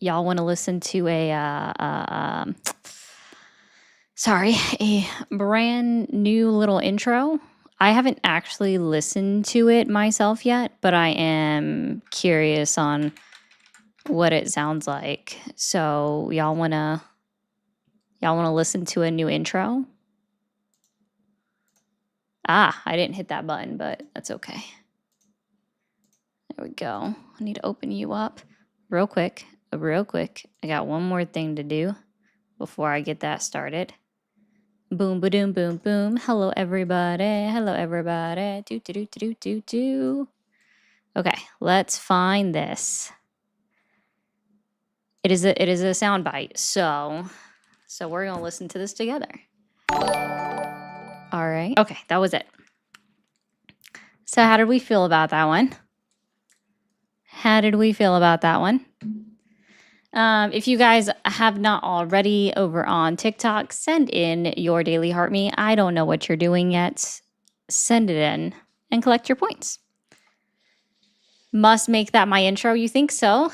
Y'all want to listen to a brand new little intro? I haven't actually listened to it myself yet, but I am curious on what it sounds like. So y'all wanna listen to a new intro? Ah, I didn't hit that button, but that's okay. There we go. I need to open you up real quick. Real quick. I got one more thing to do before I get that started. Boom, ba doom, boom, boom. Hello, everybody. Hello, everybody. Do, do, do, do, do, do. Okay, let's find this. It is a sound bite, so we're gonna listen to this together. All right. Okay, that was it. So how did we feel about that one? How did we feel about that one? If you guys have not already over on TikTok, send in your daily heart me. I don't know what you're doing yet. Send it in and collect your points. Must make that my intro, you think so?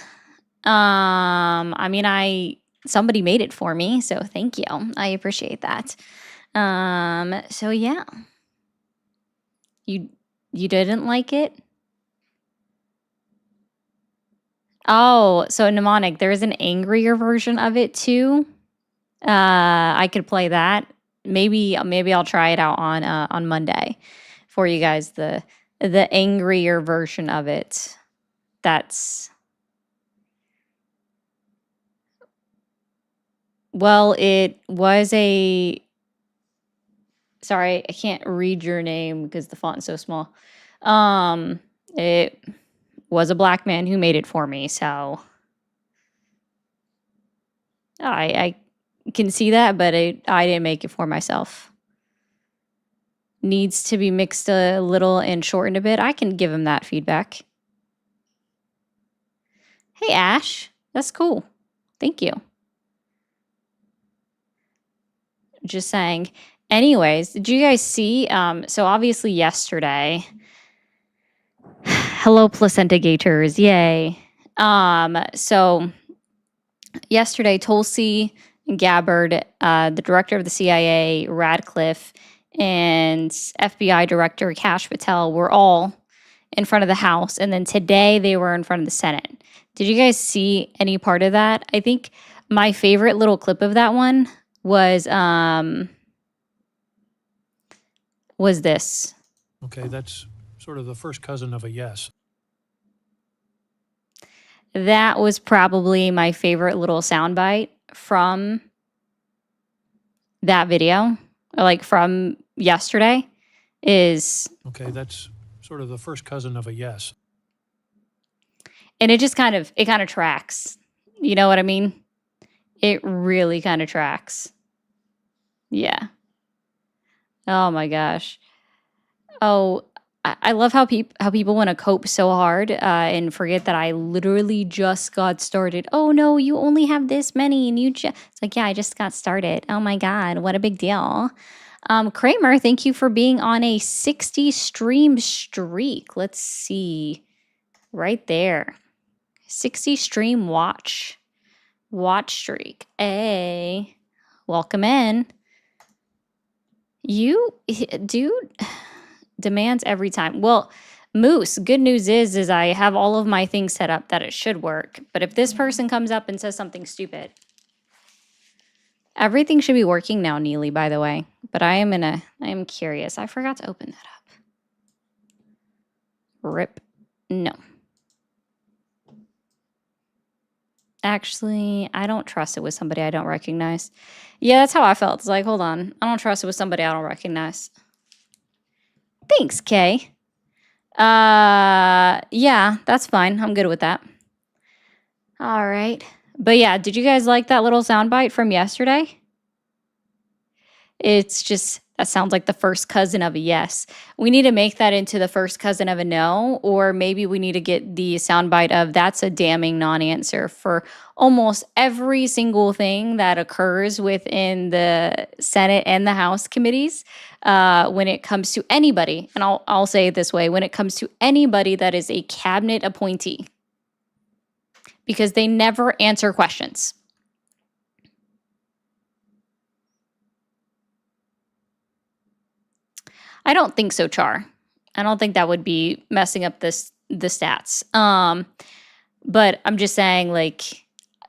I mean, somebody made it for me, so thank you. I appreciate that. So yeah. You didn't like it? Oh, so mnemonic, there is an angrier version of it too. I could play that. Maybe I'll try it out on Monday for you guys. The angrier version of it. That's well, it was a. Sorry, I can't read your name because the font's so small. It was a black man who made it for me, so I can see that, but I didn't make it for myself. Needs to be mixed a little and shortened a bit. I can give him that feedback. Hey, Ash. That's cool. Thank you. Just saying. Anyways, did you guys see? So obviously yesterday, hello placenta gators, yay. So yesterday, Tulsi Gabbard, the director of the CIA, Radcliffe, and FBI Director Kash Patel were all in front of the House, and then today they were in front of the Senate. Did you guys see any part of that? I think my favorite little clip of that one was this. Okay, that's sort of the first cousin of a yes. That was probably my favorite little soundbite from that video, like from yesterday, is okay, that's sort of the first cousin of a yes. And it just kind of tracks. You know what I mean? It really kind of tracks. Yeah. Oh my gosh. Oh, I love how people want to cope so hard and forget that I literally just got started. Oh no, you only have this many, and it's like, yeah, I just got started. Oh my god, what a big deal. Kramer, thank you for being on a 60 stream streak. Let's see, right there, 60 stream watch streak. Hey, welcome in. You, dude, demands every time. Well, Moose, good news is I have all of my things set up that it should work. But if this person comes up and says something stupid, everything should be working now, Neely, by the way. But I am curious. I forgot to open that up. Rip. No. Actually, I don't trust it with somebody I don't recognize. Yeah, that's how I felt. It's like, hold on. I don't trust it with somebody I don't recognize. Thanks, Kay. Yeah, that's fine. I'm good with that. All right. But yeah, did you guys like that little soundbite from yesterday? It's just, that sounds like the first cousin of a yes. We need to make that into the first cousin of a no, or maybe we need to get the soundbite of that's a damning non-answer for almost every single thing that occurs within the Senate and the House committees when it comes to anybody. And I'll say it this way, when it comes to anybody that is a cabinet appointee. because they never answer questions. I don't think so, Char. I don't think that would be messing up the stats. But I'm just saying, like,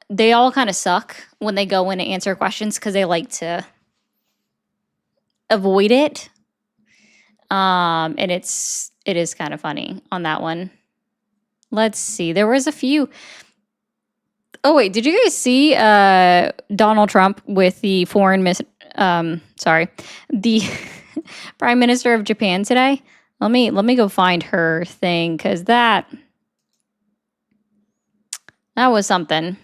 they all kind of suck when they go in and answer questions because they like to avoid it. And it is kind of funny on that one. Let's see. There was a few. Oh wait, did you guys see Donald Trump with the the Prime Minister of Japan today? Let me go find her thing because that was something.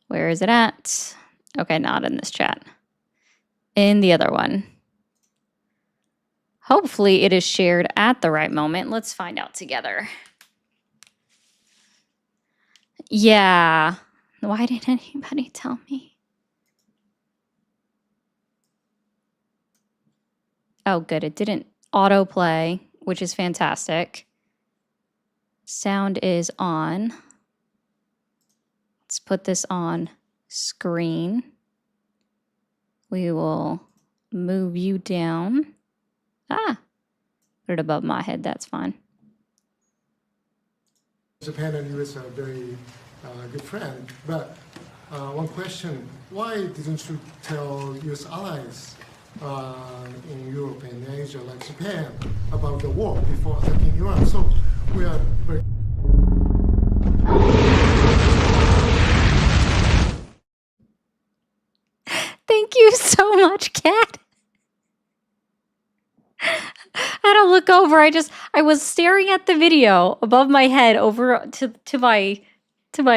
Where is it at? Okay, not in this chat. In the other one. Hopefully it is shared at the right moment. Let's find out together. Yeah. Why didn't anybody tell me? Oh, good. It didn't autoplay, which is fantastic. Sound is on. Let's put this on screen. We will move you down. Put it above my head. That's fine. Japan and US are very good friends, but one question, why didn't you tell US allies in Europe and Asia, like Japan, about the war before attacking Iran? So we are very... Thank you so much, Kat. I had to look over. I was staring at the video above my head over to my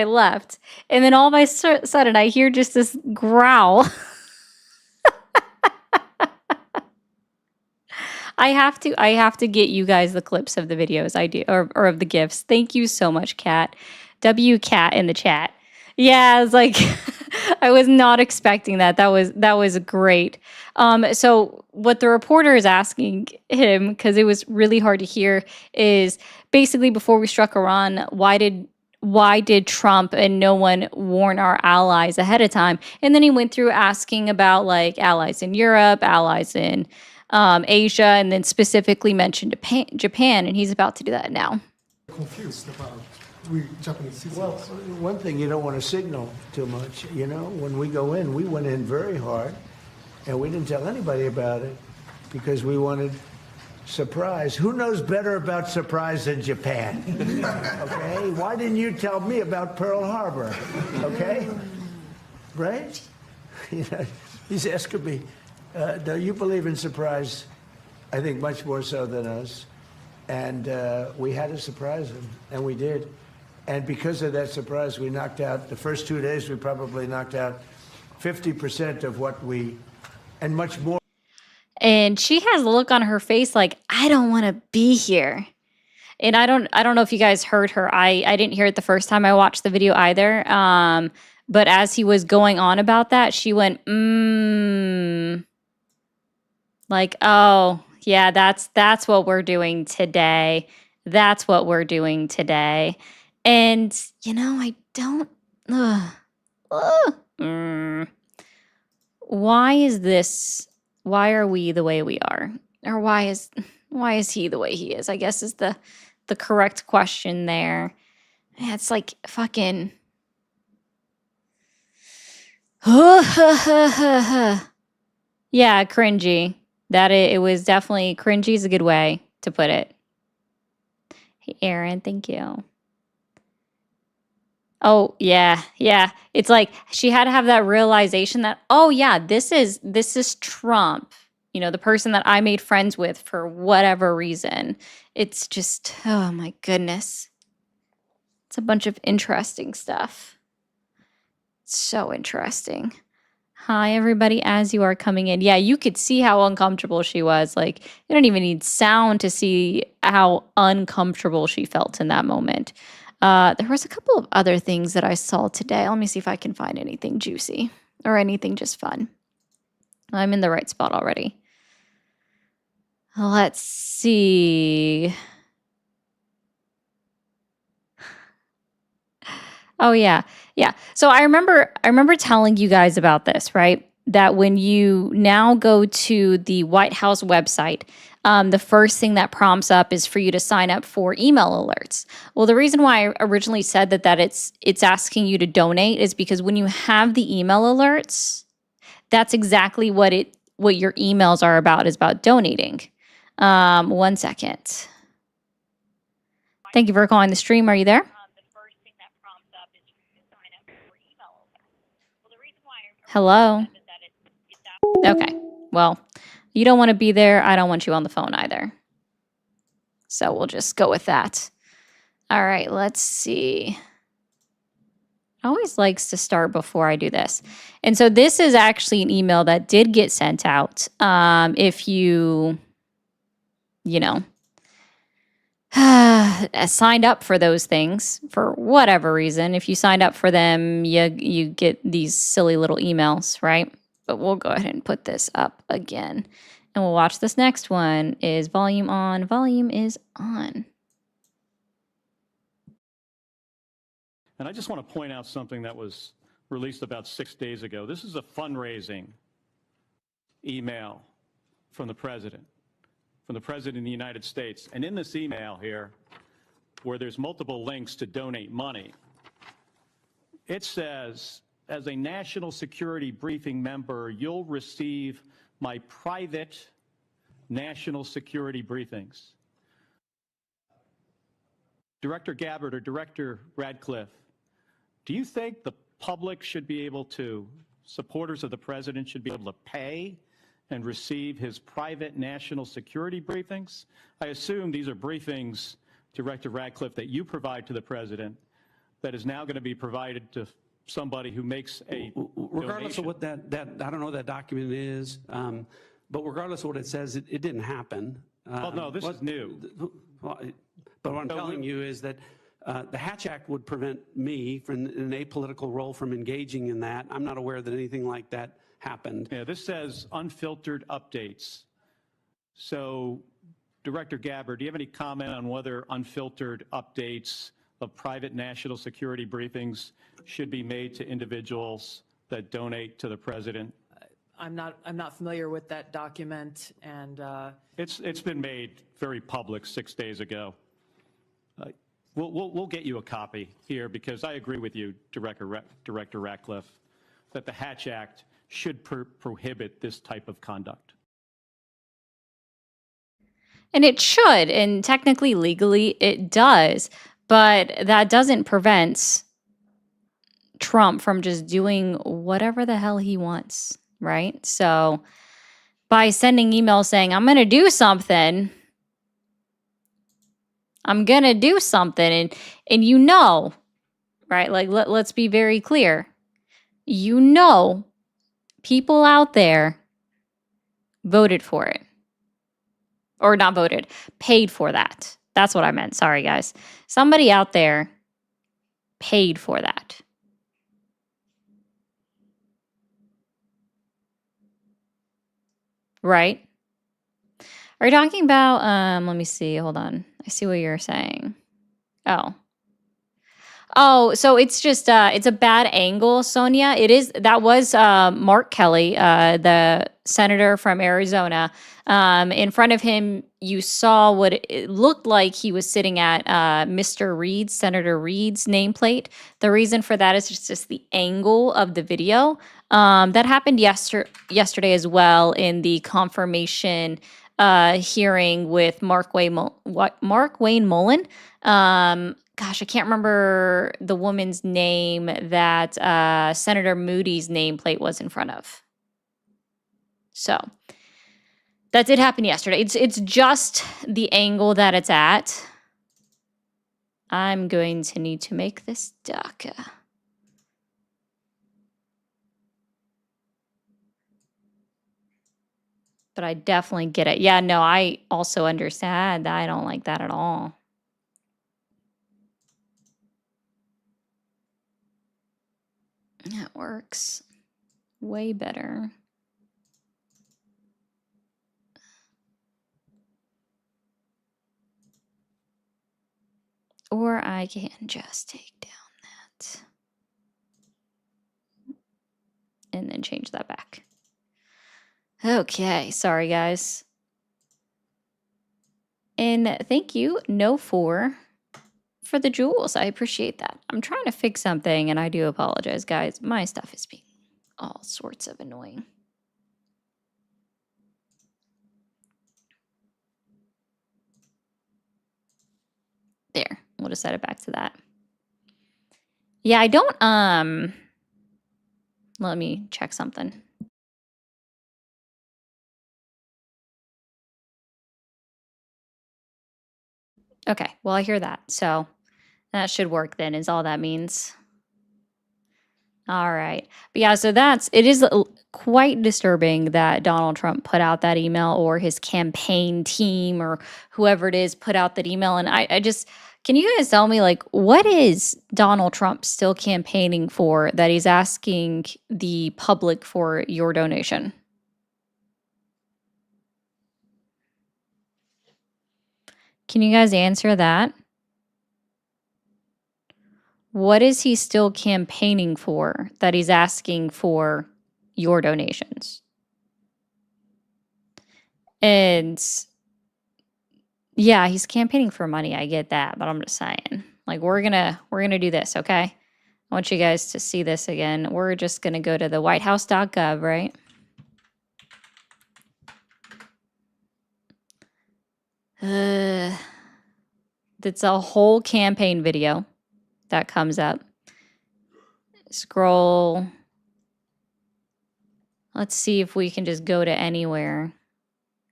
left, and then all of a sudden I hear just this growl. I have to get you guys the clips of the videos I do or of the GIFs. Thank you so much, Kat. WCat in the chat. Yeah, it's like I was not expecting that. That was great. So what the reporter is asking him, because it was really hard to hear, is basically before we struck Iran, why did Trump and no one warn our allies ahead of time? And then he went through asking about like allies in Europe, allies in Asia, and then specifically mentioned Japan, and he's about to do that now. confused about we Japanese citizens. Well, one thing, you don't want to signal too much. You know, when we go in, we went in very hard, and we didn't tell anybody about it because we wanted surprise. Who knows better about surprise than Japan? Okay? Why didn't you tell me about Pearl Harbor? Okay? Right? You know, he's asking me, do you believe in surprise? I think much more so than us. And we had to surprise him, and we did. And because of that surprise, we knocked out, the first 2 days, we probably knocked out 50% of what we, and much more. And she has a look on her face like, I don't want to be here. And I don't know if you guys heard her. I didn't hear it the first time I watched the video either. But as he was going on about that, she went, like, oh, yeah, that's what we're doing today. That's what we're doing today. And, you know, I don't, why is this, why are we the way we are? Or why is he the way he is? I guess is the correct question there. Yeah, it's like fucking, yeah, cringy. It was definitely cringy is a good way to put it. Hey, Aaron, thank you. Oh, yeah. It's like she had to have that realization that, oh, yeah, this is Trump, you know, the person that I made friends with for whatever reason. It's just, oh, my goodness. It's a bunch of interesting stuff. So interesting. Hi, everybody, as you are coming in. Yeah, you could see how uncomfortable she was. Like, you don't even need sound to see how uncomfortable she felt in that moment. There was a couple of other things that I saw today. Let me see if I can find anything juicy or anything just fun. I'm in the right spot already. Let's see. Oh yeah. Yeah. So I remember telling you guys about this, right? That when you now go to the White House website, the first thing that prompts up is for you to sign up for email alerts. Well, the reason why I originally said that it's asking you to donate is because when you have the email alerts, that's exactly what your emails are about, is about donating. 1 second. Thank you for calling the stream. Are you there? Hello. Okay. Well, you don't want to be there. I don't want you on the phone either. So we'll just go with that. All right, let's see. I always likes to start before I do this. And so this is actually an email that did get sent out. If you know, signed up for those things for whatever reason. If you signed up for them, you get these silly little emails, right? But we'll go ahead and put this up again. And we'll watch this next one. Is volume on? Volume is on. And I just want to point out something that was released about 6 days ago. This is a fundraising email from the president of the United States. And in this email here, where there's multiple links to donate money, it says, as a national security briefing member, you'll receive my private national security briefings. Director Gabbard or Director Radcliffe, do you think the public should be able to, supporters of the president should be able to pay and receive his private national security briefings? I assume these are briefings, Director Radcliffe, that you provide to the president that is now going to be provided to somebody who makes a Regardless donation. of what that I don't know what that document is, but regardless of what it says, it didn't happen. Well, no, this is new. But what I'm telling you is that the Hatch Act would prevent me from in an apolitical role from engaging in that. I'm not aware that anything like that happened. Yeah, this says unfiltered updates. So, Director Gabbard, do you have any comment on whether unfiltered updates of private national security briefings should be made to individuals that donate to the president? I'm not familiar with that document, and It's been made very public 6 days ago. We'll get you a copy here, because I agree with you, Director Ratcliffe, that the Hatch Act should prohibit this type of conduct. And it should, and technically, legally, it does. But that doesn't prevent Trump from just doing whatever the hell he wants, right? So by sending emails saying, I'm going to do something, and you know, right? Like, let's be very clear. You know, people out there voted for it. Or not voted, paid for that. That's what I meant. Sorry, guys. Somebody out there paid for that. Right? Are you talking about, let me see, hold on. I see what you're saying. Oh, so it's just, it's a bad angle, Sonia. That was Mark Kelly, the senator from Arizona. In front of him, you saw what it looked like he was sitting at Mr. Reed's, Senator Reed's nameplate. The reason for that is just the angle of the video. That happened yesterday as well in the confirmation hearing with Mark Wayne Mullen. Gosh, I can't remember the woman's name that Senator Moody's nameplate was in front of. So that did happen yesterday. It's just the angle that it's at. I'm going to need to make this darker. But I definitely get it. Yeah, no, I also understand that. I don't like that at all. That works way better. Or I can just take down that. And then change that back. Okay, sorry guys. And thank you, No4, for the jewels. I appreciate that. I'm trying to fix something and I do apologize, guys. My stuff is being all sorts of annoying. There, we'll just set it back to that. Yeah, I don't, let me check something. Okay, well, I hear that. So that should work then, is all that means. All right. But yeah, so it is quite disturbing that Donald Trump put out that email, or his campaign team or whoever it is put out that email. And I just, can you guys tell me, like, what is Donald Trump still campaigning for that he's asking the public for your donation? Can you guys answer that? What is he still campaigning for that he's asking for your donations? And yeah, he's campaigning for money. I get that, but I'm just saying, like, we're gonna do this, okay? I want you guys to see this again. We're just gonna go to the whitehouse.gov, right? That's a whole campaign video that comes up. Scroll. Let's see if we can just go to anywhere.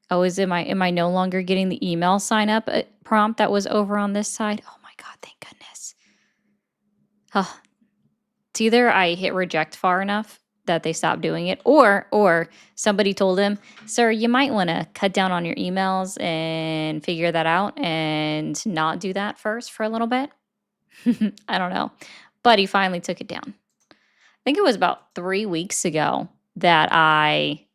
Oh, am I no longer getting the email sign up prompt that was over on this side? Oh my God, thank goodness. Oh, it's either I hit reject far enough that they stopped doing it, or somebody told him, sir, you might want to cut down on your emails and figure that out and not do that first for a little bit. I don't know. But he finally took it down. I think it was about 3 weeks ago that I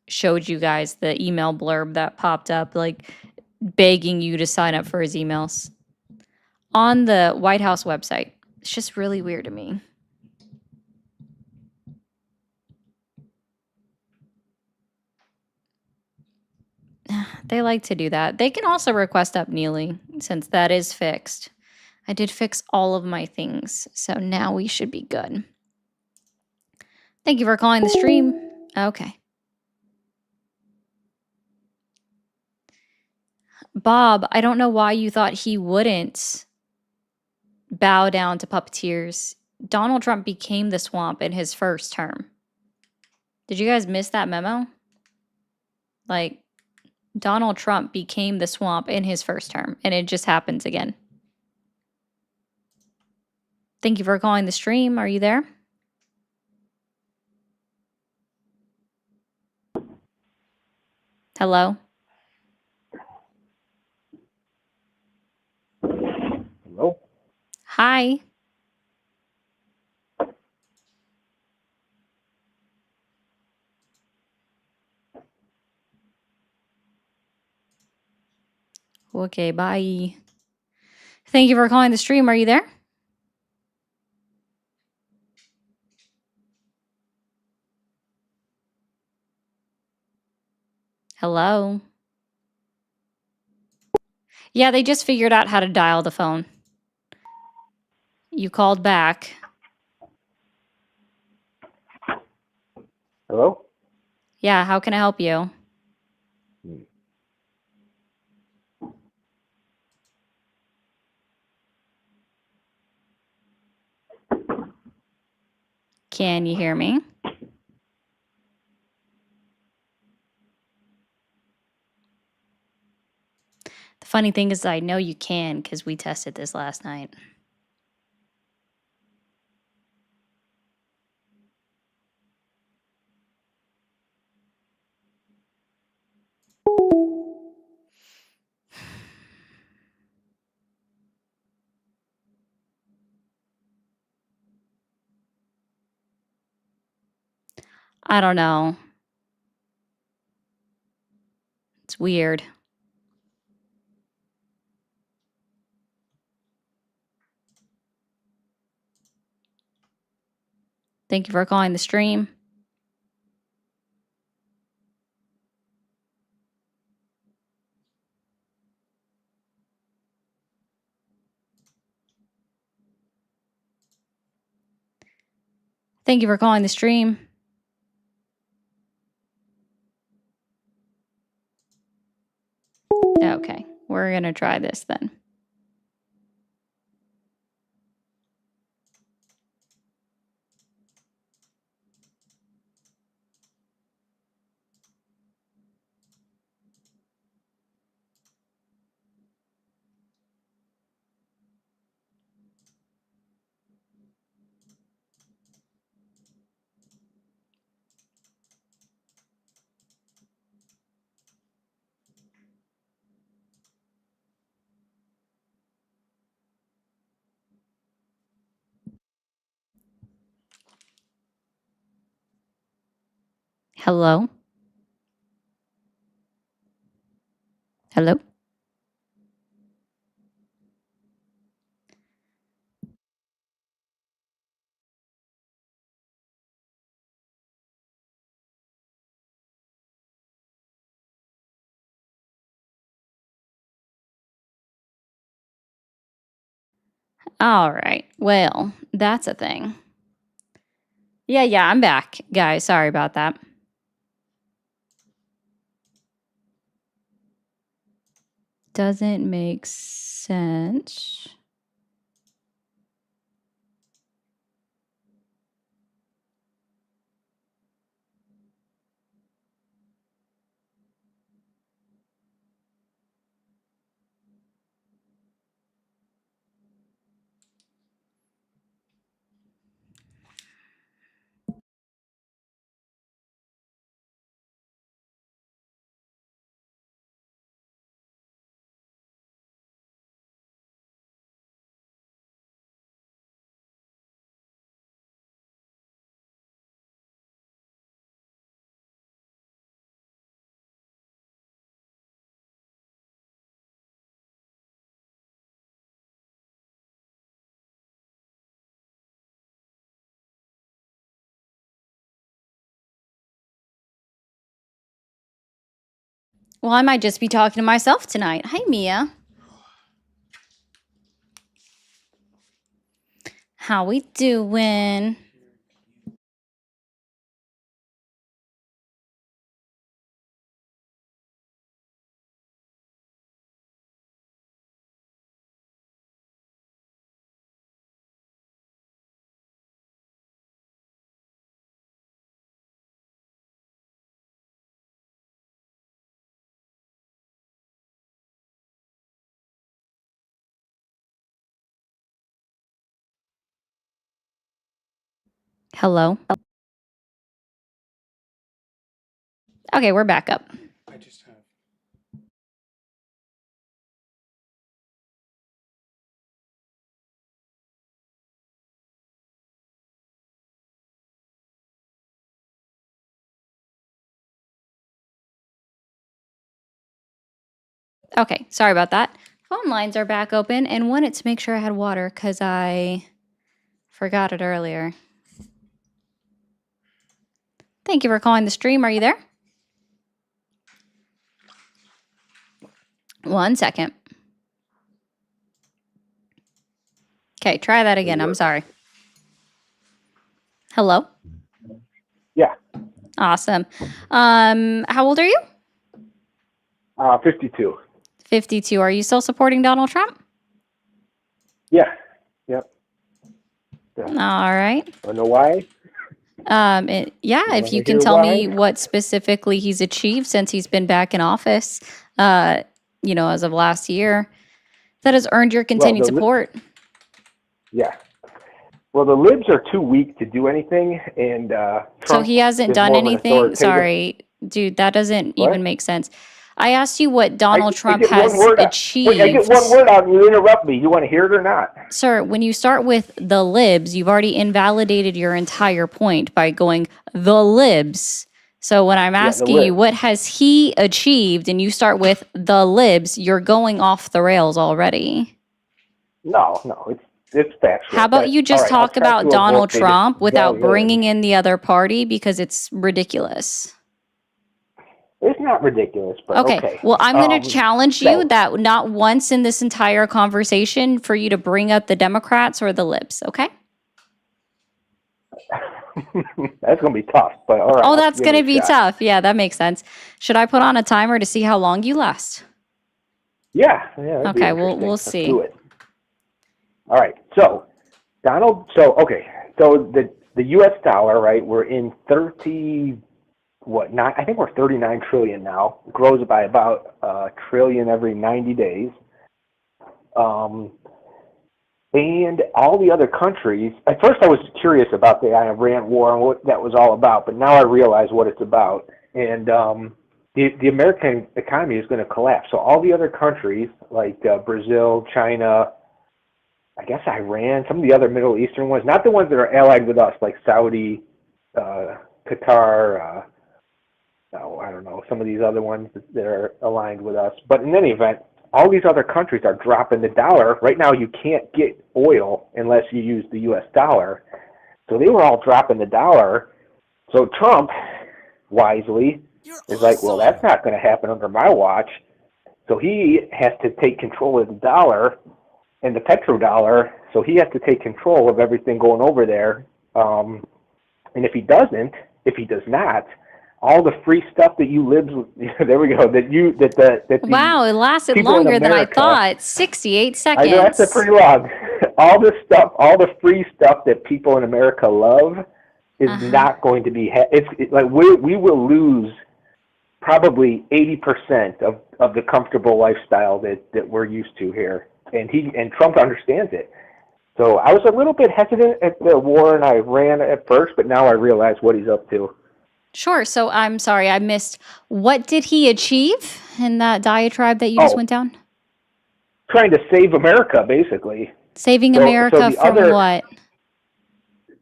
showed you guys the email blurb that popped up, like begging you to sign up for his emails on the White House website. It's just really weird to me. They like to do that. They can also request up Neely, since that is fixed. I did fix all of my things, so now we should be good. Thank you for calling the stream. Okay. Bob, I don't know why you thought he wouldn't bow down to puppeteers. Donald Trump became the swamp in his first term. Did you guys miss that memo? Like, Donald Trump became the swamp in his first term, and it just happens again. Thank you for calling the stream. Are you there? Hello? Hello? Hi. Okay, bye. Thank you for calling the stream. Are you there? Hello? Yeah, they just figured out how to dial the phone. You called back. Hello? Yeah, how can I help you? Can you hear me? The funny thing is I know you can because we tested this last night. I don't know. It's weird. Thank you for calling the stream. Thank you for calling the stream. Okay, we're going to try this then. Hello? Hello? All right. Well, that's a thing. Yeah, I'm back, guys. Sorry about that. Doesn't make sense. Well, I might just be talking to myself tonight. Hi, Mia. How we doing? Hello? Okay, we're back up. I just have. Okay, sorry about that. Phone lines are back open and wanted to make sure I had water because I forgot it earlier. Thank you for calling the stream. Are you there? 1 second. Okay, try that again. I'm sorry. Hello? Yeah, Awesome. How old are you? 52. 52. Are you still supporting Donald Trump? Yeah, yep. All right. Don't know why. If you can hear tell me why? what specifically he's achieved since he's been back in office, as of last year, that has earned your continued the li- support. Yeah. Well, the libs are too weak to do anything, and So Trump he hasn't is done more of an anything? authoritative- Sorry, dude, that doesn't What? even make sense. I asked you what Donald I Trump get one has word out. achieved. Wait, I get one word out and you interrupt me. You want to hear it or not? Sir, when you start with the libs, you've already invalidated your entire point by going the libs. So when I'm the asking you libs. what has he achieved and you start with the libs, you're going off the rails already. No, It's factual. How about but- you just all right, I'll talk try about to Donald avoid it. Trump without Well, bringing in the other party because it's ridiculous? It's not ridiculous, but Okay. okay. Well, I'm going to challenge you so- that not once in this entire conversation for you to bring up the Democrats or the libs, okay? That's going to be tough, but all right. Oh, I'll that's give going it to a be shot. tough. Yeah, that makes sense. Should I put on a timer to see how long you last? Yeah. that'd be Okay, we'll interesting. Let's see. do it. All right. So the U.S. dollar, right? We're in 39 trillion now. It grows by about a trillion every 90 days. And all the other countries, at first I was curious about the Iran war and what that was all about, but now I realize what it's about. And the American economy is going to collapse. So all the other countries, like Brazil, China, I guess Iran, some of the other Middle Eastern ones, not the ones that are allied with us, like Saudi, Qatar, I don't know, some of these other ones that are aligned with us. But in any event, all these other countries are dropping the dollar. Right now, you can't get oil unless you use the U.S. dollar. So they were all dropping the dollar. So Trump, wisely, is like, well, that's not going to happen under my watch. So he has to take control of the dollar and the petrodollar. So he has to take control of everything going over there. And if he does not, all the free stuff that you live, there we go, Wow, it lasted people in longer than I America- thought. 68 I seconds. know that's pretty long. All the free stuff that people in America love is not going to be. We will lose probably 80% of the comfortable lifestyle that we're used to here, and Trump understands it. So I was a little bit hesitant at the war in Iran at first, but now I realize what he's up to. Sure. So I'm sorry, I missed. What did he achieve in that diatribe that you just went down? Trying to save America, basically. Saving So America the from other- what?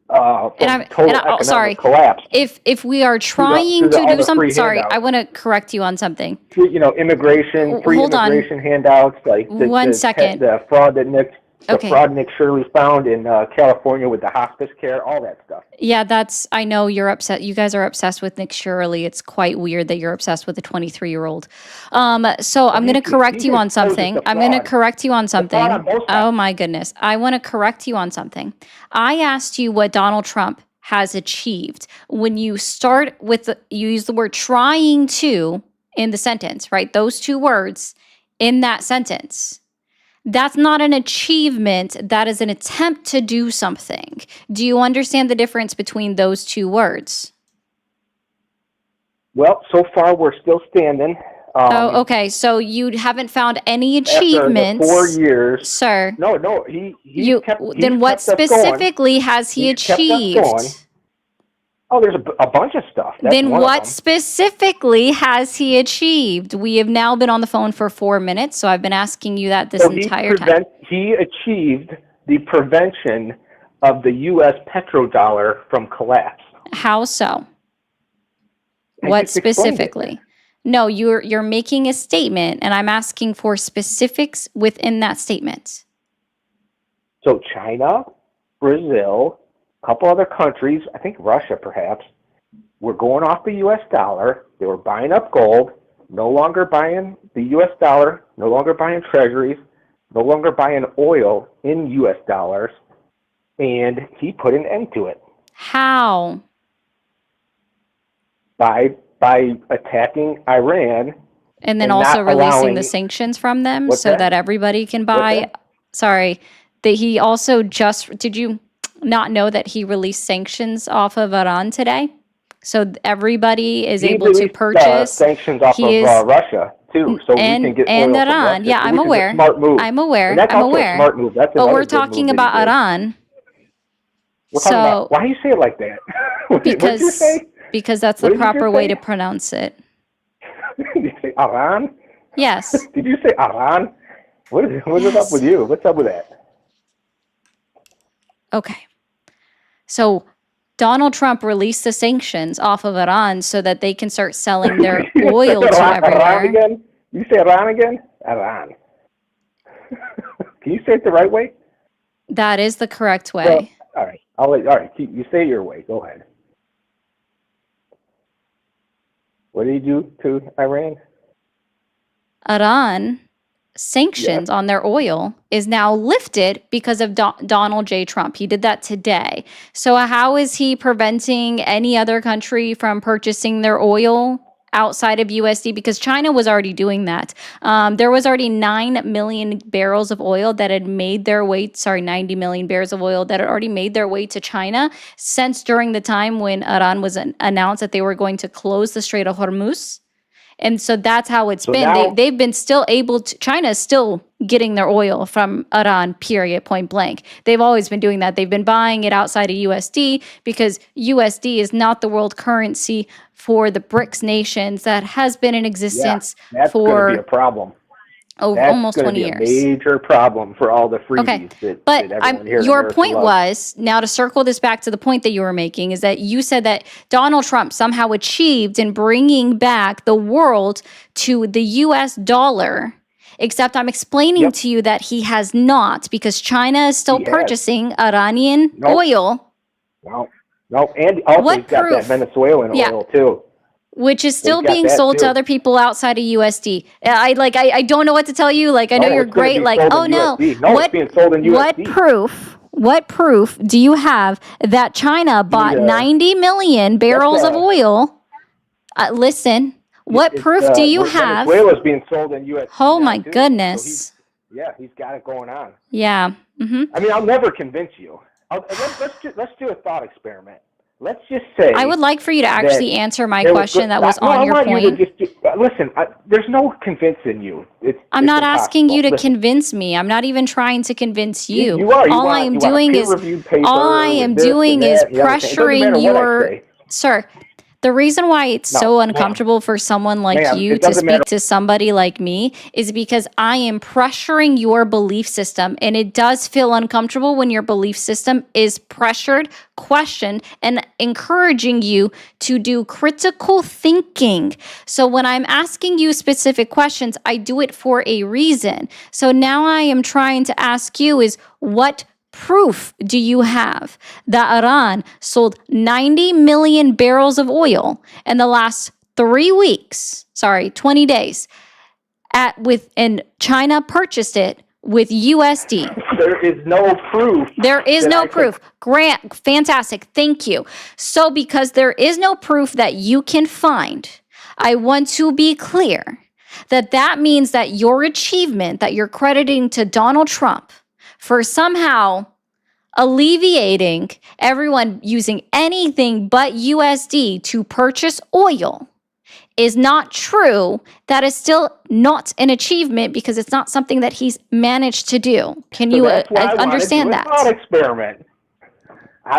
From total economic sorry. collapse. If we are trying through to all do the something, free sorry, handouts. I want to correct you on something. Immigration, free Hold on. immigration handouts, like One second. the fraud that Nick Okay. Shirley found in California with the hospice care, all that stuff. Yeah, I know you're upset. You guys are obsessed with Nick Shirley. It's quite weird that you're obsessed with a 23-year-old. So I'm going to correct you on something. I'm going to correct you on something. fraud on both sides. Oh my goodness. I want to correct you on something. I asked you what Donald Trump has achieved. When you start with, you use the word trying to in the sentence, right? Those two words in that sentence. That's not an achievement. That is an attempt to do something. Do you understand the difference between those two words? Well, so far we're still standing. Oh, okay. So you haven't found any After the achievements, 4 years. sir. No, Then what kept us going. specifically has he He's kept us achieved? going. Oh, there's a bunch of stuff. That's Then one of what them. specifically has he achieved? We have now been on the phone for 4 minutes, so I've been asking you that this So entire time. he achieved the prevention of the U.S. petrodollar from collapse. How so? I What just explained it. specifically? No, you're making a statement, and I'm asking for specifics within that statement. So China, Brazil, a couple other countries, I think Russia perhaps, were going off the U.S. dollar. They were buying up gold, no longer buying the U.S. dollar, no longer buying treasuries, no longer buying oil in U.S. dollars, and he put an end to it How? by attacking Iran. And then And also not releasing allowing- the sanctions from them What's so that? that everybody can buy. that? Sorry, that he also did you not know that he released sanctions off of Iran today? So everybody is He able to released, purchase. sanctions off He of is- Russia too, so we can get and oil from Iran. Russia, Yeah, I'm which is a aware. smart move. I'm aware. And that's I'm also aware. a smart move. That's But another we're good move talking that he about did. Iran We're talking So- about, why do you say it like that? What did you because say? because that's What the did you just proper way say? to pronounce it. Did you say Iran? Yes. Did you say Iran? What is up with you? What's up with that? Okay. So Donald Trump released the sanctions off of Iran so that they can start selling their oil to Iran everywhere. again? You say Iran again? Iran. Can you say it the right way? That is the correct way. Well, all right. All right. You say it your way. Go ahead. What did he do to Iran? Iran sanctions on their oil is now lifted because of Donald J. Trump. He did that today. So how is he preventing any other country from purchasing their oil outside of USD? Because China was already doing that. There was already 9 million barrels of oil that had made their way, 90 million barrels of oil that had already made their way to China since during the time when Iran was announced that they were going to close the Strait of Hormuz. And so that's how it's been. Now, They've been still able to, China is still getting their oil from Iran, period, point blank. They've always been doing that. They've been buying it outside of USD because USD is not the world currency for the BRICS nations that has been in existence that's going to be a for problem. almost That's 20 going to years. be a major problem for all the freebies Okay, that but everyone here in your America point loves. was, now to circle this back to the point that you were making, is that you said that Donald Trump somehow achieved in bringing back the world to the US dollar, except I'm explaining to you that he has not, because China is still He has. purchasing Iranian Nope. oil, No, and also What he's got proof? that Venezuelan Yeah. oil too. which is still He's got being that sold to too. other people outside of USD. I don't know what to tell you. Like, I know No, you're it's gonna great. be Like, sold in oh no, USD. No, it's being sold in what USD. what proof do you have that China bought 90 million barrels of oil? Listen, what proof do you have? Venezuela's being sold in USD. Oh now, my too. goodness. So he's got it going on. Yeah. I mean, I'll never convince you. Let's do a thought experiment. Let's just say I would like for you to actually answer my there question that was no, on I your want you point. to just listen. There's no convincing you. I'm not asking you to Listen, convince me. I'm not even trying to convince you. You are. All I am doing is pressuring your sir. The reason why it's so uncomfortable for someone like you to speak to somebody like me is because I am pressuring your belief system, and it does feel uncomfortable when your belief system is pressured, questioned, and encouraging you to do critical thinking. So when I'm asking you specific questions, I do it for a reason. So now I am trying to ask you is what proof do you have that Iran sold 90 million barrels of oil in the last 20 days, and China purchased it with USD? There is no proof. There is no proof. Grant, fantastic. Thank you. So because there is no proof that you can find, I want to be clear that means that your achievement that you're crediting to Donald Trump for somehow alleviating everyone using anything but USD to purchase oil is not true. That is still not an achievement because it's not something that he's managed to do. Can you understand that? Thought experiment.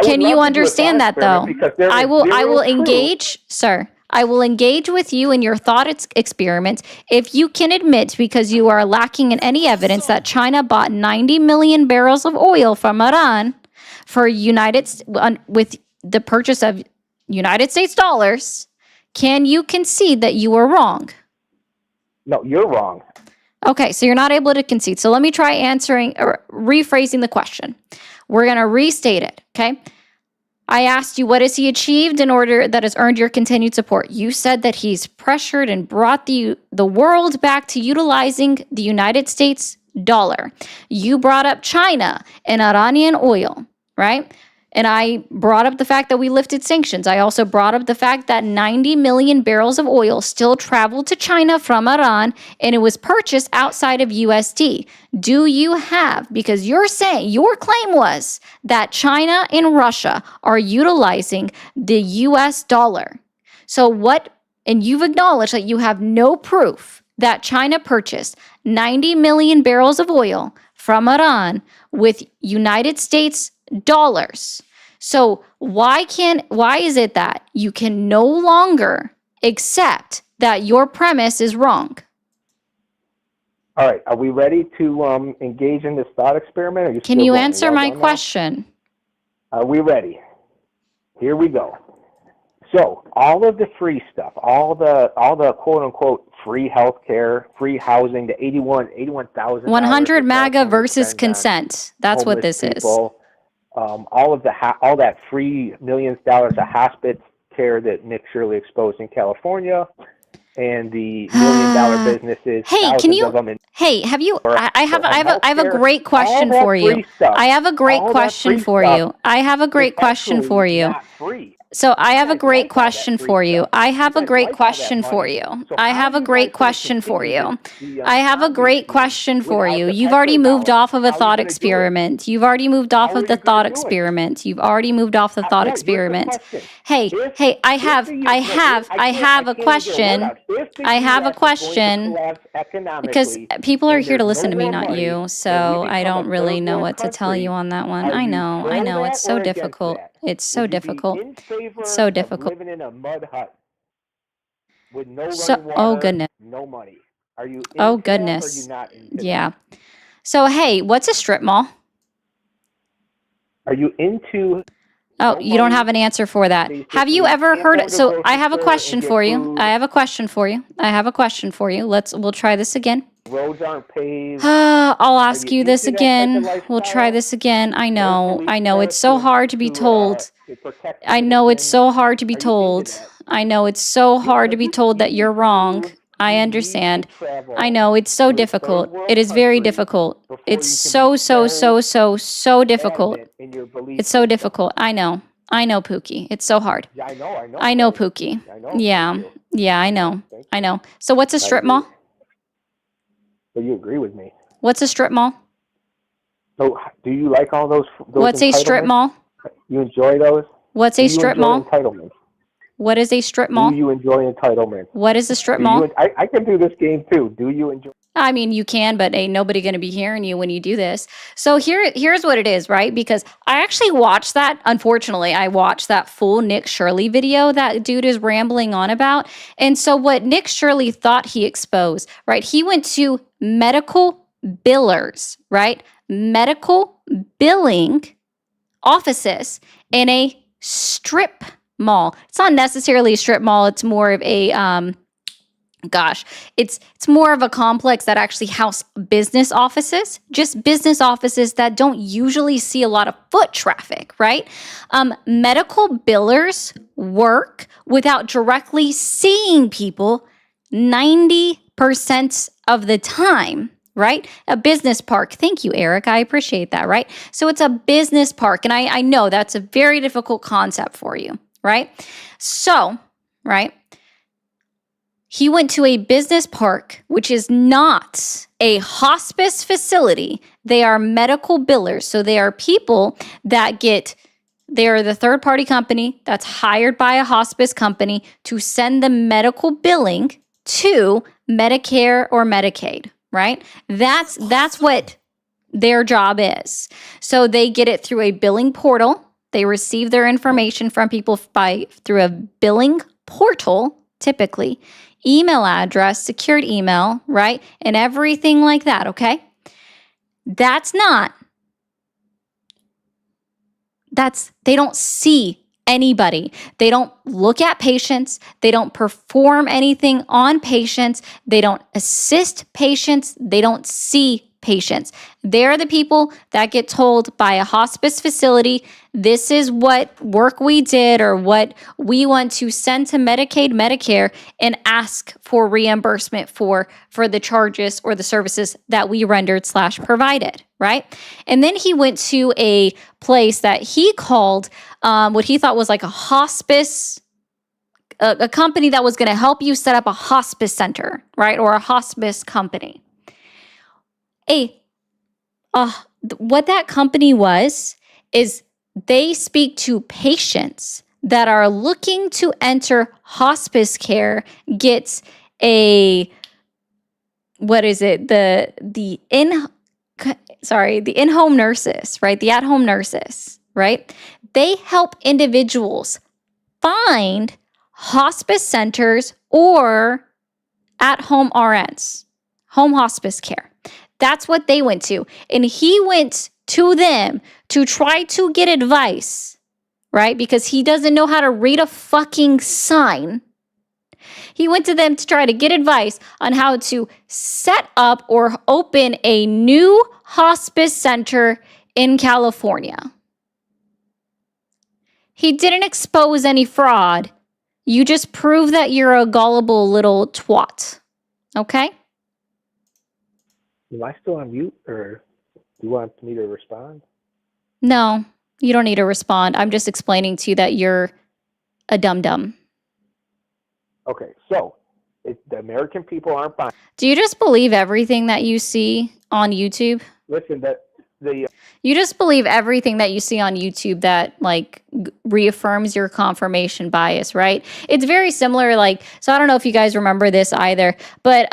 Can you understand that though? I will engage, sir. I will engage with you in your thought experiment if you can admit, because you are lacking in any evidence, that China bought 90 million barrels of oil from Iran for with the purchase of United States dollars. Can you concede that you were wrong? No, you're wrong. Okay, so you're not able to concede. So let me try answering or rephrasing the question. We're going to restate it, okay? I asked you, what has he achieved in order that has earned your continued support? You said that he's pressured and brought the world back to utilizing the United States dollar. You brought up China and Iranian oil, right? And I brought up the fact that we lifted sanctions. I also brought up the fact that 90 million barrels of oil still traveled to China from Iran, and it was purchased outside of USD. Do you have, because you're saying, your claim was that China and Russia are utilizing the US dollar. So and you've acknowledged that you have no proof that China purchased 90 million barrels of oil from Iran with United States dollars. So why is it that you can no longer accept that your premise is wrong? All right, are we ready to engage in this thought experiment? Or you Can still you going? answer my question? Are we ready? Here we go. So all of the free stuff, all the quote unquote free healthcare, free housing, the 81,000. 100 MAGA versus consent. That's what this is. All of all that free millions of dollars of hospice care that Nick Shirley exposed in California, and the $1 million businesses. Hey, can you? Of them in, Hey, have you? I have a great all question that for you. free stuff, I have a great all that question free for stuff you. I have a great is question actually for you. not free. So I have a guys great like all that question free for you. stuff. I have You a guys great like all that question for money. you. So I how have are a you great guys gonna question for continue you. the I have a great Ponzi question scheme for without you. the You've already moved petrodollar? off of a How are you thought gonna do it? experiment. You've already moved off How of are the you thought gonna do it? experiment. You've already moved off the thought No, here's the experiment. question. Hey, If I if have, the U- I no, have, I I can't have a even get a word question. out. If the I have a US is going to question collapse because economically people are and here to there's listen no to me, more not money, you. and So we I become a don't really third know world what to tell you country, on that one. are I you know, pro it's that so or against difficult. that? It's so Would you difficult. be in favor It's so of difficult. living in a mud hut with no So, running oh water, goodness. no money? Are you Oh into that or are you goodness. not into Yeah. that? So, hey, what's a strip mall? Are you into Oh, no you don't have money? an answer for that. Have you Basically, ever can't heard go it? to the So, I grocery have a store question and get for you. food. I have a question for you. I have a question for you. We'll try this again. Roads aren't paved. I'll Are ask you you this into that type of again. We'll try lifestyle? this again. I No police know. It's force so hard to be told. to protect I know it's citizens. so hard to be Are you into told. that? I know it's so hard to be told that You you're wrong. I need understand. to travel I know it's so to a third difficult. world It is very country difficult. before It's you can be so difficult. adamant in your belief It's so system. difficult. I know, Pookie. It's so hard. Yeah, I know, I know, Clay. Pookie. I know. Yeah, Thank you. yeah, I know. Thank I you. know. So what's a I strip agree. mall? So you agree with me? What's a strip mall? So do you like all those What's a strip entitlements? mall? You enjoy those? What's Do a you strip enjoy mall? entitlements? What is a strip mall? Do you enjoy entitlements? What is a strip Do mall? you, I can do this game too. Do you enjoy? I mean, you can, but ain't nobody going to be hearing you when you do this. So here's what it is, right? Because I actually watched that. Unfortunately, I watched that full Nick Shirley video that dude is rambling on about. And so what Nick Shirley thought he exposed, right? He went to medical billers, right? Medical billing offices in a strip mall. It's not necessarily a strip mall. It's more of a it's more of a complex that actually house business offices, just business offices that don't usually see a lot of foot traffic, right? Medical billers work without directly seeing people 90% of the time, right? A business park. Thank you, Eric. I appreciate that, right? So it's a business park. And I know that's a very difficult concept for you, right? So, right? He went to a business park, which is not a hospice facility. They are medical billers. So they are people that they are the third party company that's hired by a hospice company to send the medical billing to Medicare or Medicaid, right? That's what their job is. So they get it through a billing portal. They receive their information from people through a billing portal, typically. Email address, secured email, right? And everything like that, okay? They don't see anybody. They don't look at patients. They don't perform anything on patients. They don't assist patients. They don't see patients. They're the people that get told by a hospice facility, this is what work we did or what we want to send to Medicaid, Medicare, and ask for reimbursement for the charges or the services that we rendered / provided, right? And then he went to a place that he called what he thought was like a hospice, a company that was going to help you set up a hospice center, right? Or a hospice company. What that company is they speak to patients that are looking to enter hospice care, gets the in-home nurses, right? The at-home nurses, right? They help individuals find hospice centers or at-home RNs, home hospice care. That's what they went to. And he went to them to try to get advice, right? Because he doesn't know how to read a fucking sign. He went to them to try to get advice on how to set up or open a new hospice center in California. He didn't expose any fraud. You just prove that you're a gullible little twat. Okay? Am I still on mute, or do you want me to respond? No, you don't need to respond. I'm just explaining to you that you're a dum-dum. Okay, so the American people aren't buying. Do you just believe everything that you see on YouTube? Listen, You just believe everything that you see on YouTube that like reaffirms your confirmation bias, right? It's very similar. Like, so I don't know if you guys remember this either, but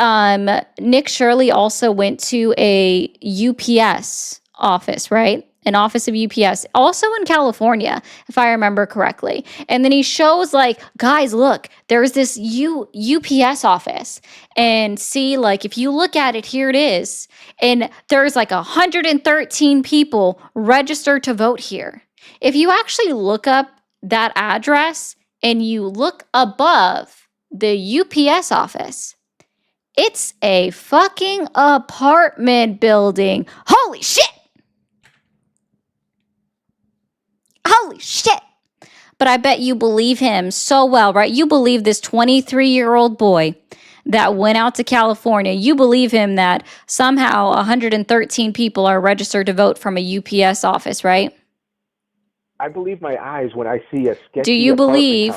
Nick Shirley also went to a UPS office, right? An office of UPS, also in California, if I remember correctly. And then he shows like, guys, look, there's this UPS office. And see, like, if you look at it, here it is. And there's like 113 people registered to vote here. If you actually look up that address and you look above the UPS office, it's a fucking apartment building. Holy shit! Holy shit. But I bet you believe him so well, right? You believe this 23-year-old boy that went out to California. You believe him that somehow 113 people are registered to vote from a UPS office, right? I believe my eyes when I see a sketchy. Do you believe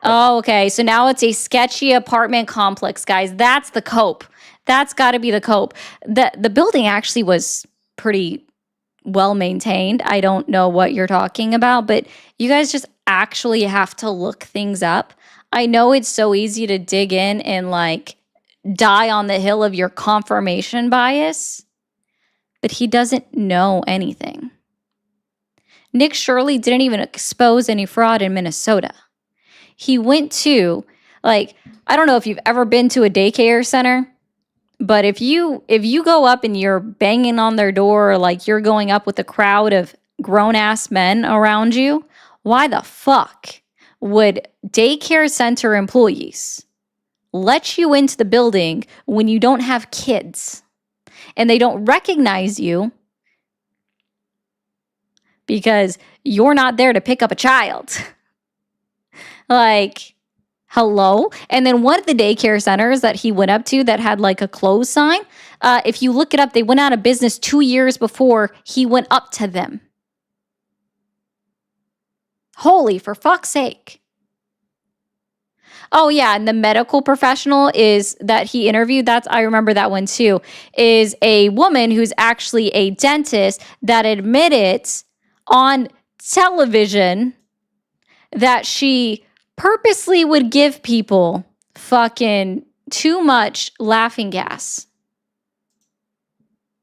Oh, okay. So now it's a sketchy apartment complex, guys. That's the cope. That's got to be the cope. The building actually was pretty well maintained. I don't know what you're talking about, but you guys just actually have to look things up. I know it's so easy to dig in and like die on the hill of your confirmation bias, but he doesn't know anything. Nick Shirley didn't even expose any fraud in Minnesota. He went to, like, I don't know if you've ever been to a daycare center, but if you go up and you're banging on their door, or like you're going up with a crowd of grown-ass men around you, why the fuck would daycare center employees let you into the building when you don't have kids and they don't recognize you because you're not there to pick up a child? Like, hello? And then one of the daycare centers that he went up to that had like a close sign, if you look it up, they went out of business 2 years before he went up to them. Holy, for fuck's sake. Oh yeah, and the medical professional is that he interviewed, I remember that one too, is a woman who's actually a dentist that admitted on television that she purposely would give people fucking too much laughing gas.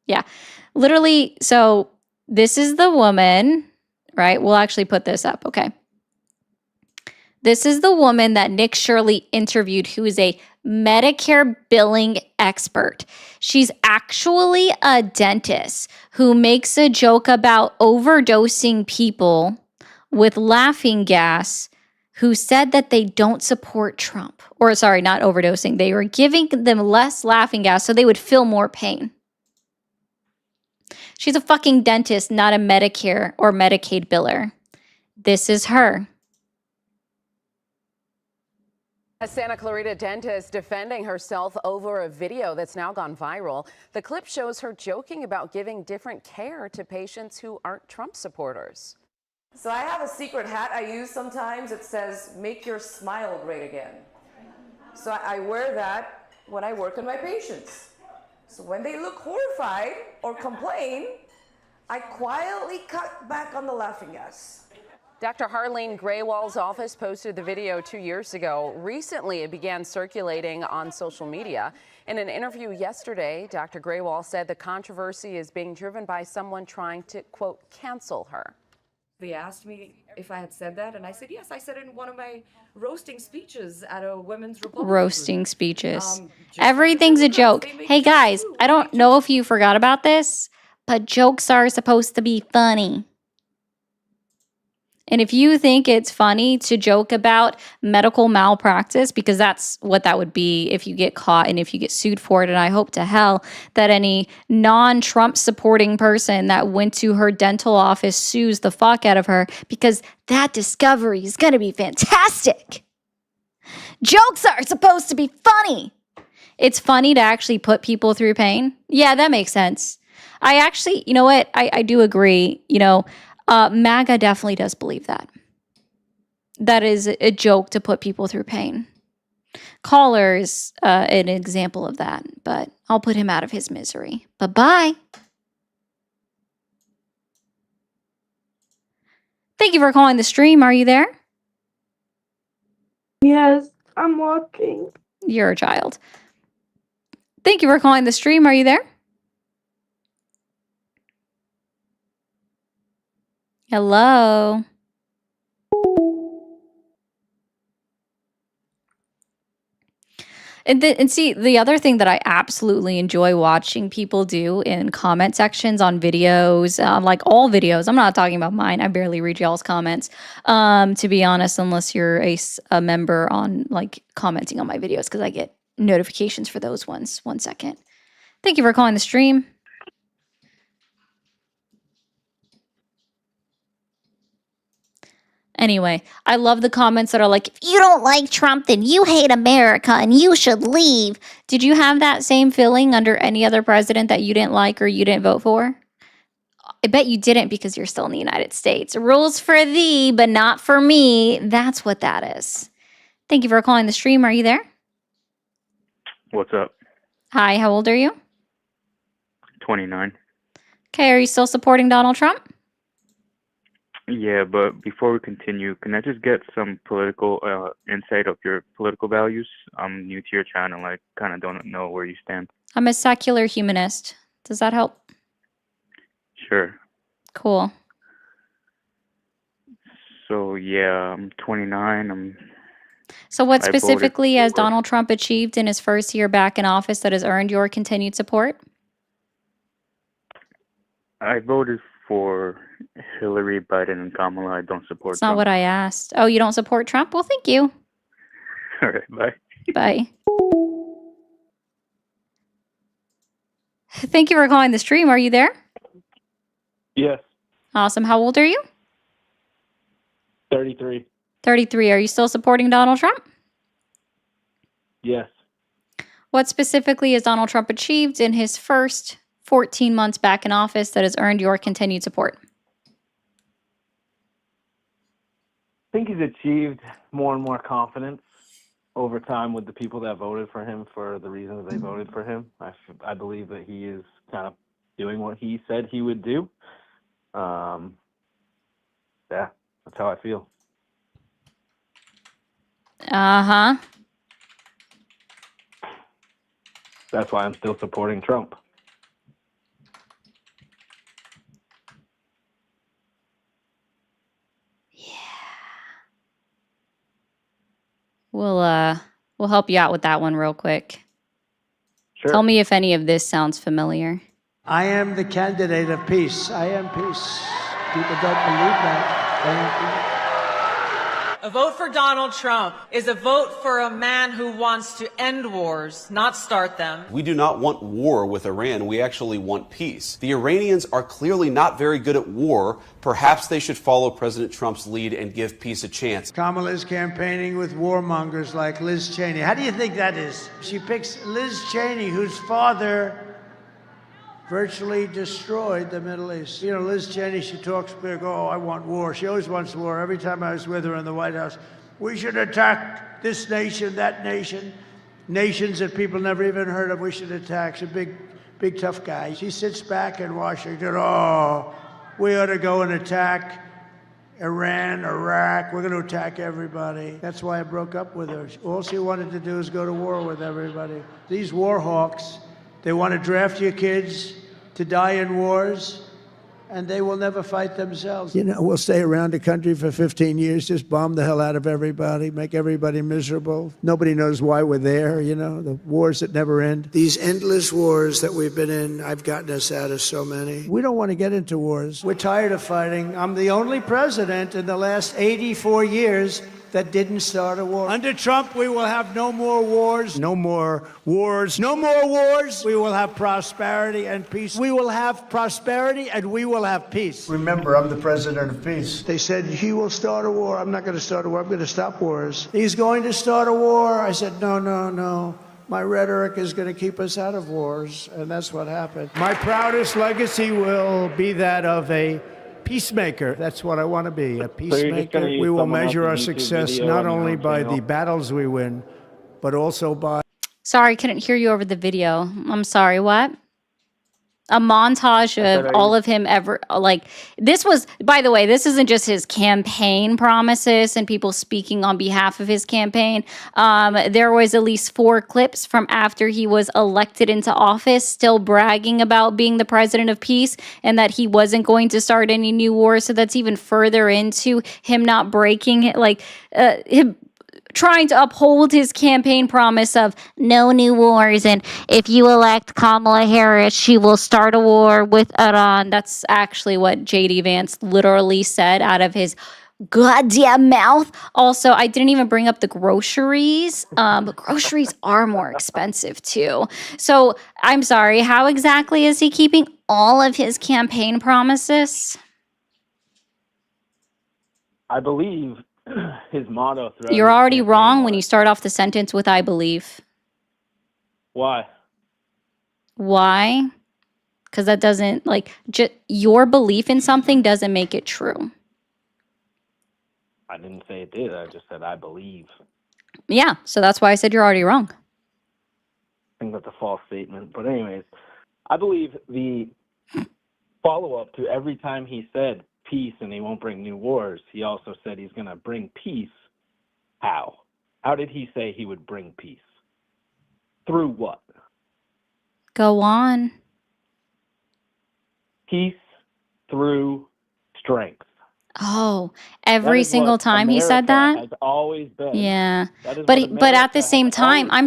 Yeah, literally. So this is the woman, right? We'll actually put this up. Okay. This is the woman that Nick Shirley interviewed, who is a Medicare billing expert. She's actually a dentist who makes a joke about overdosing people with laughing gas, who said that they don't support Trump. Or sorry, not overdosing. They were giving them less laughing gas so they would feel more pain. She's a fucking dentist, not a Medicare or Medicaid biller. This is her. A Santa Clarita dentist defending herself over a video that's now gone viral. The clip shows her joking about giving different care to patients who aren't Trump supporters. So I have a secret hat I use sometimes. It says, "Make your smile great again." So I wear that when I work on my patients. So when they look horrified or complain, I quietly cut back on the laughing gas. Dr. Harleen Graywall's office posted the video 2 years ago. Recently, it began circulating on social media. In an interview yesterday, Dr. Graywall said the controversy is being driven by someone trying to, quote, cancel her. They asked me if I had said that, and I said, yes, I said it in one of my roasting speeches at a women's Republican Roasting group. speeches. Everything's a joke. Hey guys, I don't know if you forgot about this, but jokes are supposed to be funny. And if you think it's funny to joke about medical malpractice, because that's what that would be if you get caught and if you get sued for it, and I hope to hell that any non-Trump supporting person that went to her dental office sues the fuck out of her, because that discovery is going to be fantastic. Jokes are supposed to be funny. It's funny to actually put people through pain. Yeah, that makes sense. I actually, you know what? I do agree. MAGA definitely does believe that. That is a joke to put people through pain. Caller is an example of that, but I'll put him out of his misery. Bye-bye. Thank you for calling the stream. Are you there? Yes, I'm walking. You're a child. Thank you for calling the stream. Are you there? Hello. And see, the other thing that I absolutely enjoy watching people do in comment sections on videos, like all videos, I'm not talking about mine. I barely read y'all's comments, to be honest, unless you're a member on like commenting on my videos, because I get notifications for those ones. 1 second. Thank you for calling the stream. Anyway, I love the comments that are like, if you don't like Trump, then you hate America and you should leave. Did you have that same feeling under any other president that you didn't like or you didn't vote for? I bet you didn't, because you're still in the United States. Rules for thee, but not for me. That's what that is. Thank you for calling the stream. Are you there? What's up? Hi, how old are you? 29. Okay, are you still supporting Donald Trump? Yeah, but before we continue, can I just get some political insight of your political values? I'm new to your channel. I kind of don't know where you stand. I'm a secular humanist. Does that help? Sure. Cool. So, yeah, I'm 29. So what I voted specifically has for- Donald Trump achieved in his first year back in office that has earned your continued support? I voted for Hillary, Biden, and Kamala. I don't support That's not Trump. what I asked. Oh, you don't support Trump? Well, thank you. All right, bye. Bye. Thank you for calling the stream. Are you there? Yes, Awesome. How old are you? 33. 33. Are you still supporting Donald Trump? Yes. What specifically has Donald Trump achieved in his first 14 months back in office that has earned your continued support? I think he's achieved more and more confidence over time with the people that voted for him for the reasons they voted for him. I believe that he is kind of doing what he said he would do. Yeah, that's how I feel. Uh-huh. That's why I'm still supporting Trump. We'll help you out with that one real quick. Sure. Tell me if any of this sounds familiar. I am the candidate of peace. I am peace. People don't believe that. I am peace. A vote for Donald Trump is a vote for a man who wants to end wars, not start them. We do not want war with Iran. We actually want peace. The Iranians are clearly not very good at war. Perhaps they should follow President Trump's lead and give peace a chance. Kamala is campaigning with warmongers like Liz Cheney. How do you think that is? She picks Liz Cheney, whose father virtually destroyed the Middle East. You know, Liz Cheney, she talks big, oh, I want war. She always wants war. Every time I was with her in the White House, we should attack this nation, that nation, nations that people never even heard of, we should attack. She's a big tough guy. She sits back in Washington, oh, we ought to go and attack Iran, Iraq. We're going to attack everybody. That's why I broke up with her. All she wanted to do is go to war with everybody. These war hawks, they want to draft your kids to die in wars. and they will never fight themselves. You know, we'll stay around the country for 15 years, just bomb the hell out of everybody, make everybody miserable. Nobody knows why we're there, you know, the wars that never end. These endless wars that we've been in, I've gotten us out of so many. We don't want to get into wars. We're tired of fighting. I'm the only president in the last 84 years that didn't start a war. Under Trump, we will have no more wars. No more wars. No more wars. We will have prosperity and peace. We will have prosperity and we will have peace. Remember, I'm the president of peace. They said, he will start a war. I'm not going to start a war. I'm going to stop wars. He's going to start a war. I said, no, no, no. My rhetoric is going to keep us out of wars. And that's what happened. My proudest legacy will be that of a peacemaker. That's what I want to be, a peacemaker. We will measure our success not only by the battles we win, but also by... Sorry, couldn't hear you over the video. I'm sorry, what? A montage of all of him ever, like, this was, by the way, this isn't just his campaign promises and people speaking on behalf of his campaign. There was at least 4 clips from after he was elected into office, still bragging about being the president of peace and that he wasn't going to start any new wars. So that's even further into him not breaking it, like, him trying to uphold his campaign promise of no new wars, and if you elect Kamala Harris, she will start a war with Iran. That's actually what J.D. Vance literally said out of his goddamn mouth. Also, I didn't even bring up the groceries, but groceries are more expensive too. So I'm sorry, how exactly is he keeping all of his campaign promises? I believe his motto throughout You're his already campaign wrong when was- you start off the sentence with I believe. Why? Why? Because that doesn't, like, your belief in something doesn't make it true. I didn't say it did. I just said I believe. Yeah, so that's why I said you're already wrong. I think that's a false statement. But anyways, I believe the follow-up to every time he said peace and he won't bring new wars, he also said he's going to bring peace. How? How did he say he would bring peace? Through what? Go on. Peace through strength. Oh, That every is single what time he said America that? has always been. Yeah. That is But what but at the America same has time, always I'm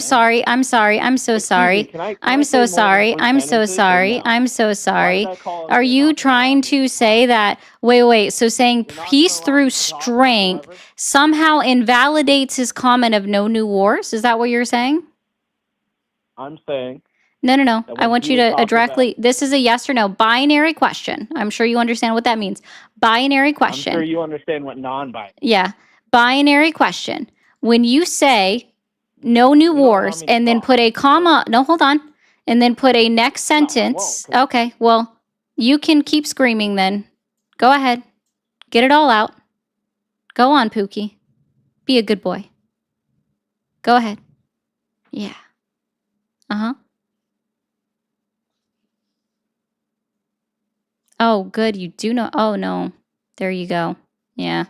been. sorry. I'm so sorry. Can I I'm say so more than sorry. 3 I'm so sentences or sorry. no? I'm so sorry. Why did I call him Are you not to allow trying me to say that, wait, so saying You're not gonna peace allow through me to talk strength whatsoever? somehow invalidates his comment of no new wars? Is that what you're saying? I'm saying No. that I when want he you would to talk directly, this is a yes or no binary question. I'm sure you understand what that means. Binary I'm question. sure you understand what non-binary. Yeah. Binary question. When you say no new You don't allow wars me to and then talk. put a comma, no, hold on, and then put a next No, I won't, sentence. 'cause- Okay, well, you can keep screaming then. Go ahead. Get it all out. Go on, Pookie. Be a good boy. Go ahead. Yeah. Uh-huh. Oh, good. You do know. Oh, no. There you go. Yeah.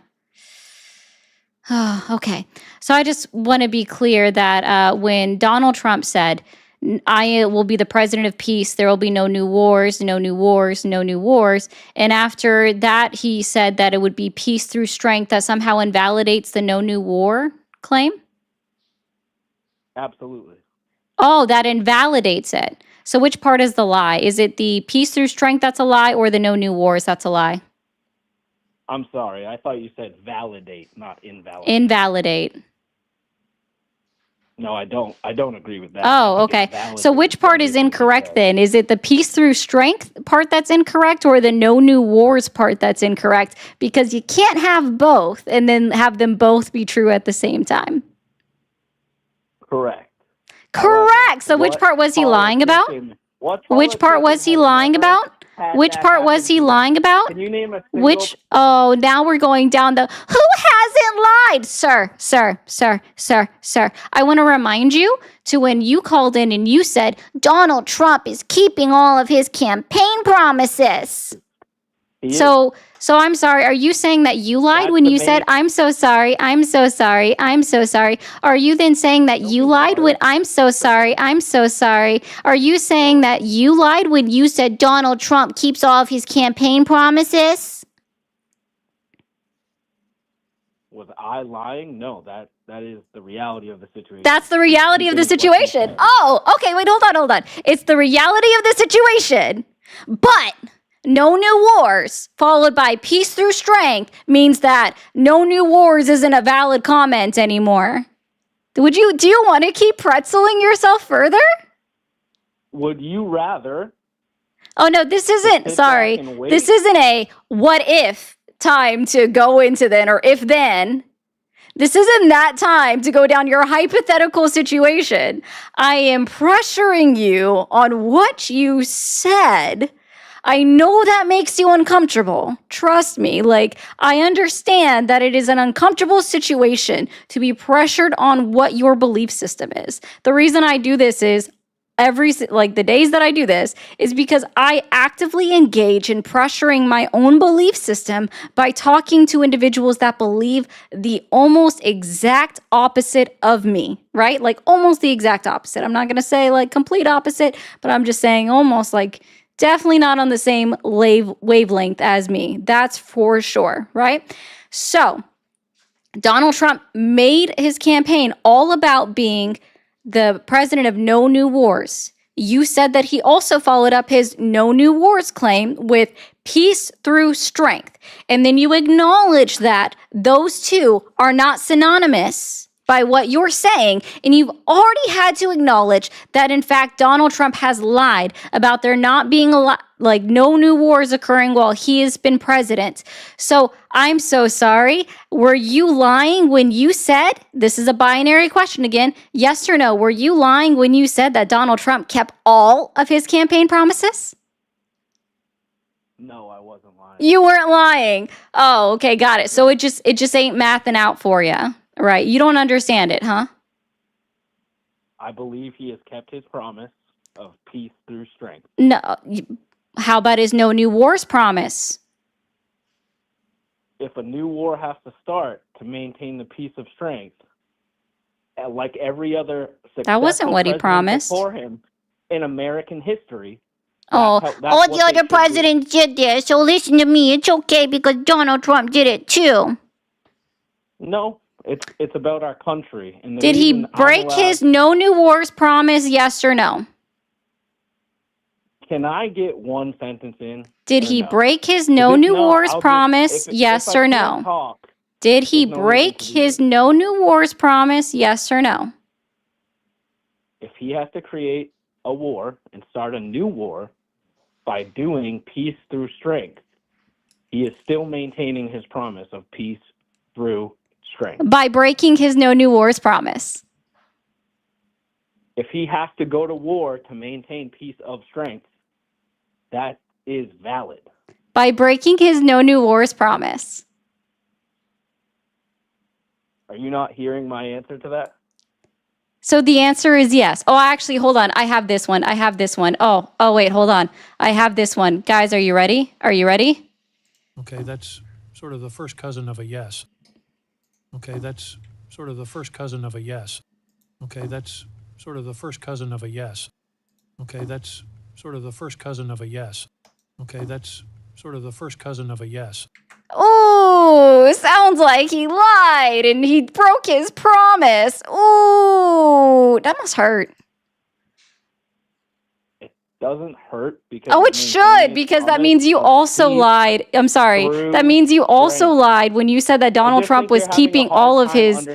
Okay. So I just want to be clear that when Donald Trump said, I will be the president of peace, there will be no new wars, no new wars, no new wars. And after that, he said that it would be peace through strength that somehow invalidates the no new war claim. Absolutely. Oh, that invalidates it. So which part is the lie? Is it the peace through strength that's a lie or the no new wars that's a lie? I'm sorry. I thought you said validate, not invalidate. Invalidate. No, I don't. I don't agree with that. Oh, I think okay. it validates So which part is everything he incorrect said. then? Is it the peace through strength part that's incorrect or the no new wars part that's incorrect? Because you can't have both and then have them both be true at the same time. Correct. Correct. So which What part was he lying about? politician- what Which part was politician he has lying never about? had Which that part was happen he to them? lying about? Can you name a single? Which, oh, now we're going down the, who hasn't lied? Sir. I want to remind you to when you called in and you said, Donald Trump is keeping all of his campaign promises. So I'm sorry. Are you saying that you lied That's when the you said, main- I'm so sorry, I'm so sorry, I'm so sorry? Are you then saying that you lied when I'm so sorry, I'm so sorry? Are you saying that you lied when you said Donald Trump keeps all of his campaign promises? Was I lying? No, that is the reality of the situation. That's the reality of the Keeping what he situation. said. Oh, okay. Wait, hold on. It's the reality of the situation. But no new wars followed by peace through strength means that no new wars isn't a valid comment anymore. Do you want to keep pretzeling yourself further? Would you rather? Oh no, this isn't, sit sorry. back and wait? This isn't a what if time to go into then or if then. This isn't that time to go down your hypothetical situation. I am pressuring you on what you said. I know that makes you uncomfortable. Trust me. Like, I understand that it is an uncomfortable situation to be pressured on what your belief system is. The reason I do this is the days that I do this is because I actively engage in pressuring my own belief system by talking to individuals that believe the almost exact opposite of me, right? Like almost the exact opposite. I'm not going to say like complete opposite, but I'm just saying almost like definitely not on the same wavelength as me. That's for sure, right? So Donald Trump made his campaign all about being the president of no new wars. You said that he also followed up his no new wars claim with peace through strength. And then you acknowledge that those two are not synonymous by what you're saying. And you've already had to acknowledge that, in fact, Donald Trump has lied about there not being no new wars occurring while he has been president. So I'm so sorry. Were you lying when you said, this is a binary question again, yes or no, were you lying when you said that Donald Trump kept all of his campaign promises? No, I wasn't lying. You weren't lying. Oh, okay, got it. So it just ain't mathing out for you, right? You don't understand it, huh? I believe he has kept his promise of peace through strength. No. How about his no new wars promise? If a new war has to start to maintain the peace of strength, like every other That wasn't what he president promised. before him in American history. Oh, that's all what the they other should do. presidents did this, so listen to me. It's okay because Donald Trump did it too. No, it's about our country. And the Did he reason I'm break allowed- his no new wars promise, yes or no? Can I get one sentence in? Did or he no? break his no If new no, wars I'll just- promise, if yes I or can't no? talk, Did he there's no reason break to do his this. no new wars promise, yes or no? If he has to create a war and start a new war by doing peace through strength, he is still maintaining his promise of peace through strength. By breaking his no new wars promise. If he has to go to war to maintain peace of strength, that is valid. By breaking his no new wars promise. Are you not hearing my answer to that? So the answer is yes. Oh, actually, hold on. I have this one. Oh, wait, hold on. I have this one. Guys, are you ready? Okay, that's sort of the first cousin of a yes. Okay, that's sort of the first cousin of a yes. Okay, that's sort of the first cousin of a yes. Okay, that's sort of the first cousin of a yes. Okay, that's sort of the first cousin of a yes. Ooh, sounds like he lied and he broke his promise. Ooh, that must hurt. Doesn't hurt because Oh, it should, because that means you also lied. I'm sorry. That means you also lied when you said that Donald Trump was keeping all of his.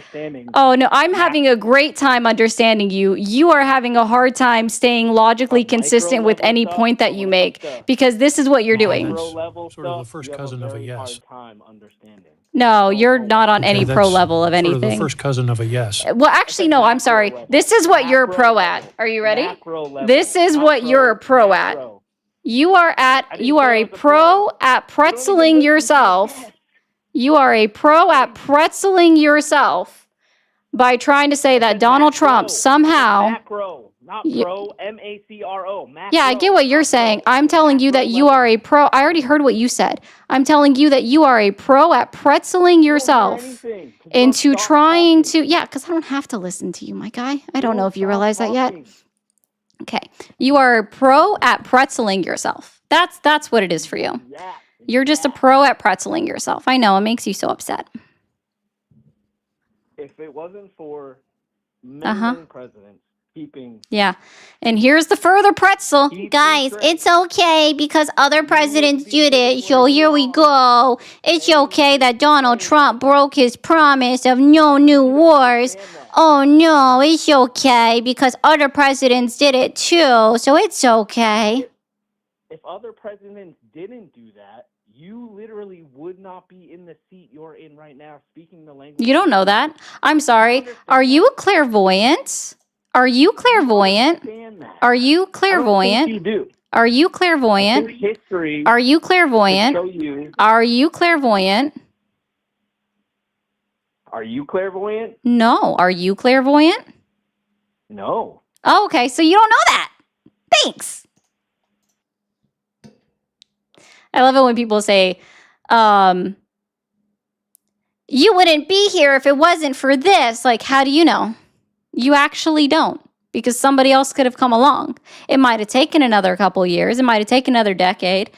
Oh, no, I'm having a great time understanding you. You are having a hard time staying logically consistent with any point that you make because this is what you're doing. Sort of the first cousin of a yes. No, you're not on any Okay, pro that's level of Sort of the anything. first cousin of a yes. Well, actually, no, I'm sorry. This is what you're a pro at. Are you ready? This is what you're a pro at. You are a pro at pretzeling yourself. You are a pro at pretzeling yourself by trying to say that Donald Trump somehow. not Yeah. pro, macro. Yeah, I get what you're saying. I'm telling you that you are a pro. I already heard what you said. I'm telling you that you are a pro at pretzeling yourself into trying to. Yeah, because I don't have to listen to you, my guy. I don't know if you realize that yet. Okay. You are a pro at pretzeling yourself. That's what it is for you. You're just a pro at pretzeling yourself. I know, it makes you so upset. If it wasn't for Uh-huh. many presidents keeping Yeah. And here's the further pretzel. Guys, it's okay because other presidents did it. So here we go. It's okay that Donald Trump broke his promise of no new wars. Oh no, it's okay because other presidents did it too. So it's okay. if other presidents didn't do that, you literally would not be in the seat you're in right now speaking the language. You don't know that. I'm sorry. Are you a clairvoyant? Are you clairvoyant? Are you clairvoyant? You do. Are you clairvoyant? History. Are you clairvoyant? Show you. Are you clairvoyant? Are you clairvoyant? No. Are you clairvoyant? No. Oh, okay. So you don't know that. Thanks. I love it when people say, you wouldn't be here if it wasn't for this. Like, how do you know? You actually don't, because somebody else could have come along. It might have taken another couple years. It might have taken another decade.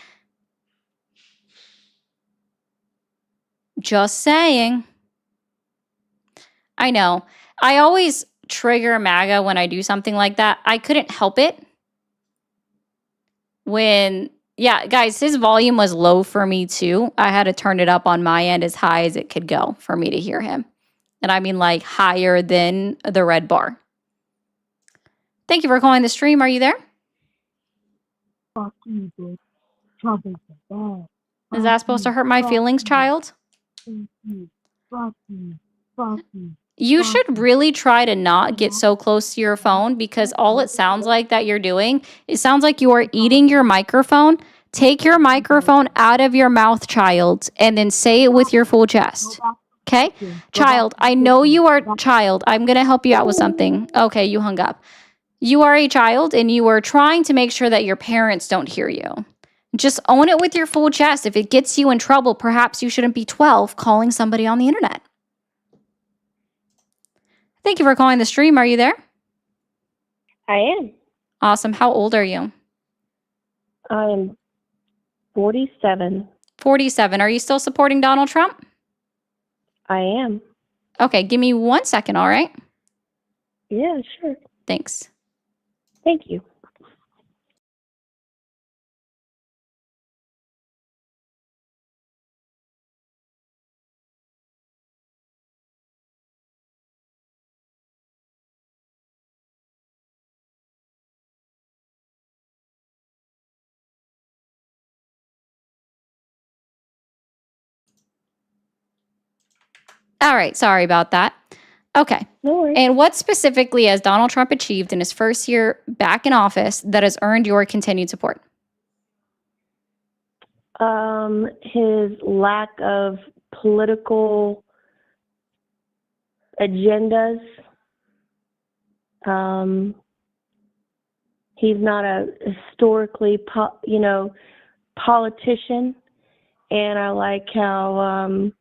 Just saying. I know. I always trigger MAGA when I do something like that. I couldn't help it. Yeah, guys, his volume was low for me too. I had to turn it up on my end as high as it could go for me to hear him. And I mean like higher than the red bar. Thank you for calling the stream. Are you there? Is that supposed to hurt my feelings, child? You should really try to not get so close to your phone, because all it sounds like that you're doing, it sounds like you are eating your microphone. Take your microphone out of your mouth, child, and then say it with your full chest. Okay? Child, I know you are child. I'm going to help you out with something. Okay, you hung up. You are a child and you are trying to make sure that your parents don't hear you. Just own it with your full chest. If it gets you in trouble, perhaps you shouldn't be 12 calling somebody on the internet. Thank you for calling the stream. Are you there? I am. Awesome. How old are you? I am 47. 47. Are you still supporting Donald Trump? I am. Okay, give me 1 second, all right? Yeah, sure. Thanks. Thank you. All right, sorry about that. Okay. No worries. And what specifically has Donald Trump achieved in his first year back in office that has earned your continued support? His lack of political agendas. He's not a historically, politician, and I like how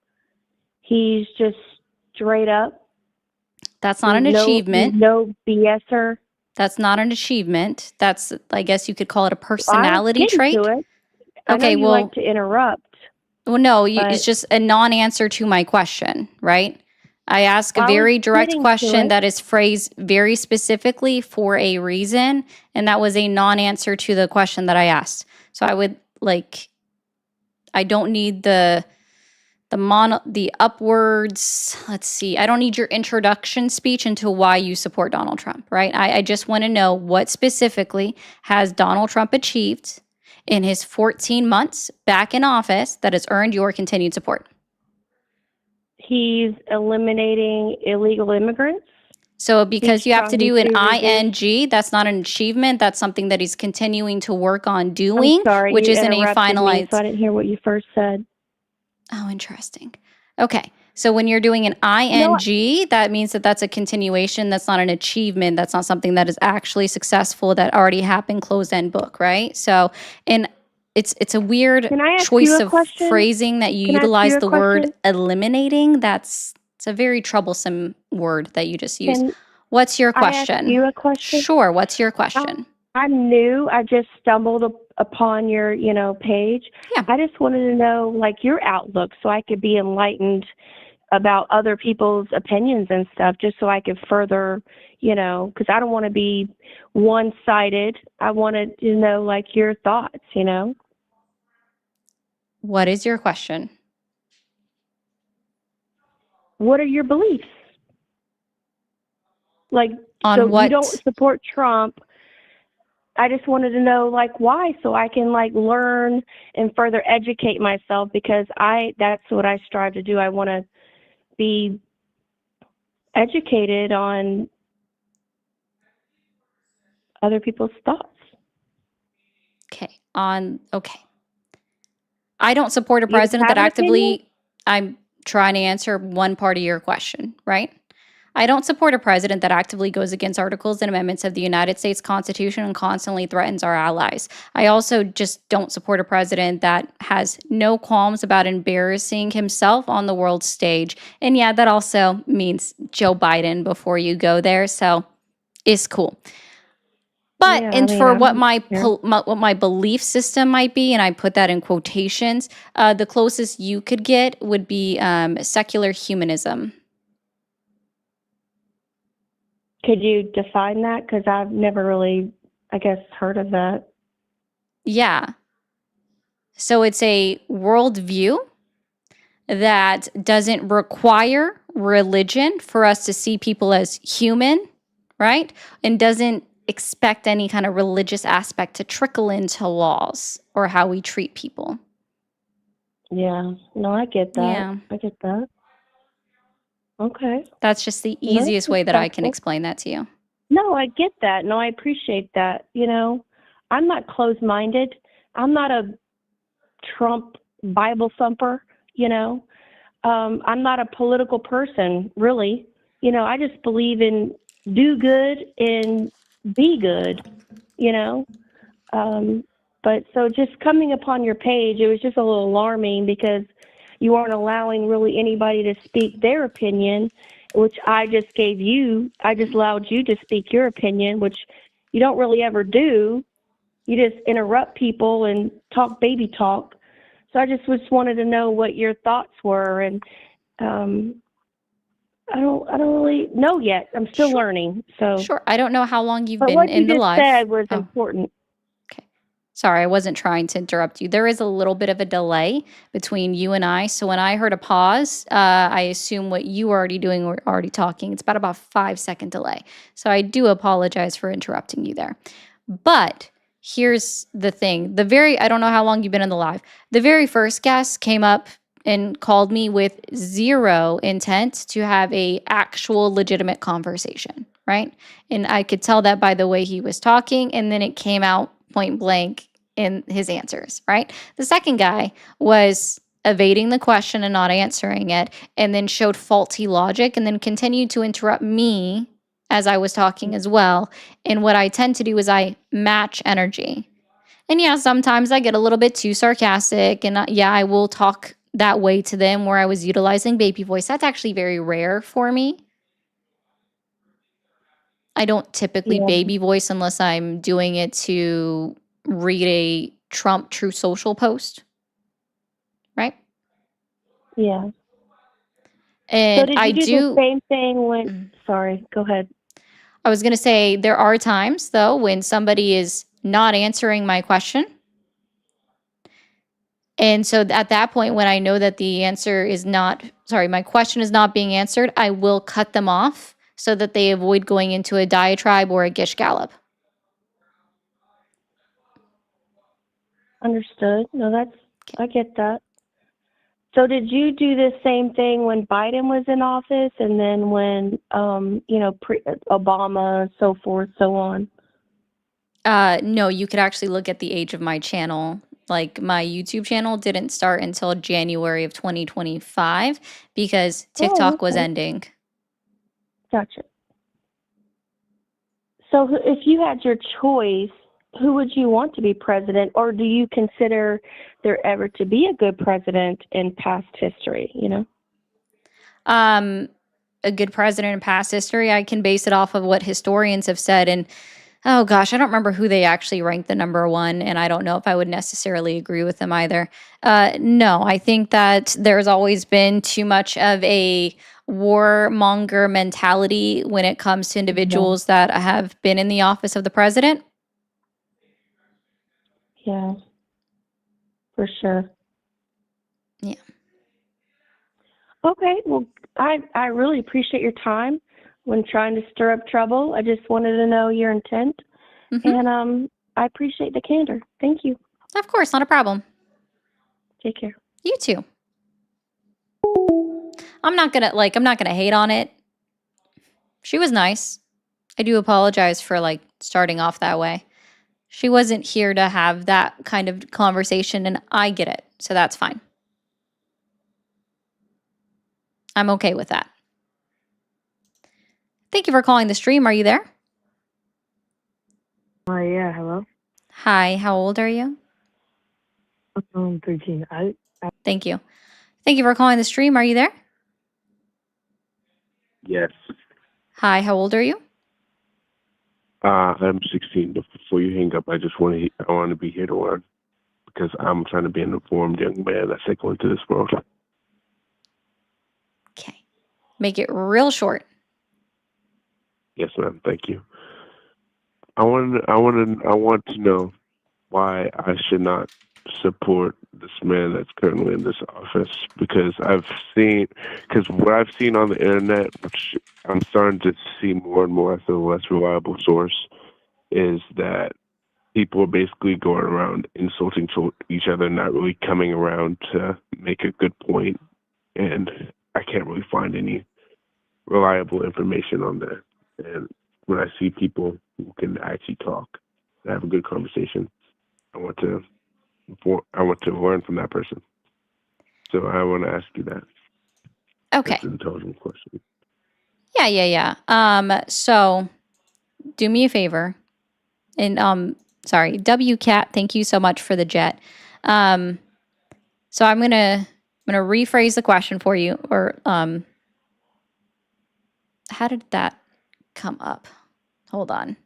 he's just straight up. That's not an achievement. No BSer. That's not an achievement. That's, I guess you could call it a personality trait. Okay, you like to interrupt. Well, no, it's just a non-answer to my question, right? I ask a very direct question that is phrased very specifically for a reason, and that was a non-answer to the question that I asked. So I would I don't need the upwards. Let's see. I don't need your introduction speech into why you support Donald Trump, right? I just want to know what specifically has Donald Trump achieved in his 14 months back in office that has earned your continued support. He's eliminating illegal immigrants. So because you have to do an ING, that's not an achievement. That's something that he's continuing to work on doing, which isn't a finalized. So I didn't hear what you first said. Oh, interesting. Okay. So when you're doing an No, ing, that means that that's a continuation. That's not an achievement. That's not something that is actually successful that already happened, closed end book, right? So, and it's a weird can I ask you choice a of question? phrasing that you Can I ask utilize you a the word question? eliminating. It's a very troublesome word that you just used. Can What's your I ask question? you a question? Sure. What's your I'm, question? I'm new. I just stumbled upon your, page. Yeah. I just wanted to know, like, your outlook so I could be enlightened about other people's opinions and stuff, just so I could further, because I don't want to be one-sided. I wanted to know, like, your thoughts, What is your question? What are your beliefs? Like, On so you don't what? support Trump. I just wanted to know, like, why, so I can, like, learn and further educate myself, because that's what I strive to do. I want to be educated on other people's thoughts. Okay. Okay. I don't support a You president have that an opinion? I'm trying to answer one part of your question, right? I don't support a president that actively goes against articles and amendments of the United States Constitution and constantly threatens our allies. I also just don't support a president that has no qualms about embarrassing himself on the world stage. And yeah, that also means Joe Biden before you go there. So it's cool. But Yeah, I and mean, for I what don't care. what my belief system might be, and I put that in quotations, the closest you could get would be secular humanism. Could you define that? Because I've never really, I guess, heard of that. Yeah. So it's a worldview that doesn't require religion for us to see people as human, right? And doesn't expect any kind of religious aspect to trickle into laws or how we treat people. Yeah. No, I get that. Yeah. I get that. Okay. That's just the Well, that's easiest way that I can respectful. explain that to you. No, I get that. No, I appreciate that. I'm not closed-minded. I'm not a Trump Bible thumper, I'm not a political person, really. I just believe in do good and be good, you know. But so just coming upon your page, it was just a little alarming because you aren't allowing really anybody to speak their opinion, which I just gave you. I just allowed you to speak your opinion, which you don't really ever do. You just interrupt people and talk baby talk. So I just wanted to know what your thoughts were, and I don't really know yet. I'm still learning. So Sure. I don't know how long you've but been what you in the just live. said was Oh, important. sorry, I wasn't trying to interrupt you. There is a little bit of a delay between you and I. So when I heard a pause, I assume what you were already doing or already talking. It's about 5-second delay. So I do apologize for interrupting you there. But here's the thing. I don't know how long you've been in the live. The very first guest came up and called me with zero intent to have a actual legitimate conversation, right? And I could tell that by the way he was talking, and then it came out point blank in his answers, right? The second guy was evading the question and not answering it, and then showed faulty logic, and then continued to interrupt me as I was talking as well. And what I tend to do is I match energy. And yeah, sometimes I get a little bit too sarcastic, and I will talk that way to them where I was utilizing baby voice. That's actually very rare for me. I don't typically Yeah. baby voice unless I'm doing it to read a Trump True Social post, right? Yeah. So And did I you do the do, same thing when? Sorry, go ahead. I was going to say there are times though when somebody is not answering my question. And so at that point, when I know that my question is not being answered, I will cut them off so that they avoid going into a diatribe or a gish gallop. Understood. No, I get that. So did you do the same thing when Biden was in office, and then when Obama, so forth, so on? No, you could actually look at the age of my channel like my YouTube channel didn't start until January of 2025 because TikTok was okay. ending. Gotcha. So if you had your choice, who would you want to be president, or do you consider there ever to be a good president in past history, you know? A good president in past history, I can base it off of what historians have said. And oh gosh, I don't remember who they actually ranked the number one, and I don't know if I would necessarily agree with them either. No, I think that there's always been too much of a warmonger mentality when it comes to individuals that have been in the office of the president. Yeah, for sure. Yeah. Okay, well, I really appreciate your time when trying to stir up trouble. I just wanted to know your intent, and I appreciate the candor. Thank you. Of course, not a problem. Take care. You too. I'm not gonna hate on it. She was nice. I do apologize for starting off that way. She wasn't here to have that kind of conversation, and I get it. So that's fine. I'm okay with that. Thank you for calling the stream. Are you there? Yeah, hello. Hi, how old are you? 13. Thank you. Thank you for calling the stream. Are you there? Yes. Hi, how old are you? I'm 16. But before you hang up, I want to be here to learn because I'm trying to be an informed young man as I go into this world. Make it real short. Yes, ma'am. Thank you. I want to know why I should not support this man that's currently in this office because what I've seen on the internet, which I'm starting to see more and more as a less reliable source, is that people are basically going around insulting each other, not really coming around to make a good point, and I can't really find any reliable information on that. And when I see people who can actually talk and have a good conversation, I want to learn from that person. So I want to ask you that. Okay. That's an intelligent question. Yeah. So do me a favor. And sorry, WCat, thank you so much for the jet. So I'm gonna rephrase the question for you, or how did that come up? Hold on.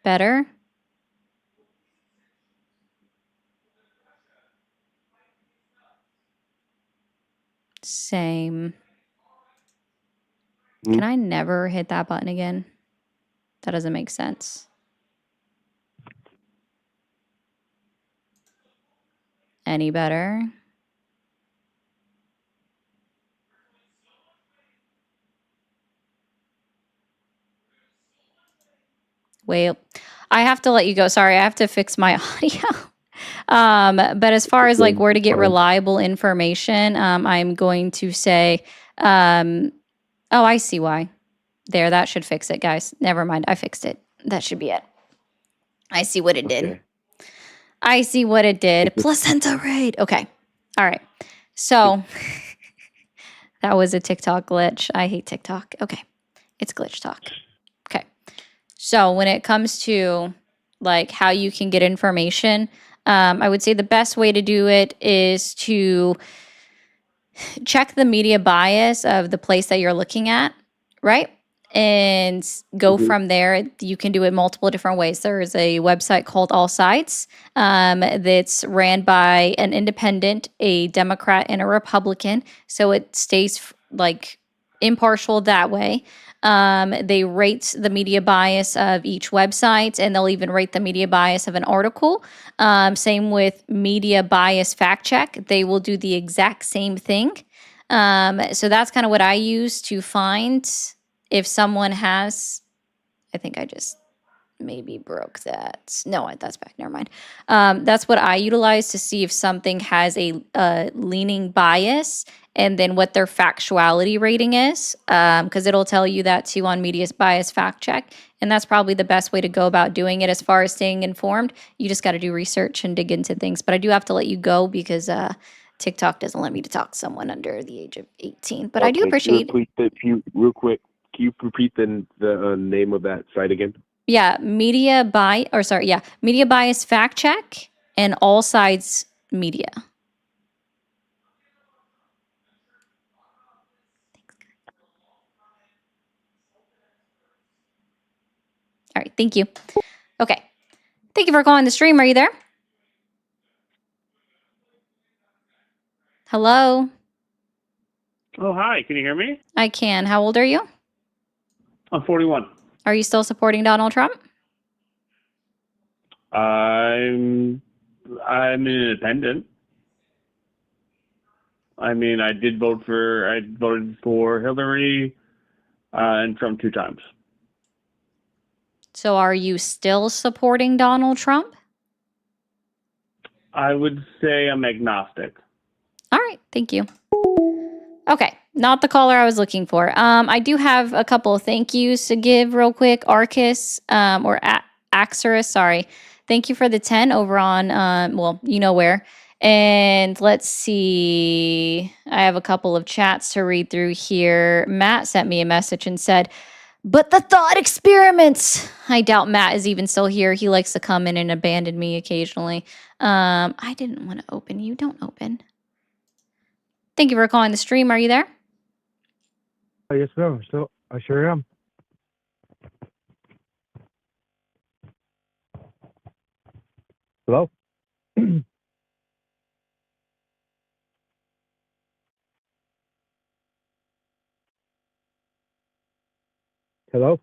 Better? Same. Can I never hit that button again? That doesn't make sense. Any better? Wait, I have to let you go. Sorry, I have to fix my audio. But as far as where to get reliable information, I'm going to say, oh, I see why. There, that should fix it, guys. Never mind, I fixed it. That should be it. I see what it did. I see what it did. Placenta raid. Okay. All right. So that was a TikTok glitch. I hate TikTok. Okay. It's glitch talk. Okay. So when it comes to how you can get information, I would say the best way to do it is to check the media bias of the place that you're looking at, right? And go from there. You can do it multiple different ways. There is a website called All Sides that's ran by an independent, a Democrat, and a Republican. So it stays impartial that way. They rate the media bias of each website, and they'll even rate the media bias of an article. Same with Media Bias Fact Check. They will do the exact same thing. So that's kind of what I use to find if someone has, I think I just maybe broke that. No, that's back. Never mind. That's what I utilize to see if something has a leaning bias and then what their factuality rating is, because it'll tell you that too on Media Bias Fact Check. And that's probably the best way to go about doing it as far as staying informed. You just got to do research and dig into things. But I do have to let you go because TikTok doesn't let me to talk to someone under the age of 18. But I do appreciate Real quick, can you repeat the name of that site again? Yeah, Media Bias Fact Check and All Sides Media. All right, thank you. Okay. Thank you for calling the stream. Are you there? Hello? Oh, hi. Can you hear me? I can. How old are you? I'm 41. Are you still supporting Donald Trump? I'm independent. I mean, I voted for Hillary and Trump 2 times. So are you still supporting Donald Trump? I would say I'm agnostic. All right, thank you. Okay, not the caller I was looking for. I do have a couple of thank yous to give real quick. Arcus, or Axorus, sorry. Thank you for the 10 over on, well, you know where. And let's see. I have a couple of chats to read through here. Matt sent me a message and said, but the thought experiments. I doubt Matt is even still here. He likes to come in and abandon me occasionally. I didn't want to open you. Don't open. Thank you for calling the stream. Are you there? Yes, ma'am. I sure am. Hello? Hello?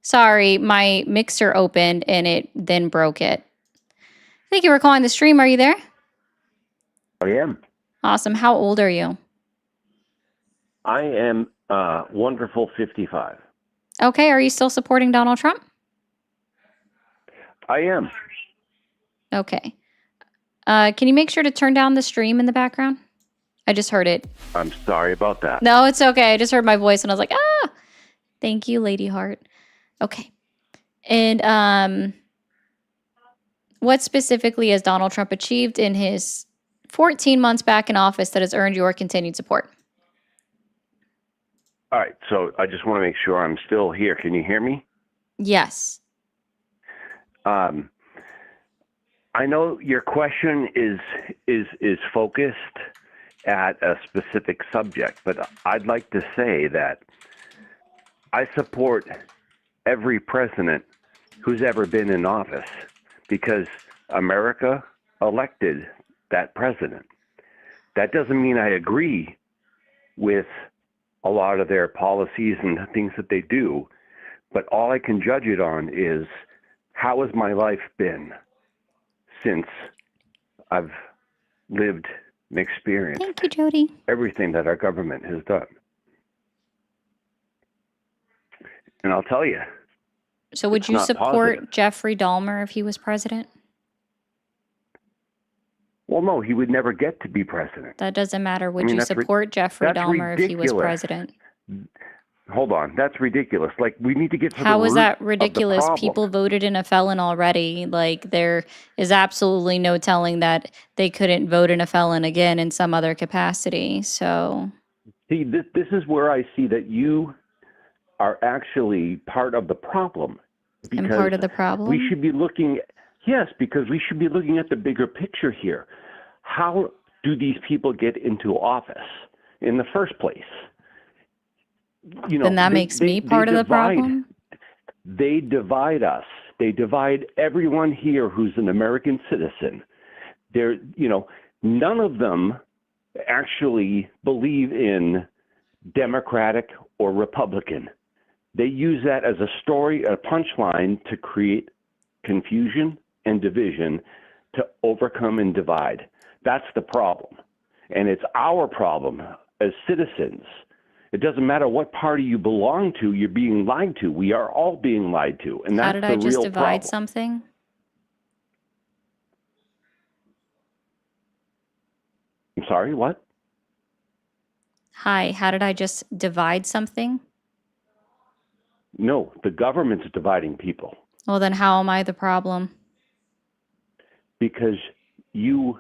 Sorry, my mixer opened and it then broke it. Thank you for calling the stream. Are you there? I am. Awesome. How old are you? I am wonderful 55. Okay. Are you still supporting Donald Trump? I am. Okay. Can you make sure to turn down the stream in the background? I just heard it. I'm sorry about that. No, it's okay. I just heard my voice and I was like, ah. Thank you, Lady Heart. Okay. And what specifically has Donald Trump achieved in his 14 months back in office that has earned your continued support? All right, so I just want to make sure I'm still here. Can you hear me? Yes. I know your question is focused at a specific subject, but I'd like to say that I support every president who's ever been in office because America elected that president. That doesn't mean I agree with a lot of their policies and the things that they do, but all I can judge it on is how has my life been since I've lived and experienced Thank you, Jody. everything that our government has done. And I'll tell you. So would it's you not support positive. Jeffrey Dahmer if he was president? Well, no, he would never get to be president. That doesn't matter. Would mean, you that's ri- support Jeffrey that's Dahmer if he was ridiculous. president? Hold on, that's ridiculous. Like, we need to get to How the is root that of the ridiculous? problem. People voted in a felon already. Like, there is absolutely no telling that they couldn't vote in a felon again in some other capacity. So, See, this is where I see that you are actually part of the problem. I'm part of the problem. We should be looking, yes, because we should be looking at the bigger picture here. How do these people get into office in the first place? You know, Then that makes me part of the problem? They divide us. They divide everyone here who's an American citizen. They're, you know, none of them actually believe in Democratic or Republican. They use that as a story, a punchline to create confusion and division to overcome and divide. That's the problem. And it's our problem as citizens. It doesn't matter what party you belong to, you're being lied to. We are all being lied to. And How that's did the I just real divide problem. something? I'm sorry, what? Hi, how did I just divide something? No, the government's dividing people Well, then how am I the problem? because you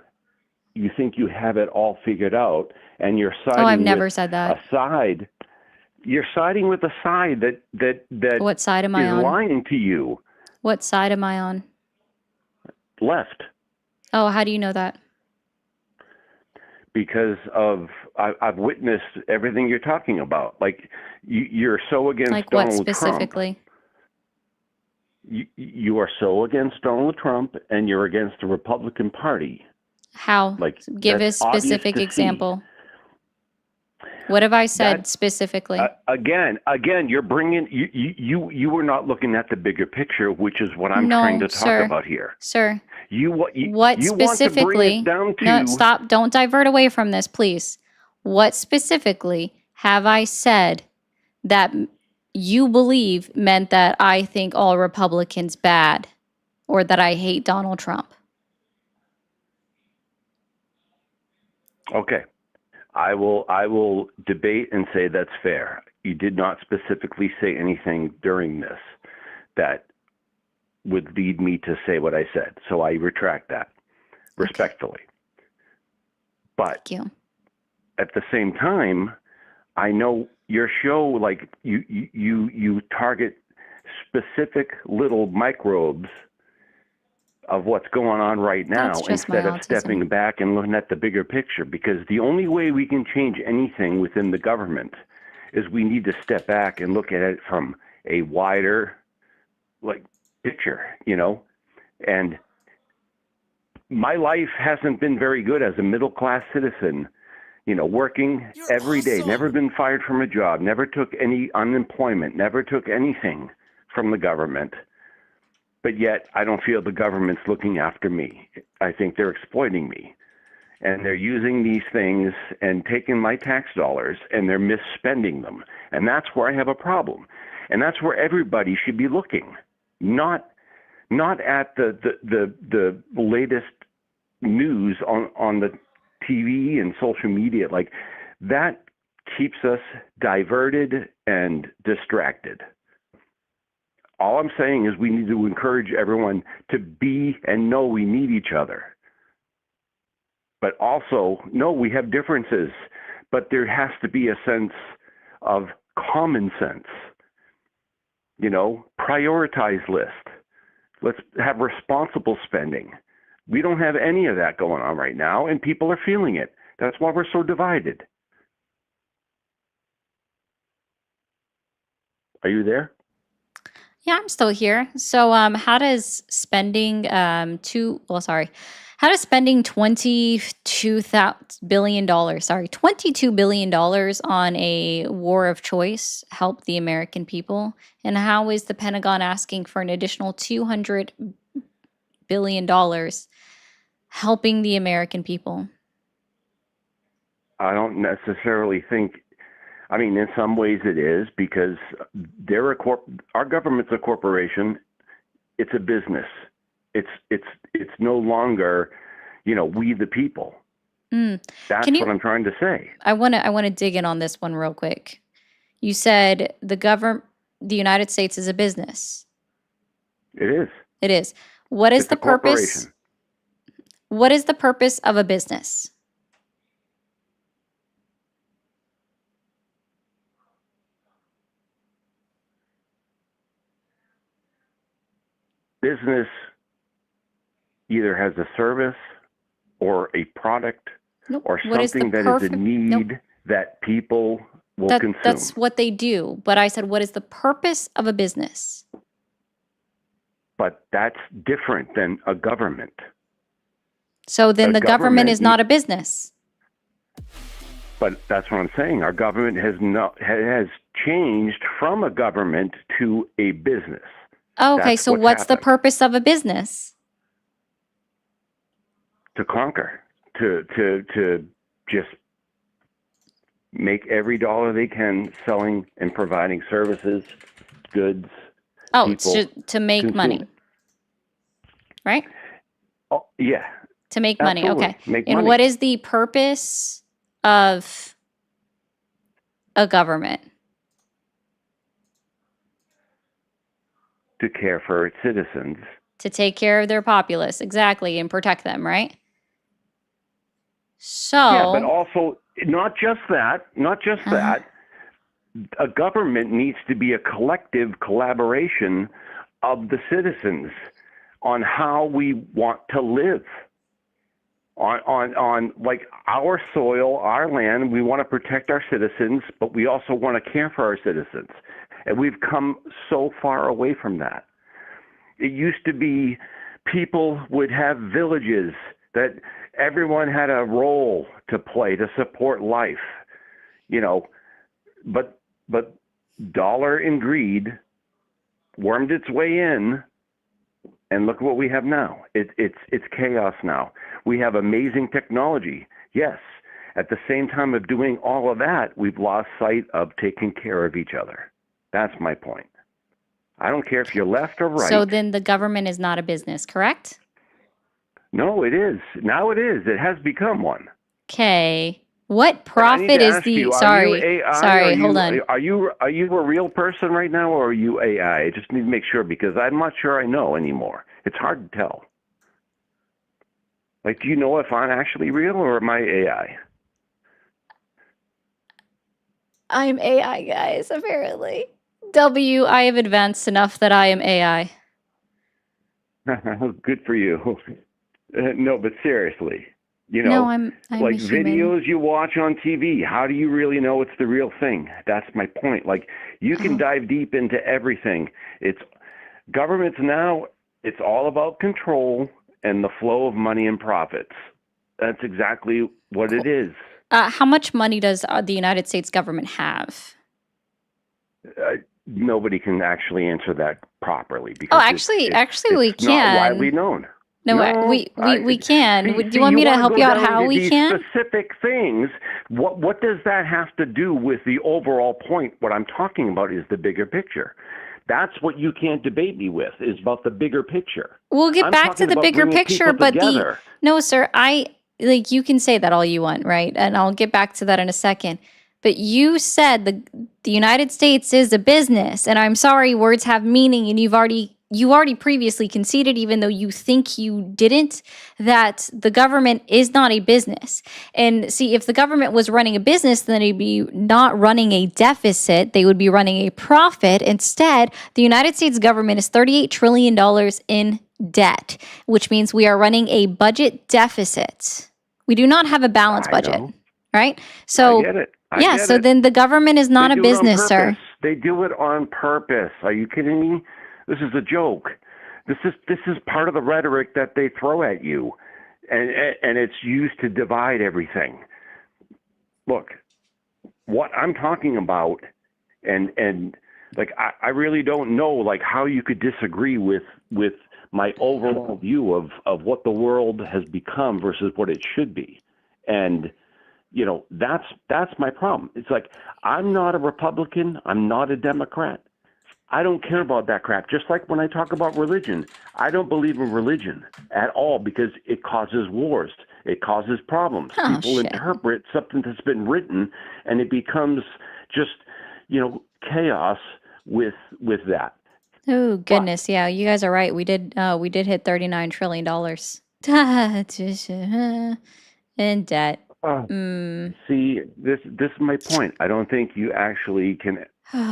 think you have it all figured out, and you're siding Oh, I've never with said that. a side. You're siding with a side that What side am I is on? lying to you. What side am I on? Left. Oh, how do you know that? Because I've witnessed everything you're talking about. Like you're so against Like what Donald Trump. specifically? You are so against Donald Trump, and you're against the Republican Party. How? Like Give a that's obvious specific to see. example. What have I said That- specifically? Again, you're bringing you were not looking at the bigger picture, which is what I'm No, trying to talk sir. about here. Sir, You what you want to bring specifically? it down to No, stop. Don't divert away from this, please. What specifically have I said that you believe meant that I think all Republicans bad or that I hate Donald Trump? Okay. I will debate and say that's fair. You did not specifically say anything during this that would lead me to say what I said. So I retract that respectfully. But Thank you. at the same time, I know your show, like you target specific little microbes of what's going on right now That's just my instead of autism. stepping back and looking at the bigger picture. Because the only way we can change anything within the government is we need to step back and look at it from a wider picture, And my life hasn't been very good as a middle-class citizen, working every day, never been fired from a job, never took any unemployment, never took anything from the government. But yet I don't feel the government's looking after me. I think they're exploiting me. And they're using these things and taking my tax dollars and they're misspending them. And that's where I have a problem. And that's where everybody should be looking, not at the latest news on the TV and social media. Like that keeps us diverted and distracted. All I'm saying is we need to encourage everyone to be and know we need each other. But also know we have differences, but there has to be a sense of common sense. Prioritize list. Let's have responsible spending. We don't have any of that going on right now, and people are feeling it. That's why we're so divided. Are you there? Yeah, I'm still here. So, how does spending how does spending $22 billion on a war of choice help the American people? And how is the Pentagon asking for an additional $200 billion helping the American people? I don't necessarily think. I mean, in some ways it is because our government's a corporation. It's a business. It's no longer, we the people. That's what I'm trying to say. I want to dig in on this one real quick. You said the United States is a business. It is. It is. What is It's the a purpose? corporation. What is the purpose of a business? Business either has a service or a product or What is the something that is a perfect- need that people will consume. That's what they do. But I said, what is the purpose of a business? But that's different than a government. So then The the government is government- not a business. But that's what I'm saying. Our government has changed from a government to a business. Okay, That's so what's what's the happened. purpose of a business? To conquer, to just make every dollar they can selling and providing services, goods. Oh, it's people to make consume money, it. right? Oh, yeah. To make money. Absolutely. Okay. Make And money. what is the purpose of a government? To care for its citizens. To take care of their populace, exactly, and protect them, right? So, Yeah, but also not just that, a government needs to be a collective collaboration of the citizens on how we want to live. On like our soil, our land, we want to protect our citizens, but we also want to care for our citizens. And we've come so far away from that. It used to be people would have villages that everyone had a role to play to support life, you know, but dollar and greed wormed its way in, and look what we have now. It's chaos now. We have amazing technology, yes. At the same time of doing all of that, we've lost sight of taking care of each other. That's my point. I don't care if you're left or right. so then the government is not a business, correct? No, it is. Now it is. It has become one. Okay. What I need profit to is ask the you, are sorry, you AI? sorry, hold on. Are you a real person right now, or are you AI? I just need to make sure, because I'm not sure I know anymore. It's hard to tell. Like, do you know if I'm actually real or am I AI? I'm AI, guys, apparently. I have advanced enough that I am AI. Good for you. No, but seriously, you know, No, I'm like a human. videos you watch on TV, how do you really know it's the real thing? That's my point. Like, you can dive deep into everything. It's governments now, it's all about control and the flow of money and profits. That's exactly what it is. How much money does the United States government have? Nobody can actually answer that properly because Oh, actually, we it's not can. widely known. No, we can. Do you want me to wanna help go you out down how into we these can? specific things. What does that have to do with the overall point? What I'm talking about is the bigger picture. That's what you can't debate me with, is about the bigger picture. We'll get I'm back to talking the about bigger bringing picture, people but together. no, sir, like you can say that all you want, right? And I'll get back to that in a second. But you said the United States is a business, and I'm sorry, words have meaning, and you already previously conceded, even though you think you didn't, that the government is not a business. And see, if the government was running a business, then they'd be not running a deficit, they would be running a profit. Instead, the United States government is $38 trillion in debt, which means we are running a budget deficit. We do not have a balanced budget, right? So I get it. yeah, so then the government is not They a do it on business, sir. purpose. They do it on purpose. Are you kidding me? This is a joke. This is part of the rhetoric that they throw at you, and it's used to divide everything. Look, what I'm talking about, and like I really don't know like how you could disagree with my overall view of what the world has become versus what it should be, and you know, that's my problem. It's like, I'm not a Republican. I'm not a Democrat. I don't care about that crap. Just like when I talk about religion, I don't believe in religion at all because it causes wars. It causes problems. Oh, People shit. interpret something that's been written, and it becomes just, you know, chaos with that. Oh goodness, yeah, you guys are right. We did hit $39 trillion in debt. See, this is my point. I don't think you actually can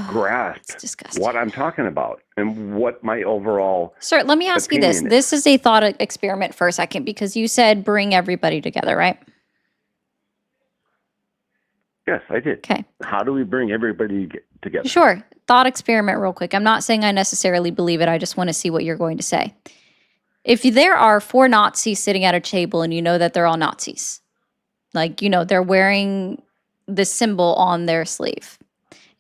grasp what I'm talking about and what my overall Sir, let me ask you this. opinion This is a thought experiment for a second because you said bring everybody together, right? Yes, I did. Okay. How do we bring everybody together? Sure. Thought experiment real quick. I'm not saying I necessarily believe it. I just want to see what you're going to say. If there are 4 Nazis sitting at a table and you know that they're all Nazis, like, you know, they're wearing the symbol on their sleeve,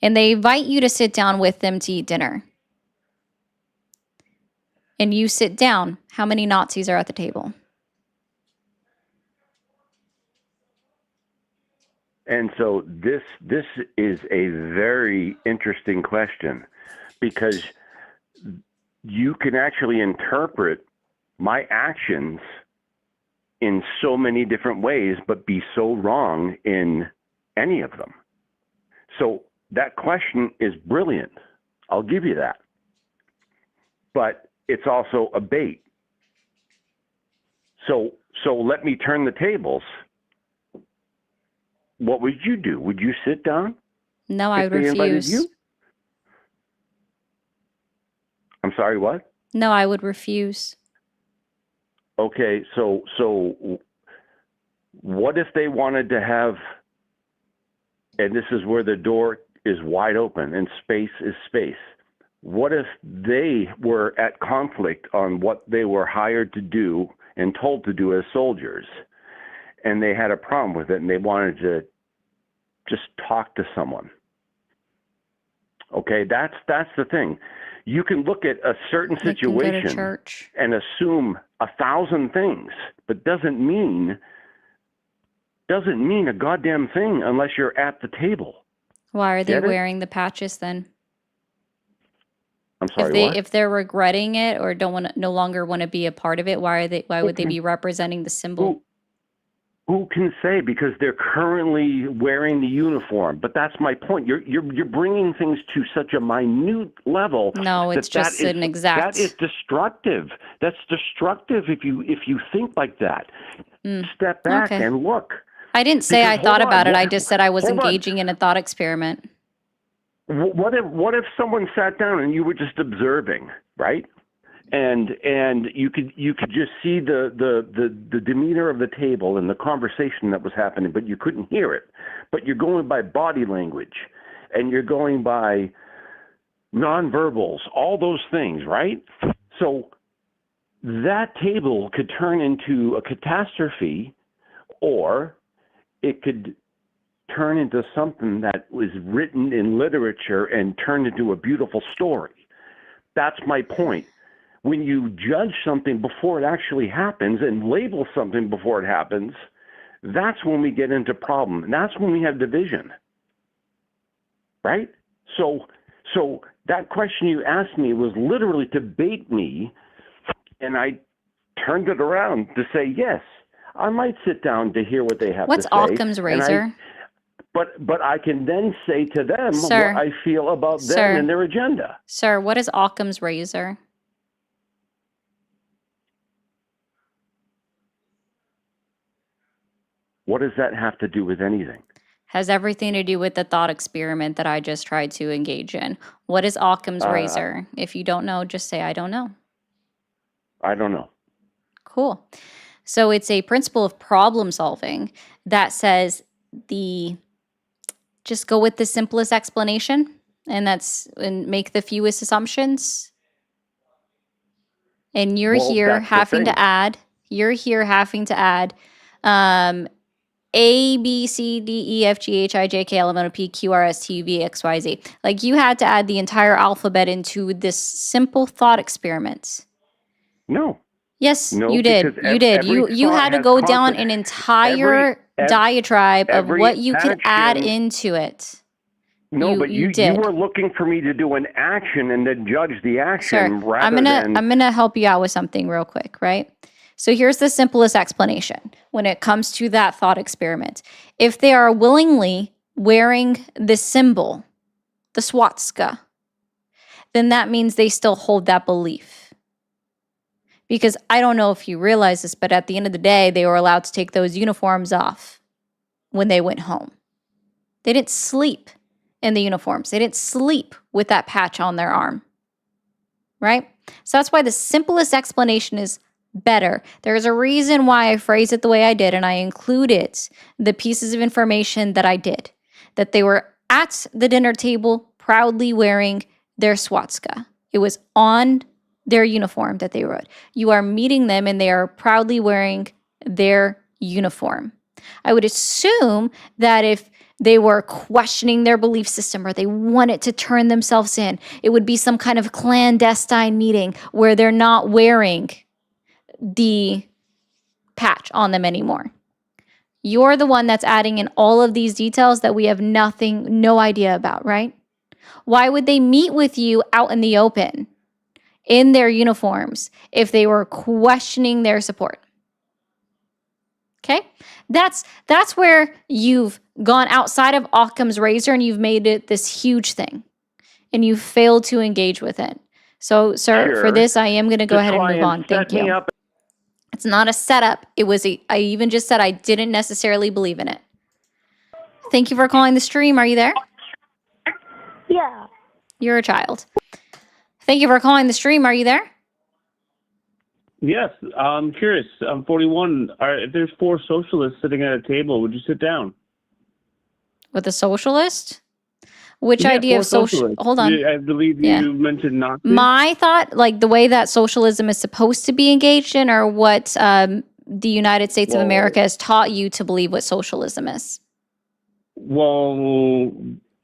and they invite you to sit down with them to eat dinner, and you sit down, how many Nazis are at the table? And so this is a very interesting question, because you can actually interpret my actions in so many different ways, but be so wrong in any of them. So that question is brilliant. I'll give you that. But it's also a bait. So let me turn the tables. What would you do? Would you sit down? No, I if would they invited refuse. you? I'm sorry, what? No, I would refuse. Okay, so what if they wanted to have, and this is where the door is wide open and space is space. What if they were at conflict on what they were hired to do and told to do as soldiers, and they had a problem with it and they wanted to just talk to someone? Okay, that's the thing. You can look at a certain They can go to situation church. and assume 1,000 things, but doesn't mean a goddamn thing unless you're at the table. Why are they Get it? wearing the patches then? I'm sorry, what? If they're regretting it or no longer want to be a part of it, why would they be representing the symbol? Who can say? Because they're currently wearing the uniform. But that's my point. You're bringing things to such a minute level. No, it's just an exact. That is destructive. That's destructive if you think like that. Step back okay. and look. I didn't say I Because, thought hold on, about it. I just said I was hold on. engaging in a thought experiment. What if someone sat down and you were just observing, right? And you could just see the demeanor of the table and the conversation that was happening, but you couldn't hear it. But you're going by body language, and you're going by nonverbals, all those things, right? So that table could turn into a catastrophe, or it could turn into something that was written in literature and turned into a beautiful story. That's my point. When you judge something before it actually happens and label something before it happens, that's when we get into problem. And that's when we have division. Right? So that question you asked me was literally to bait me, and I turned it around to say, yes, I might sit down to hear what they have What's to say. Occam's and razor? But I can then say to them Sir. what I feel about them Sir. and their agenda. Sir, what is Occam's razor? What does that have to do with anything? Has everything to do with the thought experiment that I just tried to engage in. What is Occam's razor? If you don't know, just say, I don't know. I don't know. Cool. So it's a principle of problem solving that says just go with the simplest explanation, and make the fewest assumptions. And you're Well, here that's the having thing. to add, A, B, C, D, E, F, G, H, I, J, K, L, M, N, O, P, Q, R, S, T, U, V, X, Y, Z. Like, you had to add the entire alphabet into this simple thought experiment. No. Yes, No, you did. because You did. every You thought had to has go down context. an entire diatribe of every what you could add action- into it. No, but you you did. were looking for me to do an action and then judge the Sir, action rather I'm than gonna help you out with something real quick, right? So here's the simplest explanation when it comes to that thought experiment. If they are willingly wearing the symbol, the swastika, then that means they still hold that belief. Because I don't know if you realize this, but at the end of the day, they were allowed to take those uniforms off when they went home. They didn't sleep in the uniforms. They didn't sleep with that patch on their arm, right? So that's why the simplest explanation is better. There's a reason why I phrase it the way I did, and I included the pieces of information that I did, that they were at the dinner table proudly wearing their swastika. It was on their uniform that they wrote. You are meeting them and they are proudly wearing their uniform. I would assume that if they were questioning their belief system or they wanted to turn themselves in, it would be some kind of clandestine meeting where they're not wearing the patch on them anymore. You're the one that's adding in all of these details that we have no idea about, right? Why would they meet with you out in the open in their uniforms if they were questioning their support? Okay? That's where you've gone outside of Occam's razor and you've made it this huge thing and you failed to engage with it. So, sir, for this, I am going to go ahead and move on. Thank you. It's not a setup. I even just said I didn't necessarily believe in it. Thank you for calling the stream. Are you there? Yeah. You're a child. Thank you for calling the stream. Are you there? Yes, I'm curious. I'm 41. If there's 4 socialists sitting at a table, would you sit down? With a socialist? Which Yeah, idea 4 of social? socialists. Hold on. I believe you mentioned not to. My thought, like the way that socialism is supposed to be engaged in, or what the United States of America has taught you to believe what socialism is. Well,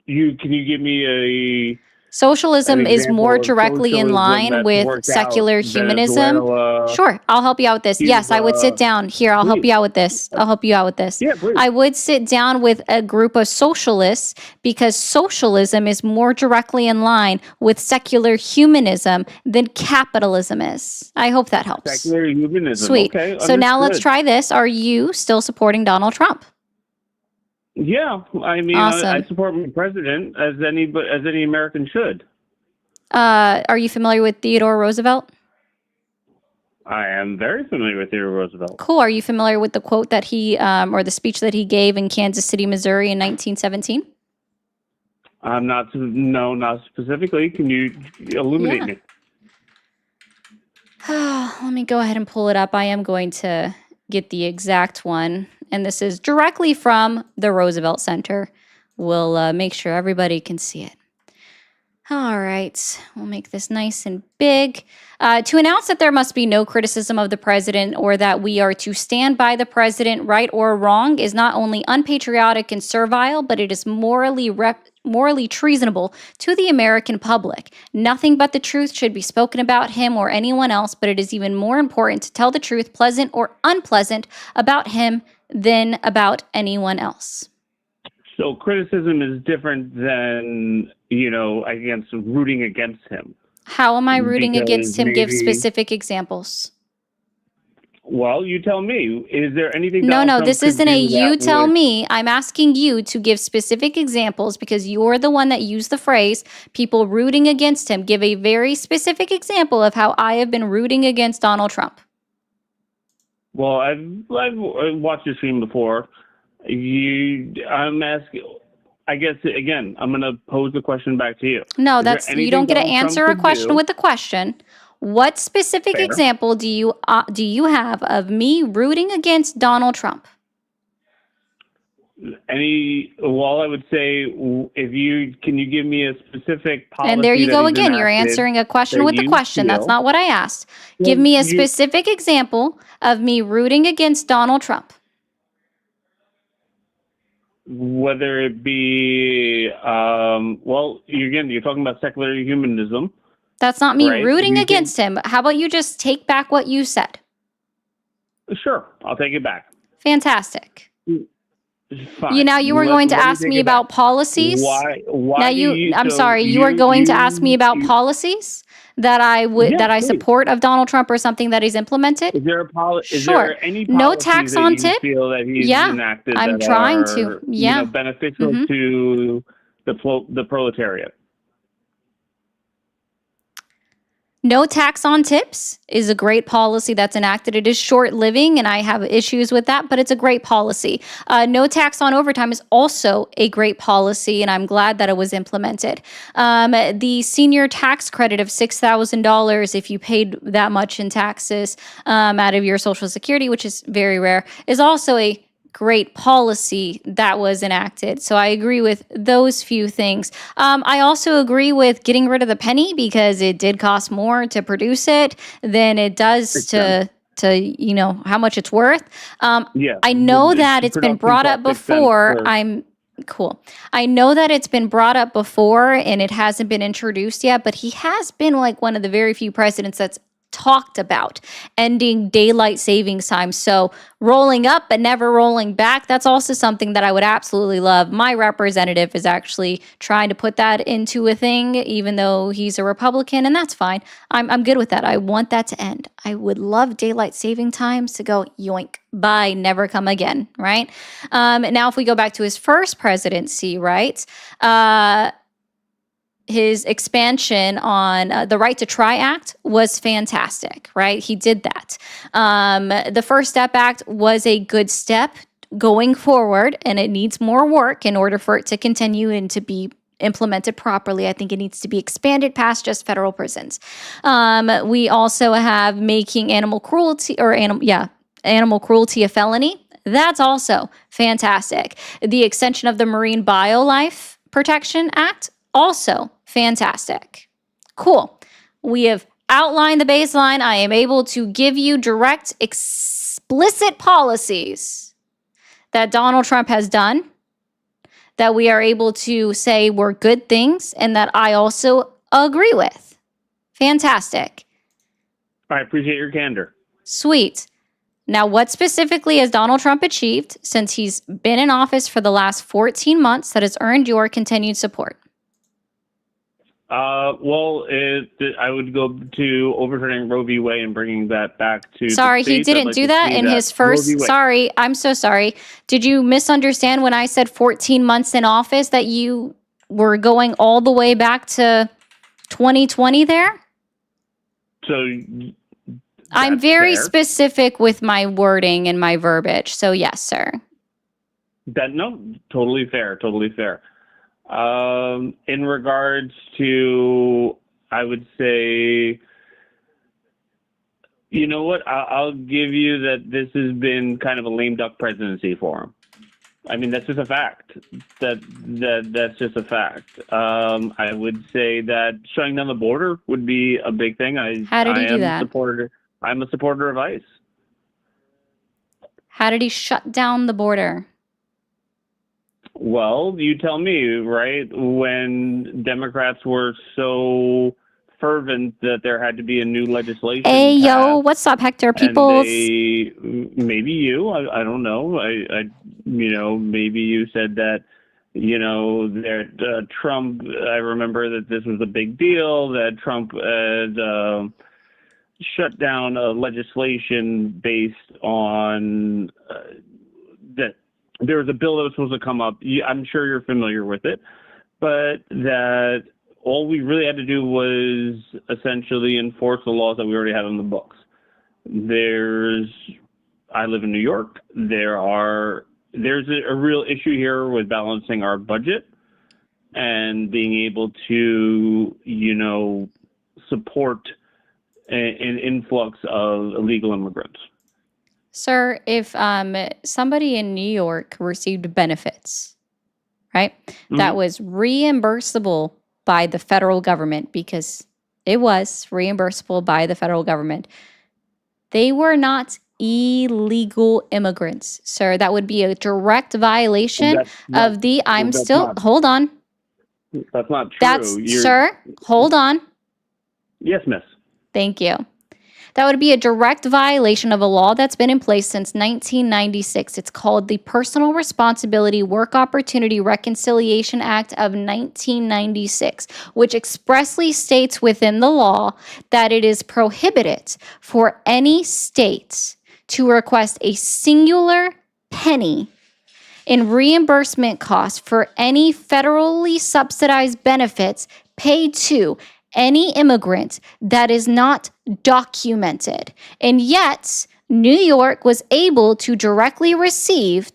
can you give me Socialism an is example more of directly in socialism line that's with worked out? secular humanism. Venezuela, Sure, I'll help you out with this. Yes, I would sit Cuba. down. Here, I'll help Please. you out with this. I'll help you out with this. Yeah, please. I would sit down with a group of socialists because socialism is more directly in line with secular humanism than capitalism is. I hope that helps. Secular humanism. Sweet. Okay, So now let's understood. try this. Are you still supporting Donald Trump? Yeah, I mean, Awesome. I support my president as any American should. Are you familiar with Theodore Roosevelt? I am very familiar with Theodore Roosevelt. Cool. Are you familiar with the quote that he, or the speech that he gave in Kansas City, Missouri in 1917? I'm not. No, not specifically. Can you illuminate me? Let me go ahead and pull it up. I am going to get the exact one. And this is directly from the Roosevelt Center. We'll make sure everybody can see it. All right, we'll make this nice and big. To announce that there must be no criticism of the president or that we are to stand by the president, right or wrong, is not only unpatriotic and servile, but it is morally treasonable to the American public. Nothing but the truth should be spoken about him or anyone else, but it is even more important to tell the truth, pleasant or unpleasant, about him than about anyone else. So criticism is different than, against rooting against him. How am I rooting Because against him? Give maybe- specific examples. Well, you tell me. Is there anything? No, Donald no, Trump this could isn't a do you that tell would- me. I'm asking you to give specific examples because you're the one that used the phrase people rooting against him. Give a very specific example of how I have been rooting against Donald Trump. Well, I've watched your stream before. I'm asking. I guess again, I'm going to pose the question back to you. No, Is there that's you anything don't get to Donald Trump answer a could question do- with a question. What specific Fair. example do you have of me rooting against Donald Trump? Well, I would say can you give me a specific policy? And there you that go he's again. You're enacted answering a question that with a you question. That's feel- not what I asked. Well, Give me a you- specific example of me rooting against Donald Trump. Whether it be, you're talking about secular humanism. That's not me Right. rooting You against him. How about you just take back what you said? Sure, I'll take it back. Fantastic. Fine. You were going to ask me about policies. Why Now I'm sorry, you are going to ask me about policies that I would Yeah, that I please. support of Donald Trump or something that he's implemented. Is there Sure. there any No policies tax that on you tip? feel that he's Yeah, enacted I'm that trying are, to. Yeah. beneficial Mhm. to the proletariat? No tax on tips is a great policy that's enacted. It is short living, and I have issues with that, but it's a great policy. No tax on overtime is also a great policy, and I'm glad that it was implemented. The senior tax credit of $6,000 if you paid that much in taxes out of your Social Security, which is very rare, is also a great policy that was enacted. So I agree with those few things. I also agree with getting rid of the penny because it did cost more to produce it than it does to how much it's worth. Yeah, I know the that it's been production brought up cost expense before. for- Cool. I know that it's been brought up before and it hasn't been introduced yet, but he has been like one of the very few presidents that's talked about ending daylight savings time. So rolling up but never rolling back, that's also something that I would absolutely love. My representative is actually trying to put that into a thing, even though he's a Republican, and that's fine. I'm good with that. I want that to end. I would love daylight saving times to go yoink, bye, never come again, right? Now, if we go back to his first presidency, right? His expansion on the Right to Try Act was fantastic, right? He did that. The First Step Act was a good step going forward, and it needs more work in order for it to continue and to be implemented properly. I think it needs to be expanded past just federal prisons. We also have making animal cruelty a felony. That's also fantastic. The extension of the Marine BioLife Protection Act, also fantastic. Cool. We have outlined the baseline. I am able to give you direct, explicit policies that Donald Trump has done, that we are able to say were good things, and that I also agree with. Fantastic. I appreciate your candor. Sweet. Now, what specifically has Donald Trump achieved since he's been in office for the last 14 months that has earned your continued support? I would go to overturning Roe v. Wade and bringing that back to. Sorry, he didn't do that in his first. Sorry, I'm so sorry. Did you misunderstand when I said 14 months in office that you were going all the way back to 2020 there? So I'm very specific with my wording and my verbiage. So yes, sir. Totally fair. Totally fair. In regards to, I would say, you know what? I'll give you that this has been kind of a lame duck presidency for him. I mean, that's just a fact. That's just a fact. I would say that shutting down the border would be a big thing. How did he do that? I'm a supporter of ICE. How did he shut down the border? Well, you tell me, right? When Democrats were so fervent that there had to be a new legislation. Hey, yo, what's up, Hector? Peoples. Maybe you, I don't know. Maybe you said that, that Trump, I remember that this was a big deal, that Trump had shut down a legislation based on that. There was a bill that was supposed to come up. I'm sure you're familiar with it, but that all we really had to do was essentially enforce the laws that we already had on the books. I live in New York. There's a real issue here with balancing our budget and being able to, support an influx of illegal immigrants. Sir, if somebody in New York received benefits, right, that was reimbursable by the federal government, because it was reimbursable by the federal government, they were not illegal immigrants, sir. That would be a direct violation of the, hold on. That's not true. Sir, hold on. Yes, miss. Thank you. That would be a direct violation of a law that's been in place since 1996. It's called the Personal Responsibility Work Opportunity Reconciliation Act of 1996, which expressly states within the law that it is prohibited for any state to request a singular penny in reimbursement costs for any federally subsidized benefits paid to any immigrant that is not documented. And yet, New York was able to directly receive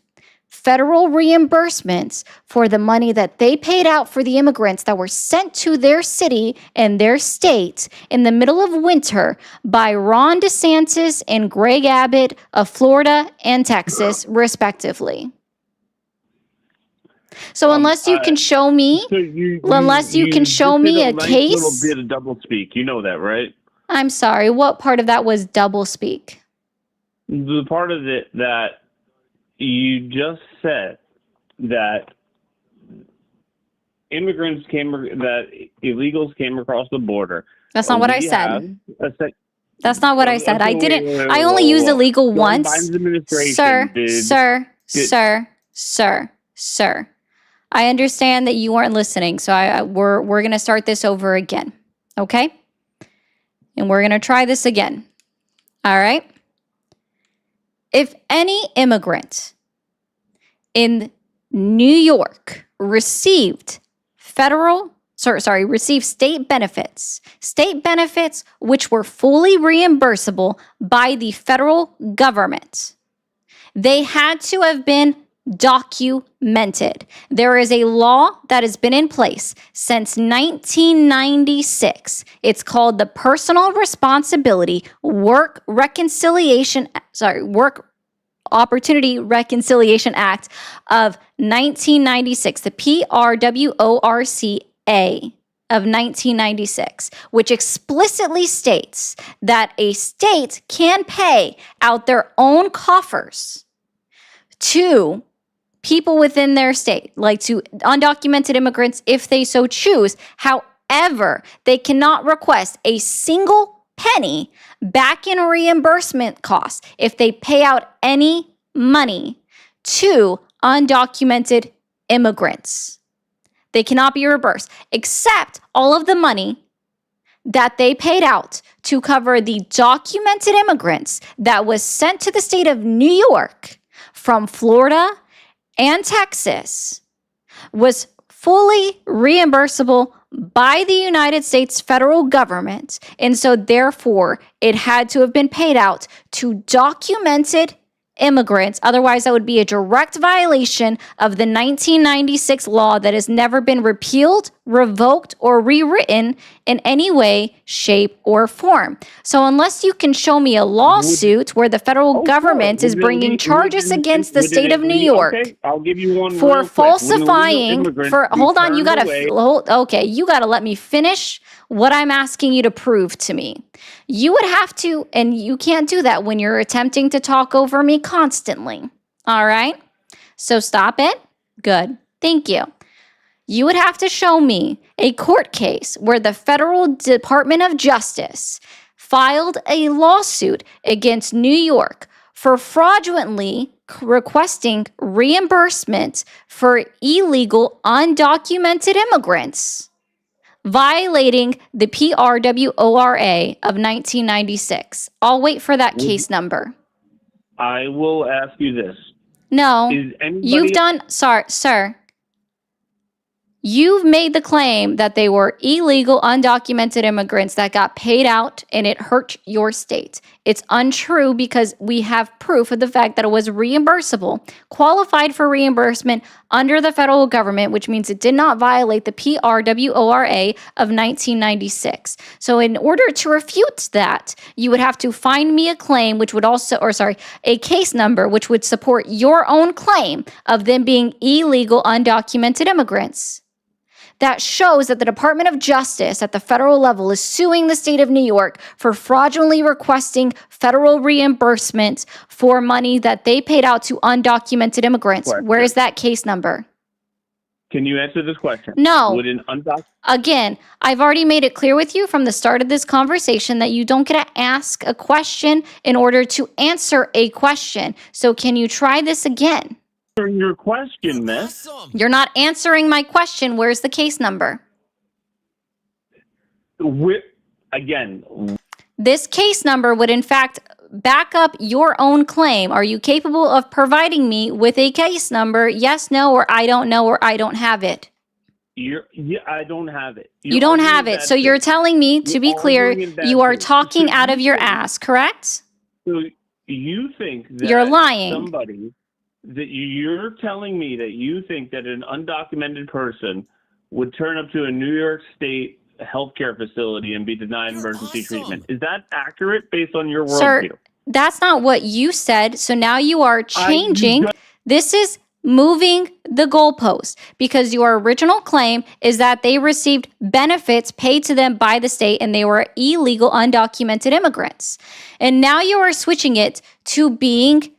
federal reimbursements for the money that they paid out for the immigrants that were sent to their city and their state in the middle of winter by Ron DeSantis and Greg Abbott of Florida and Texas, respectively. So unless you can show me, unless you can show me a case, little bit of double speak. You know that, right? I'm sorry. What part of that was double speak? The part of it that you just said that illegals came across the border. That's not what I said. That's not what I said. I Okay, didn't. wait, I wait, only whoa, used whoa. illegal Joe once. Biden's administration Sir, did- sir, did- sir, sir, sir. I understand that you weren't listening, so we're gonna start this over again, okay? And we're gonna try this again. All right. If any immigrant in New York received received state benefits which were fully reimbursable by the federal government, they had to have been documented. There is a law that has been in place since 1996. It's called the Personal Responsibility Work Opportunity Reconciliation Act of 1996, the PRWORCA of 1996, which explicitly states that a state can pay out their own coffers to people within their state, like to undocumented immigrants if they so choose. However, they cannot request a single penny back in reimbursement costs if they pay out any money to undocumented immigrants. They cannot be reimbursed, except all of the money that they paid out to cover the documented immigrants that was sent to the state of New York from Florida and Texas was fully reimbursable by the United States federal government. And so therefore, it had to have been paid out to documented immigrants. Otherwise, that would be a direct violation of the 1996 law that has never been repealed, revoked, or rewritten in any way, shape, or form. So unless you can show me a lawsuit where the federal government is bringing charges against the state of New York Okay, I'll give you one for real quick. When illegal falsifying, immigrants for be hold on, you turned gotta away- you gotta let me finish what I'm asking you to prove to me. You would have to, and you can't do that when you're attempting to talk over me constantly. All right, so stop it. Good, thank you. You would have to show me a court case where the federal Department of Justice filed a lawsuit against New York for fraudulently requesting reimbursement for illegal undocumented immigrants, violating the PRWORA of 1996. I'll wait for that case number. I will ask you this. No, Is anybody- you've done, sorry, sir. You've made the claim that they were illegal, undocumented immigrants that got paid out and it hurt your state. It's untrue because we have proof of the fact that it was reimbursable, qualified for reimbursement under the federal government, which means it did not violate the PRWORA of 1996. So in order to refute that, you would have to find me a claim, which would also, a case number, which would support your own claim of them being illegal, undocumented immigrants. That shows that the Department of Justice at the federal level is suing the state of New York for fraudulently requesting federal reimbursement for money that they paid out to undocumented immigrants. Question. Where is that case number? Can you answer this question? No. Would an undocumented Again, I've already made it clear with you from the start of this conversation that you don't get to ask a question in order to answer a question. So can you try this again? your question, miss? You're not answering my question. Where's the case number? Again, This case number would in fact back up your own claim. Are you capable of providing me with a case number? Yes, no, or I don't know, or I don't have it. I don't have it. You don't have it. So you're telling me, to be clear, you are talking out of your ass, correct? So you think that You're lying. You're telling me that you think that an undocumented person would turn up to a New York State healthcare facility and be denied emergency treatment. Is that accurate based on your Sir, worldview? that's not what you said. So now you are changing. This is moving the goalpost because your original claim is that they received benefits paid to them by the state and they were illegal, undocumented immigrants. And now you are switching it to being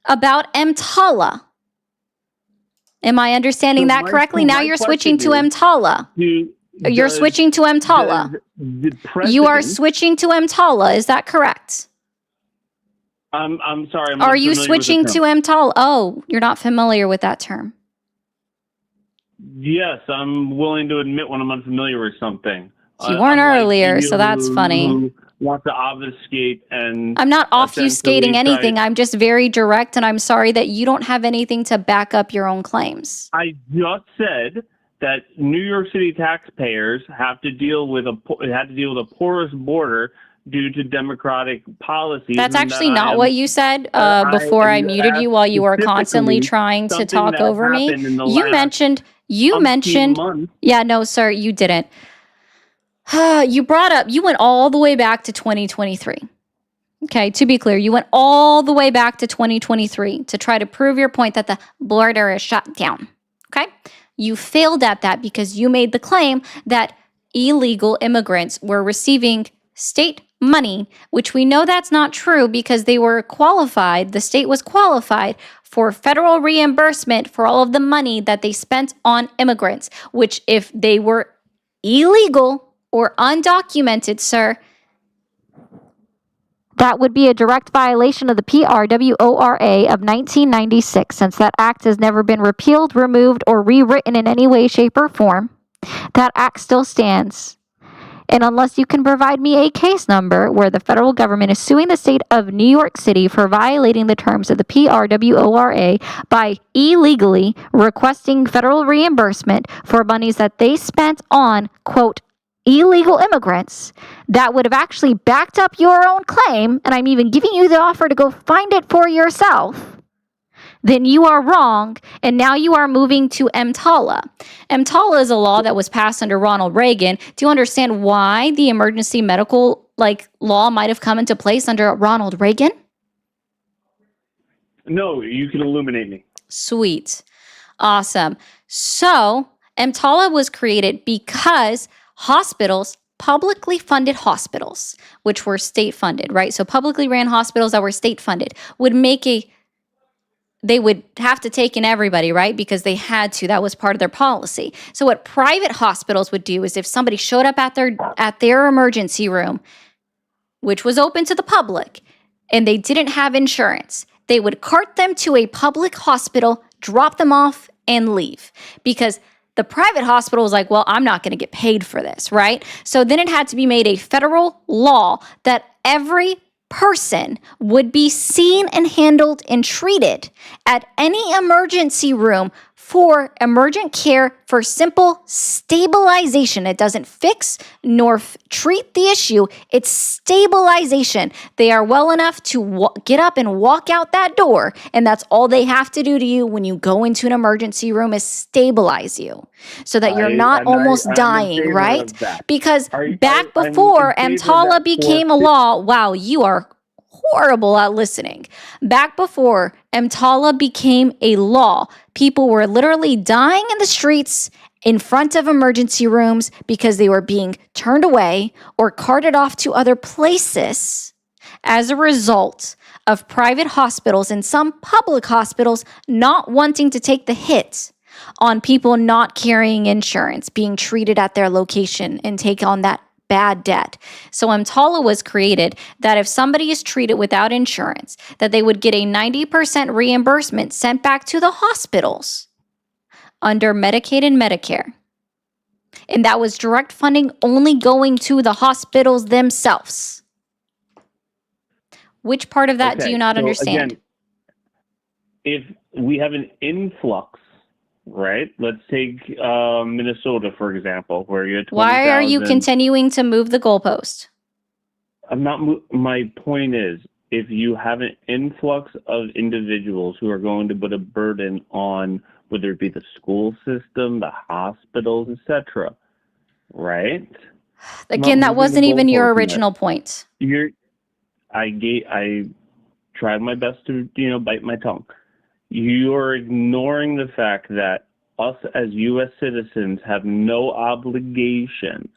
about EMTALA. Am I understanding that correctly? Now you're switching to EMTALA. You're switching to EMTALA. You are switching to EMTALA. Is that correct? I'm sorry. I'm Are you unfamiliar with the switching to term. EMTALA? Oh, you're not familiar with that term. Yes, I'm willing to admit when I'm unfamiliar with something. You weren't earlier, so that's funny. Who want to obfuscate and I'm not essentially obfuscating anything. try- I'm just very direct, and I'm sorry that you don't have anything to back up your own claims. I just said that New York City taxpayers have to deal with a porous border due to democratic policies. That's and actually that not what you said before I muted you while you were constantly trying to something talk that over me. happened in the You last mentioned, months. yeah, no, sir, you didn't. You brought up, you went all the way back to 2023. Okay, to be clear, you went all the way back to 2023 to try to prove your point that the border is shut down. Okay? You failed at that because you made the claim that illegal immigrants were receiving state money, which we know that's not true because they were qualified, the state was qualified for federal reimbursement for all of the money that they spent on immigrants, which if they were illegal or undocumented, sir, that would be a direct violation of the PRWORA of 1996, since that act has never been repealed, removed, or rewritten in any way, shape, or form. That act still stands. And unless you can provide me a case number where the federal government is suing the state of New York City for violating the terms of the PRWORA by illegally requesting federal reimbursement for monies that they spent on, quote, illegal immigrants, that would have actually backed up your own claim, and I'm even giving you the offer to go find it for yourself, then you are wrong, and now you are moving to EMTALA. EMTALA is a law that was passed under Ronald Reagan. Do you understand why the emergency medical law might have come into place under Ronald Reagan? No, you can illuminate me. Sweet. Awesome. So EMTALA was created because hospitals, publicly funded hospitals, which were state funded, right? So publicly ran hospitals that were state funded they would have to take in everybody, right? Because they had to. That was part of their policy. So what private hospitals would do is if somebody showed up at their emergency room, which was open to the public, and they didn't have insurance, they would cart them to a public hospital, drop them off, and leave. Because the private hospital was like, well, I'm not going to get paid for this, right? So then it had to be made a federal law that every person would be seen and handled and treated at any emergency room for emergent care for simple stabilization. It doesn't fix nor treat the issue. It's stabilization. They are well enough to get up and walk out that door, and that's all they have to do to you when you go into an emergency room is stabilize you so that you're not almost dying, right? Because back before EMTALA became a law, wow, you are horrible at listening. Back before EMTALA became a law, people were literally dying in the streets in front of emergency rooms because they were being turned away or carted off to other places as a result of private hospitals and some public hospitals not wanting to take the hit on people not carrying insurance, being treated at their location and take on that bad debt. So EMTALA was created that if somebody is treated without insurance, that they would get a 90% reimbursement sent back to the hospitals under Medicaid and Medicare. And that was direct funding only going to the hospitals themselves. Which part of that do you not understand? Again, if we have an influx, right? Let's take Minnesota, for example, where you had 20,000. Why are you continuing to move the goalpost? I'm not. My point is, if you have an influx of individuals who are going to put a burden on whether it be the school system, the hospitals, etc., right? Again, that wasn't even your original point. I tried my best to, bite my tongue. You're ignoring the fact that us as U.S. citizens have no obligation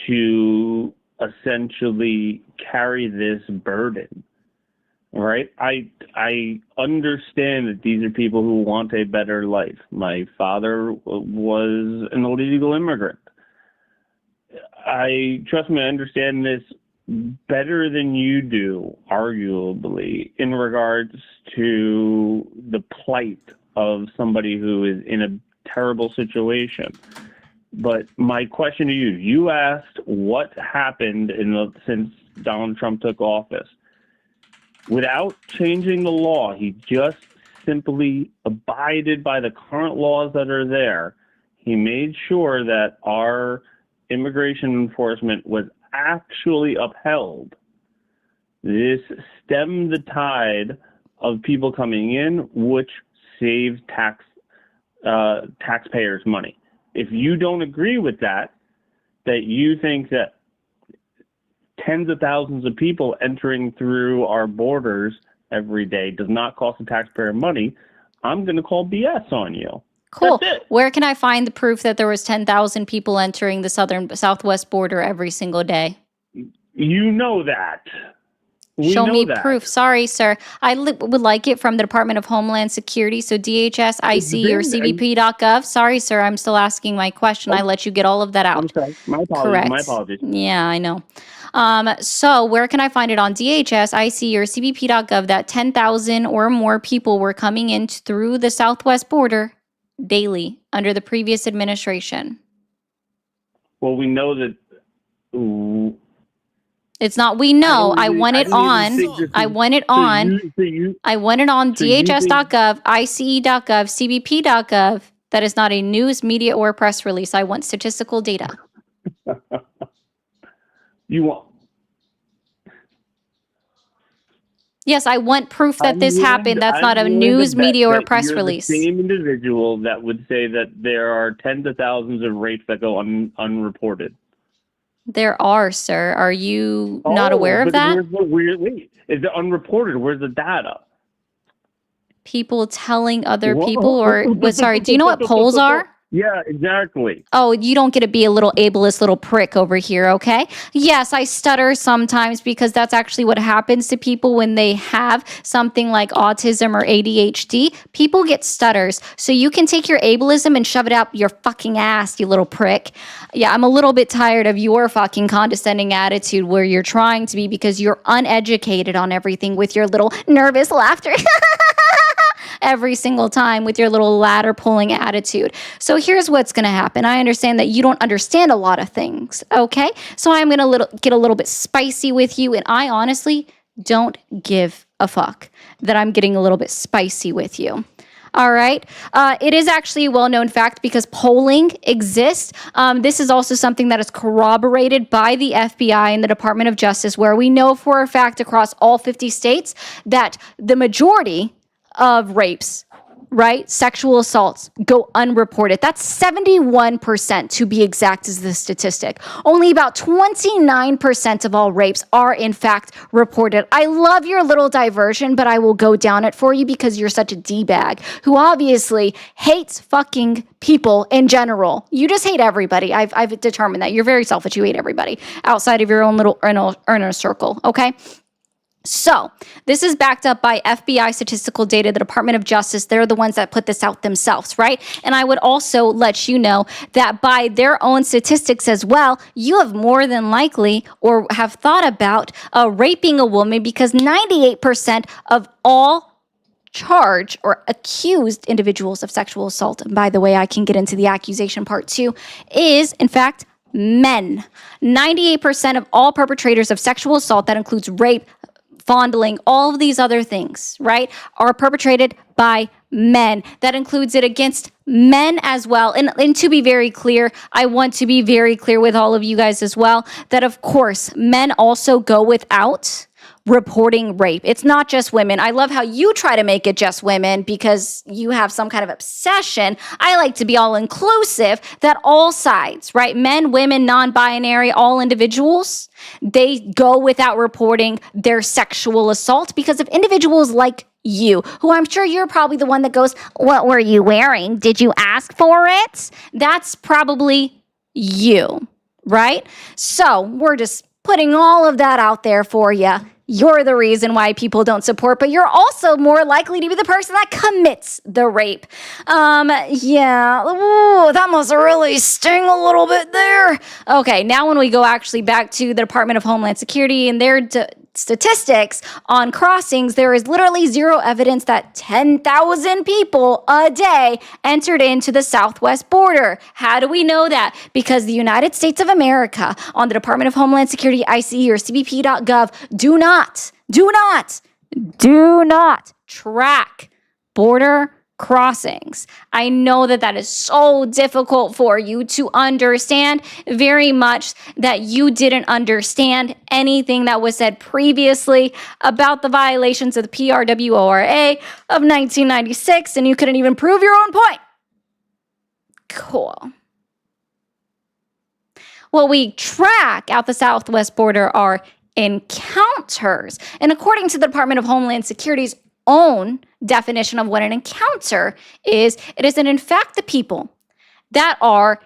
to essentially carry this burden, right? I understand that these are people who want a better life. My father was an illegal immigrant. I trust me, I understand this better than you do, arguably, in regards to the plight of somebody who is in a terrible situation. But my question to you, you asked what happened since Donald Trump took office. Without changing the law, he just simply abided by the current laws that are there. He made sure that our immigration enforcement was actually upheld. This stemmed the tide of people coming in, which saved taxpayers money. If you don't agree with that you think that tens of thousands of people entering through our borders every day does not cost the taxpayer money, I'm going to call BS on you. Cool. That's it. Where can I find the proof that there was 10,000 people entering the southwest border every single day? You know that. Show know me that. proof. Sorry, sir. I would like it from the Department of Homeland Security. So DHS, IC, or CBP.gov. Sorry, sir. I'm still asking my question. I let you get all of that out. I'm sorry. My apologies. Correct. My apologies. Yeah, I know. So where can I find it on DHS, IC, or CBP.gov that 10,000 or more people were coming in through the southwest border daily under the previous administration? Well, we know that. It's not we know. I want it on DHS.gov, ICE.gov, CBP.gov. That is not a news, media, or press release. I want statistical data. You want? Yes, I want proof that this happened. That's not a I'm willing news, to bet media, or that press you're release. The same individual that would say that there are tens of thousands of rapes that go unreported. There are, sir. Are you not aware of that? Wait, is it unreported? Where's the data? People telling other people, sorry, do you know what polls are? Yeah, exactly. Oh, you don't get to be a little ableist little prick over here, okay? Yes, I stutter sometimes because that's actually what happens to people when they have something like autism or ADHD. People get stutters. So you can take your ableism and shove it up your fucking ass, you little prick. Yeah, I'm a little bit tired of your fucking condescending attitude where you're trying to be because you're uneducated on everything with your little nervous laughter. Every single time with your little ladder pulling attitude. So here's what's going to happen. I understand that you don't understand a lot of things, okay? So I'm going to get a little bit spicy with you, and I honestly don't give a fuck that I'm getting a little bit spicy with you. All right. It is actually a well-known fact because polling exists. This is also something that is corroborated by the FBI and the Department of Justice, where we know for a fact across all 50 states that the majority of rapes, right, sexual assaults go unreported. That's 71% to be exact is the statistic. Only about 29% of all rapes are in fact reported. I love your little diversion, but I will go down it for you because you're such a D-bag who obviously hates fucking people in general. You just hate everybody. I've determined that. You're very selfish. You hate everybody outside of your own little inner circle, okay? So this is backed up by FBI statistical data, the Department of Justice. They're the ones that put this out themselves, right? And I would also let you know that by their own statistics as well, you have more than likely or have thought about raping a woman because 98% of all charged or accused individuals of sexual assault, and by the way, I can get into the accusation part too, is in fact men. 98% of all perpetrators of sexual assault, that includes rape, fondling, all of these other things, right, are perpetrated by men. That includes it against men as well. And to be very clear, I want to be very clear with all of you guys as well, that of course, men also go without reporting rape. It's not just women. I love how you try to make it just women because you have some kind of obsession. I like to be all inclusive, that all sides, right? Men, women, non-binary, all individuals, they go without reporting their sexual assault because of individuals like you, who I'm sure you're probably the one that goes, "What were you wearing? Did you ask for it?" That's probably you, right? So we're just putting all of that out there for you. you're the reason why people don't support, but you're also more likely to be the person that commits the rape. Yeah, ooh, that must really sting a little bit there. Okay, now when we go actually back to the Department of Homeland Security and their statistics on crossings, there is literally zero evidence that 10,000 people a day entered into the southwest border. How do we know that? Because the United States of America on the Department of Homeland Security, ICE or CBP.gov do not track border crossings. I know that that is so difficult for you to understand, very much that you didn't understand anything that was said previously about the violations of the PRWORA of 1996, and you couldn't even prove your own point. Cool. What we track out the southwest border are encounters. And according to the Department of Homeland Security's own definition of what an encounter is, it is in fact the people that are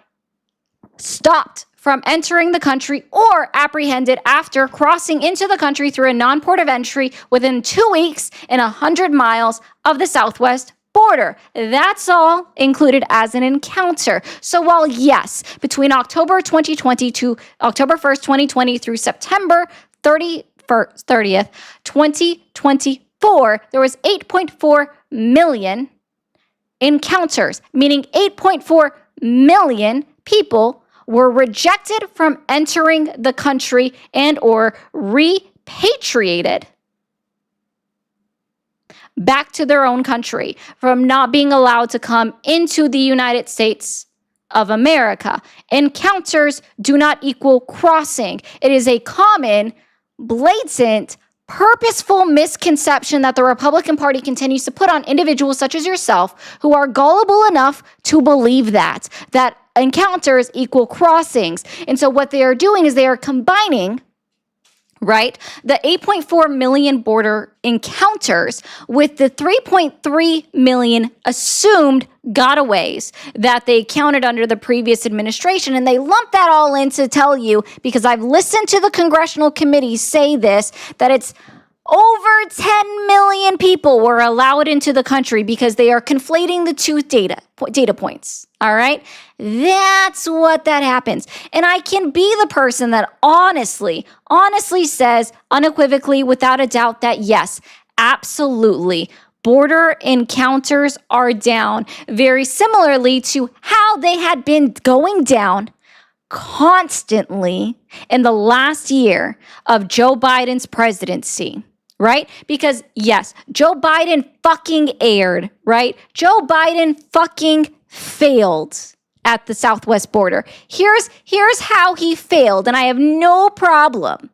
stopped from entering the country or apprehended after crossing into the country through a non-port of entry within 2 weeks and 100 miles of the southwest border. That's all included as an encounter. So while yes, between October 2020 to October 1st, 2020 through September 30th, 2024, there was 8.4 million encounters, meaning 8.4 million people were rejected from entering the country and or repatriated back to their own country from not being allowed to come into the United States of America. Encounters do not equal crossing. It is a common, blatant, purposeful misconception that the Republican Party continues to put on individuals such as yourself who are gullible enough to believe that encounters equal crossings. And so what they are doing is they are combining, right, the 8.4 million border encounters with the 3.3 million assumed gotaways that they counted under the previous administration. And they lump that all in to tell you, because I've listened to the congressional committees say this, that it's over 10 million people were allowed into the country because they are conflating the two data points. All right? That's what that happens. And I can be the person that honestly says unequivocally, without a doubt, that yes, absolutely, border encounters are down, very similarly to how they had been going down constantly in the last year of Joe Biden's presidency. Right? Because yes, Joe Biden fucking erred, right? Joe Biden fucking failed at the southwest border. Here's how he failed, and I have no problem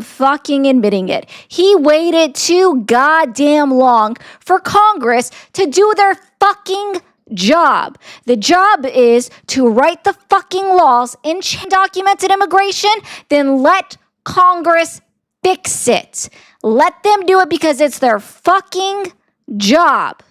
fucking admitting it. He waited too goddamn long for Congress to do their fucking job. The job is to write the fucking laws in undocumented immigration, then let Congress fix it. Let them do it because it's their fucking job,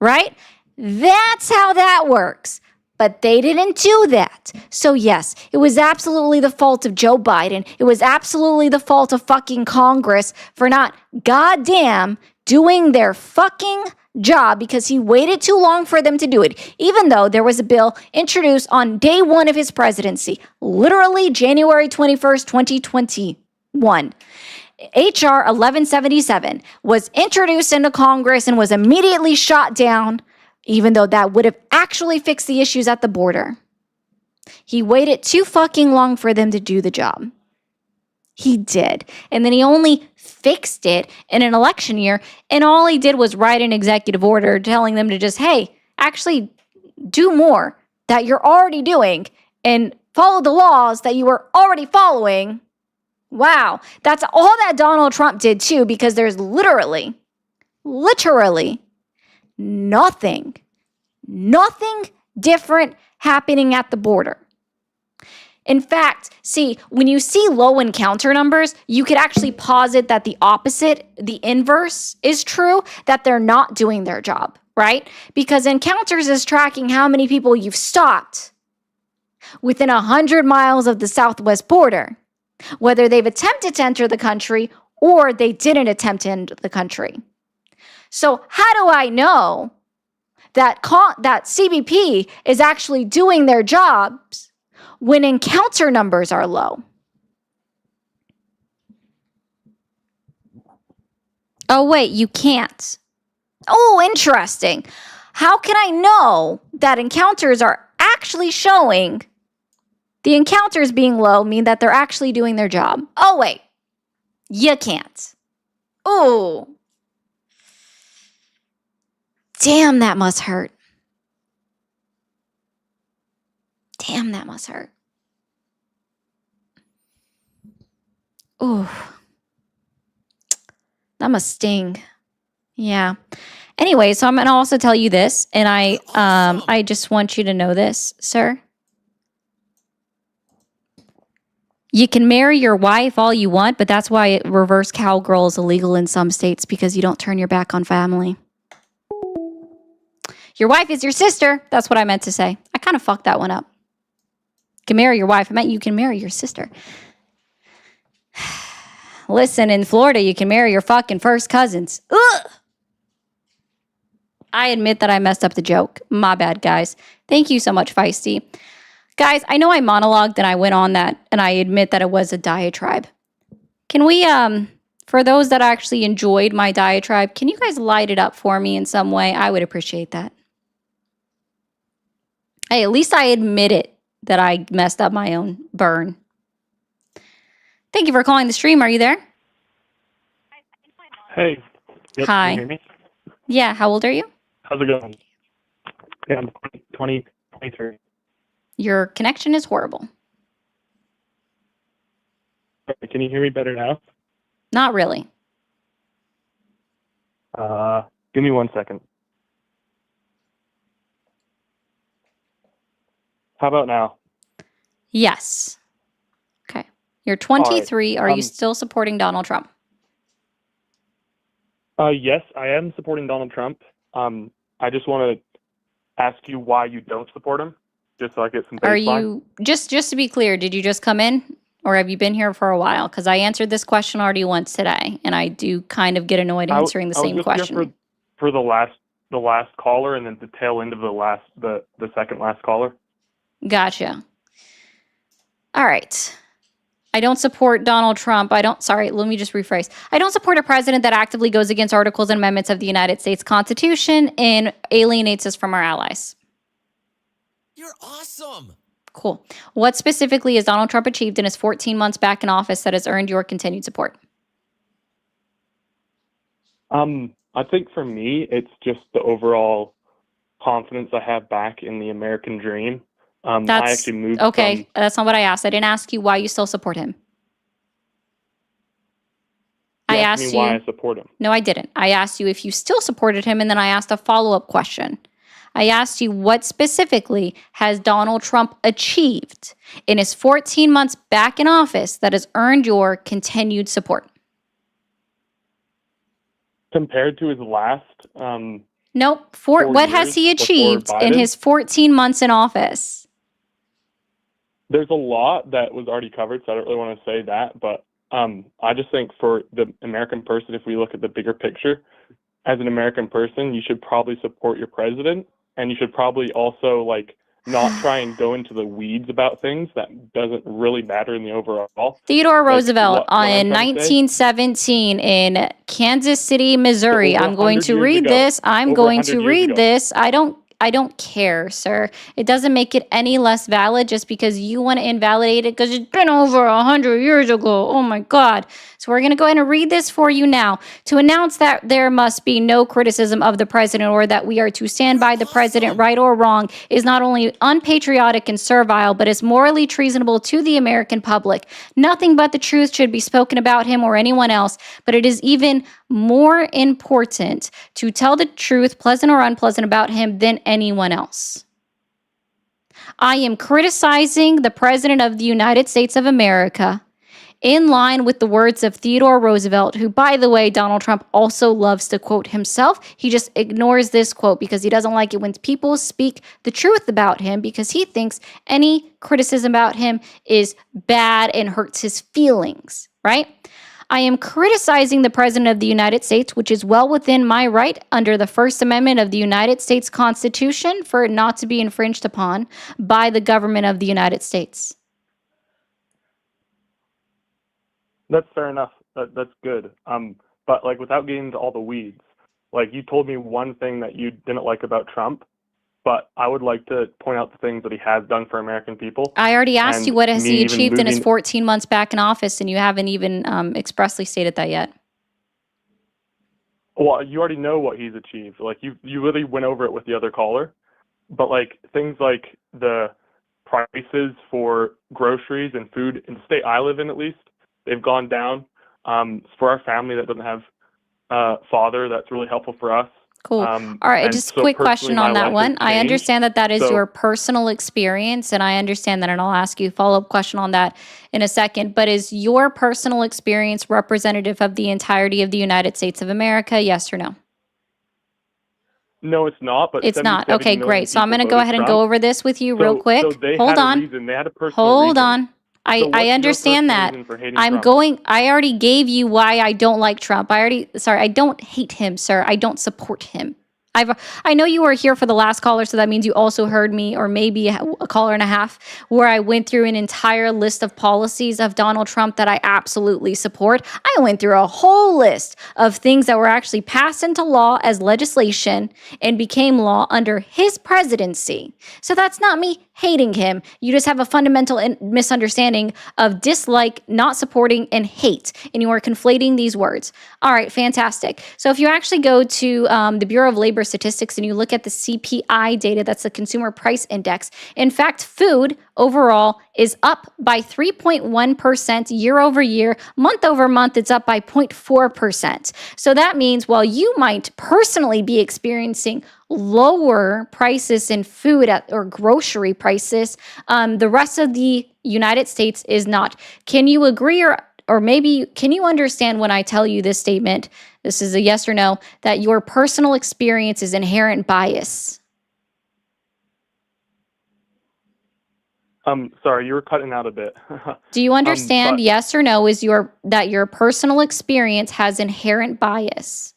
right? That's how that works. But they didn't do that. So yes, it was absolutely the fault of Joe Biden. It was absolutely the fault of fucking Congress for not goddamn doing their fucking job, because he waited too long for them to do it, even though there was a bill introduced on day one of his presidency, literally January 21st, 2021. HR 1177 was introduced into Congress and was immediately shot down, even though that would have actually fixed the issues at the border. He waited too fucking long for them to do the job. He did. And then he only fixed it in an election year, and all he did was write an executive order telling them to just, hey, actually do more that you're already doing and follow the laws that you were already following. Wow, that's all that Donald Trump did too, because there's literally nothing different happening at the border. In fact, see, when you see low encounter numbers, you could actually posit that the opposite, the inverse, is true, that they're not doing their job, right? Because encounters is tracking how many people you've stopped within 100 miles of the southwest border, whether they've attempted to enter the country or they didn't attempt to end the country. So how do I know that CBP is actually doing their jobs when encounter numbers are low? Oh, wait, you can't. Oh, interesting. How can I know that encounters are actually showing the encounters being low mean that they're actually doing their job? Oh, wait, you can't. Oh, damn, that must hurt. Damn, that must hurt. Oh, that must sting. Yeah. Anyway, so I'm going to also tell you this, and I just want you to know this, sir. You can marry your wife all you want, but that's why reverse cowgirl is illegal in some states, because you don't turn your back on family. Your wife is your sister. That's what I meant to say. I kind of fucked that one up. You can marry your wife. I meant you can marry your sister. Listen, in Florida, you can marry your fucking first cousins. Ugh! I admit that I messed up the joke. My bad, guys. Thank you so much, Feisty. Guys, I know I monologued and I went on that, and I admit that it was a diatribe. Can we, for those that actually enjoyed my diatribe, can you guys light it up for me in some way? I would appreciate that. Hey, at least I admit it, that I messed up my own burn. Thank you for calling the stream. Are you there? Hey. Yep, Hi. Can you hear me? Yeah, how old are you? How's it going? Yeah, I'm 23. Your connection is horrible. Can you hear me better now? Not really. Give me 1 second. How about now? Yes. Okay. You're 23. Are you still supporting Donald Trump? Yes, I am supporting Donald Trump. I just want to ask you why you don't support him, just so I get some baseline. Are you, just to be clear, did you just come in, or have you been here for a while? Because I answered this question already once today, and I do kind of get annoyed answering the same question. I was just here for the last caller, and then the tail end of the second last caller. Gotcha. All right. I don't support Donald Trump. Let me just rephrase. I don't support a president that actively goes against articles and amendments of the United States Constitution and alienates us from our allies. You're awesome. Cool. What specifically has Donald Trump achieved in his 14 months back in office that has earned your continued support? I think for me, it's just the overall confidence I have back in the American dream. I actually moved okay. That's not what I asked. I didn't ask you why you still support him. I asked you why I support him. No, I didn't. I asked you if you still supported him, and then I asked a follow-up question. I asked you what specifically has Donald Trump achieved in his 14 months back in office that has earned your continued support? Compared to his last Nope. What has he achieved in his 14 months in office? There's a lot that was already covered, so I don't really want to say that. But I just think for the American person, if we look at the bigger picture, as an American person, you should probably support your president, and you should probably also not try and go into the weeds about things that doesn't really matter in the overall. Theodore Roosevelt in 1917 in Kansas City, Missouri. I'm going to read this. I don't care, sir. It doesn't make it any less valid just because you want to invalidate it because it's been over 100 years ago. Oh my God. So we're going to go ahead and read this for you now to announce that there must be no criticism of the president, or that we are to stand by the president, right or wrong, is not only unpatriotic and servile, but is morally treasonable to the American public. Nothing but the truth should be spoken about him or anyone else, but it is even more important to tell the truth, pleasant or unpleasant, about him than anyone else. I am criticizing the President of the United States of America in line with the words of Theodore Roosevelt, who, by the way, Donald Trump also loves to quote himself. He just ignores this quote because he doesn't like it when people speak the truth about him, because he thinks any criticism about him is bad and hurts his feelings, right? I am criticizing the President of the United States, which is well within my right under the First Amendment of the United States Constitution for it not to be infringed upon by the government of the United States. That's fair enough. That's good. But like without getting into all the weeds, like you told me one thing that you didn't like about Trump, but I would like to point out the things that he has done for American people. I already asked And you what has me he even achieved in his moving- 14 months back in office, and you haven't even expressly stated that yet. Well, you already know what he's achieved. Like you really went over it with the other caller, but like things like the prices for groceries and food in the state I live in, at least, they've gone down. For our family that doesn't have a father, that's really helpful for us. Cool. All right, and just so quick personally, question my on that life one. has I changed. understand that that is So- your personal experience, and I understand that, and I'll ask you a follow-up question on that in a second. But is your personal experience representative of the entirety of the United States of America? Yes or no? No, it's not. But It's not. 77 Okay, million great. So I'm people going to go voted ahead and Trump. go over this with you real quick. So they Hold had on. a reason. They had a personal Hold reason. on. So what's I your understand personal that. reason for hating I Trump? already gave you why I don't like Trump. I don't hate him, sir. I don't support him. I know you were here for the last caller, so that means you also heard me, or maybe a caller and a half, where I went through an entire list of policies of Donald Trump that I absolutely support. I went through a whole list of things that were actually passed into law as legislation and became law under his presidency. So that's not me hating him. You just have a fundamental misunderstanding of dislike, not supporting, and hate. And you are conflating these words. All right, fantastic. So if you actually go to the Bureau of Labor Statistics and you look at the CPI data, that's the Consumer Price Index, in fact, food overall is up by 3.1% year over year. Month over month, it's up by 0.4%. So that means while you might personally be experiencing lower prices in food or grocery prices, the rest of the United States is not. Can you agree or maybe can you understand when I tell you this statement, this is a yes or no, that your personal experience is inherent bias? Sorry, you were cutting out a bit. Do you understand, but- yes or no, that your personal experience has inherent bias?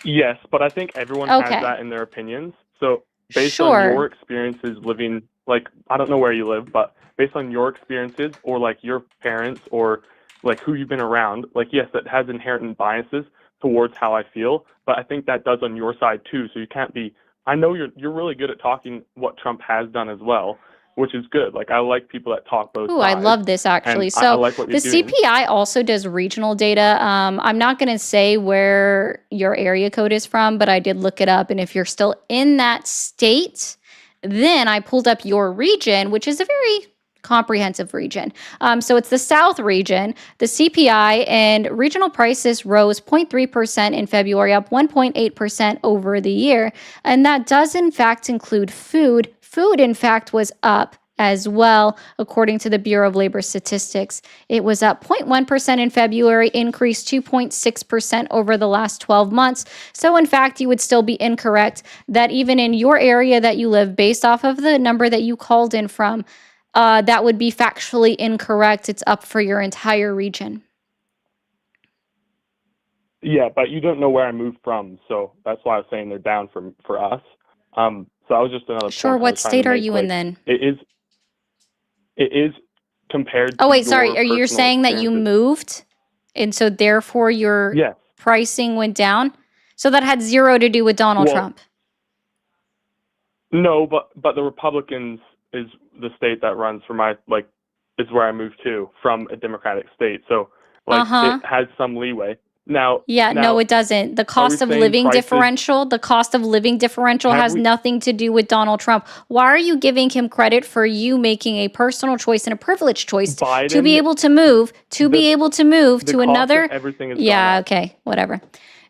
Yes, but I think everyone Okay. has that in their opinions. So based Sure. on your experiences living, like, I don't know where you live, but based on your experiences or like your parents or like who you've been around, like, yes, that has inherent biases towards how I feel, but I think that does on your side too. So you can't be, I know you're really good at talking what Trump has done as well, which is good. Like, I like people that talk both Ooh, sides. I love this actually. And So I like what the you're doing. CPI also does regional data. I'm not going to say where your area code is from, but I did look it up. And if you're still in that state, then I pulled up your region, which is a very comprehensive region. So it's the South region. The CPI and regional prices rose 0.3% in February, up 1.8% over the year. And that does in fact include food. Food, in fact, was up as well, according to the Bureau of Labor Statistics. It was up 0.1% in February, increased 2.6% over the last 12 months. So in fact, you would still be incorrect that even in your area that you live, based off of the number that you called in from, that would be factually incorrect. It's up for your entire region. Yeah, but you don't know where I moved from, so that's why I was saying they're down for us. So that was just another Sure, point I what was trying state to are make. you Like, in then? It is compared to Oh, wait, sorry. your Are you personal saying that you experiences. moved and so therefore your Yes. pricing went down? So that had zero to do with Donald Well, Trump. No, but the Republicans is the state that runs for my, like, is where I moved to from a Democratic state. So, like, Uh-huh. it has some leeway. Now, Yeah, no, it doesn't. The cost of saying living prices- differential, Have has we- nothing to do with Donald Trump. Why are you giving him credit for you making a personal choice and a privileged choice to Biden- be able to move, the to cost another? of everything is Yeah, gone up. okay, whatever.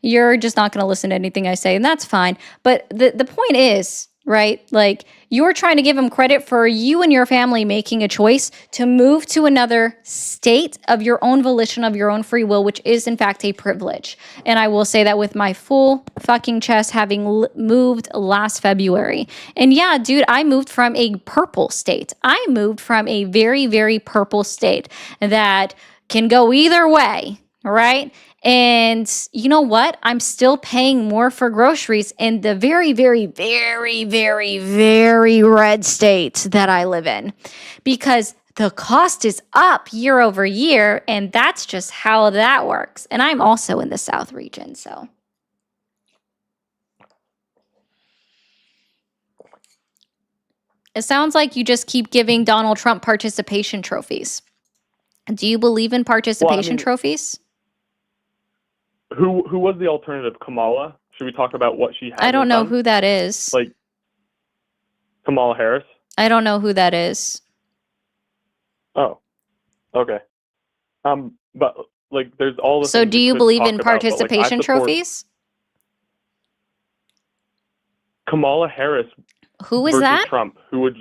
You're just not going to listen to anything I say, and that's fine. But the point is, right? Like, you're trying to give him credit for you and your family making a choice to move to another state of your own volition, of your own free will, which is in fact a privilege. And I will say that with my full fucking chest, having moved last February. And yeah, dude, I moved from a purple state. I moved from a very, very purple state that can go either way, right? And you know what? I'm still paying more for groceries in the very, very, very, very, very red state that I live in because the cost is up year over year, and that's just how that works. And I'm also in the South region, so. It sounds like you just keep giving Donald Trump participation trophies. Do you believe in participation trophies? Who was the alternative? Kamala? Should we talk about what she has? I don't know who that is. Like Kamala Harris? I don't know who that is. Oh, okay. But like, there's all the. So, do you believe in participation trophies? Kamala Harris. Who is versus that? Trump. Who would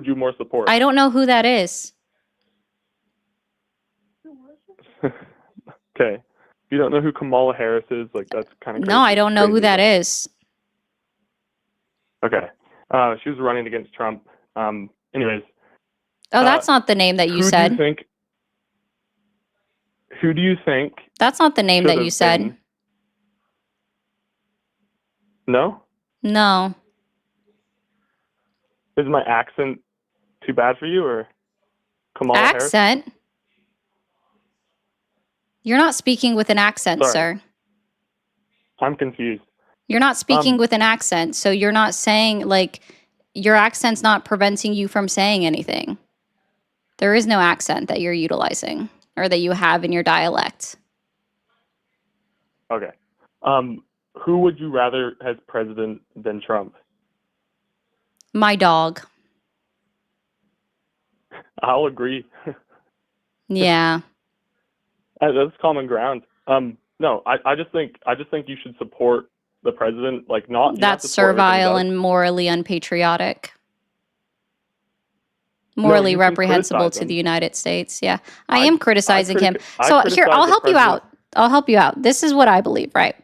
you more support? I don't know who that is. Okay. If you don't know who Kamala Harris is, like that's kind of No, I don't know who that is. Okay. She was running against Trump. Anyways. Oh, that's not the name that you said. Who do you think? That's not the name that you said. No? No. Is my accent too bad for you, or Kamala Harris? Accent? You're not speaking with an accent, Sorry. sir. I'm confused. You're not speaking with an accent, so you're not saying, like, your accent's not preventing you from saying anything. There is no accent that you're utilizing or that you have in your dialect. Okay. Who would you rather as president than Trump? My dog. I'll agree. Yeah. That's common ground. No, I just think you should support the president. Like, not. That's servile and morally unpatriotic. Morally you can reprehensible criticize to him. the United States. Yeah. I am criticizing him. I So here, criticize I'll the help you president. out. I'll help you out. This is what I believe, right?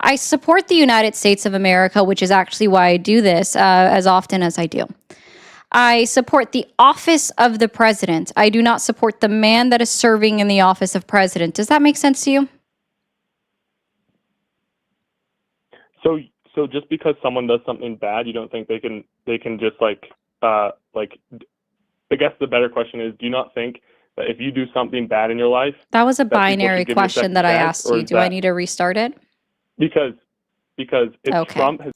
I support the United States of America, which is actually why I do this as often as I do. I support the office of the president. I do not support the man that is serving in the office of president. Does that make sense to you? So just because someone does something bad, you don't think they can just like I guess the better question is, do you not think that if you do something bad in your life, That was a that people should binary give you a question second that I chance, asked or you. is Do I that- need to restart it? Because if Okay. Trump has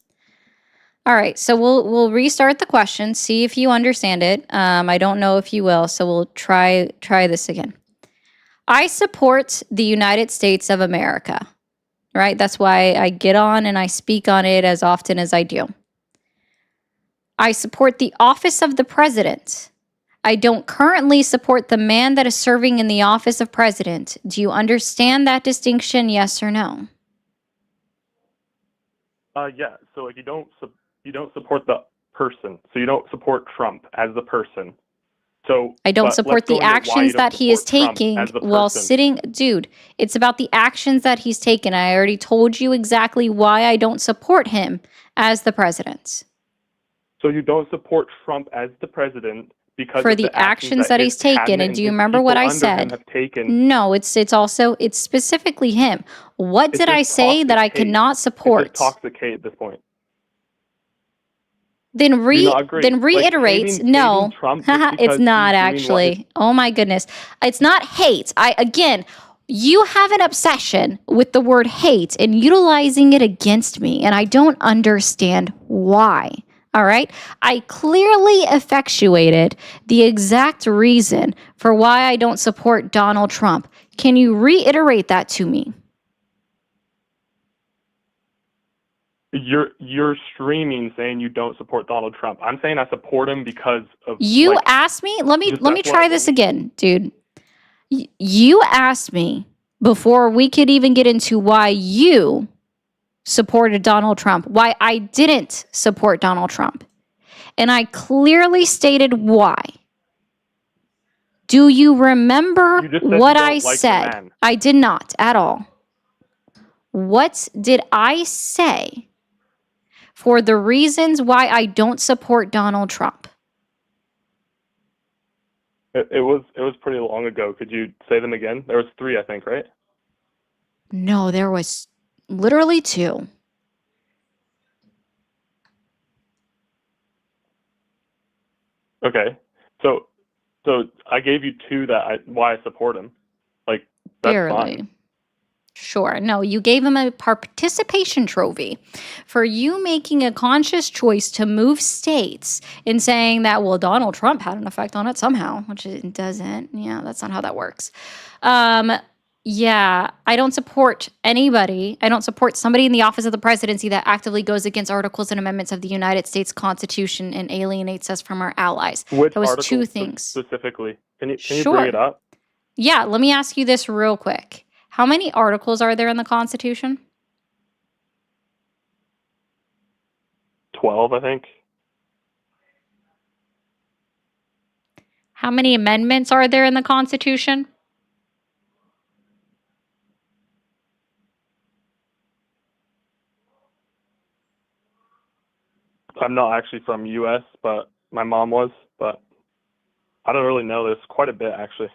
All right, so we'll restart the question, see if you understand it. I don't know if you will, so we'll try this again. I support the United States of America, right? That's why I get on and I speak on it as often as I do. I support the office of the president. I don't currently support the man that is serving in the office of president. Do you understand that distinction, yes or no? yeah, so like you don't support the person, so you don't support Trump as the person. So I don't but support let's go the into why you actions don't that he is support Trump taking as the while person. sitting. Dude, it's about the actions that he's taken. I already told you exactly why I don't support him as the president. So you don't support Trump as the president because For of the actions actions that his he's taken. cabinet And do you his remember what people I under him said? have taken. No, it's specifically him. What It's did I just say that I toxic hate. cannot It's support? just toxic hate at this point. Then Do you not agree? Like, reiterate. hating No, Trump just it's because not he's doing what actually. Oh my goodness, it's not hate. You have an obsession with the word hate and utilizing it against me, and I don't understand why. All right, I clearly effectuated the exact reason for why I don't support Donald Trump. Can you reiterate that to me? You're streaming saying you don't support Donald Trump. I'm saying I support him because of You like, asked me, let me just try that's this again, dude. You asked me before we could even get into why you supported Donald Trump, why I didn't support Donald Trump. And I clearly stated why. Do you remember You just said you what don't I like the said? man. I did not at all. What did I say for the reasons why I don't support Donald Trump? It was pretty long ago. Could you say them again? There was 3, I think, right? No, there was literally 2. Okay. So I gave you 2 why I support him. Like, that's Barely. fine. Sure. No, you gave him a participation trophy for you making a conscious choice to move states and saying that, well, Donald Trump had an effect on it somehow, which it doesn't. Yeah, that's not how that works. Yeah, I don't support anybody. I don't support somebody in the office of the presidency that actively goes against articles and amendments of the United States Constitution and alienates us from our allies. Which That was article 2 things. specifically? Can you Sure. bring it up? Yeah, let me ask you this real quick. How many articles are there in the Constitution? 12, I think. How many amendments are there in the Constitution? I'm not actually from U.S., but my mom was. But I don't really know. There's quite a bit, actually.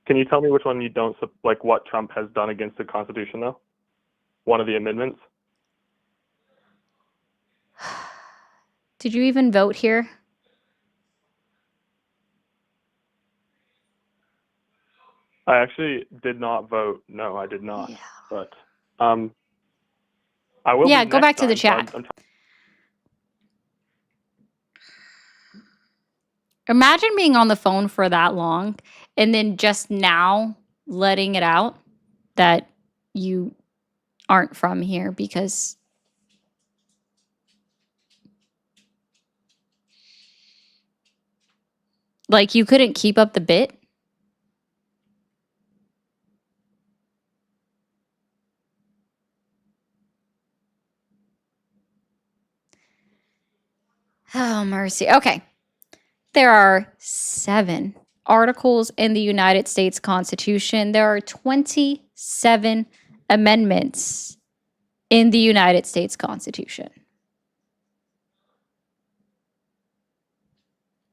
Can you tell me which one you don't like? What Trump has done against the Constitution, though? One of the amendments. Did you even vote here? I actually did not vote. No, I did not. Yeah. But I will. Yeah, be go next back to the time, so chat. Imagine being on the phone for that long and then just now letting it out that you aren't from here because like you couldn't keep up the bit. Oh, mercy. Okay. There are 7 articles in the United States Constitution. There are 27 amendments in the United States Constitution.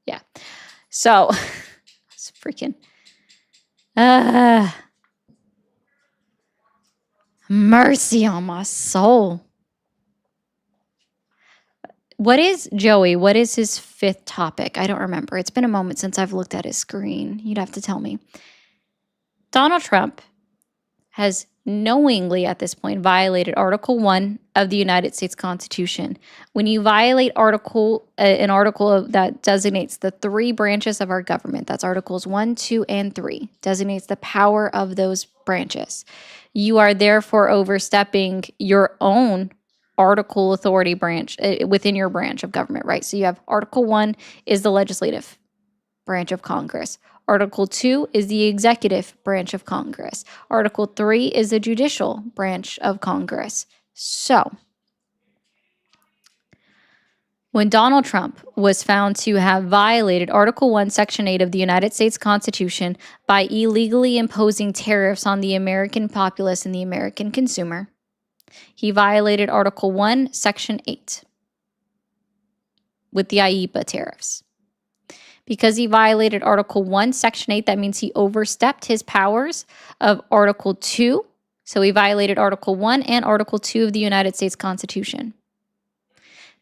Yeah. So, it's freaking mercy on my soul. What is Joey? What is his 5th topic? I don't remember. It's been a moment since I've looked at his screen. You'd have to tell me. Donald Trump has knowingly at this point violated Article 1 of the United States Constitution. When you violate an article that designates the 3 branches of our government, that's Articles 1, 2, and 3, designates the power of those branches. You are therefore overstepping your own article authority branch within your branch of government, right? So you have Article 1 is the legislative branch of Congress. Article 2 is the executive branch of Congress. Article 3 is the judicial branch of Congress. So when Donald Trump was found to have violated Article 1, Section 8 of the United States Constitution by illegally imposing tariffs on the American populace and the American consumer, he violated Article 1, Section 8 with the IEEPA tariffs. Because he violated Article 1, Section 8, that means he overstepped his powers of Article 2. So he violated Article 1 and Article 2 of the United States Constitution.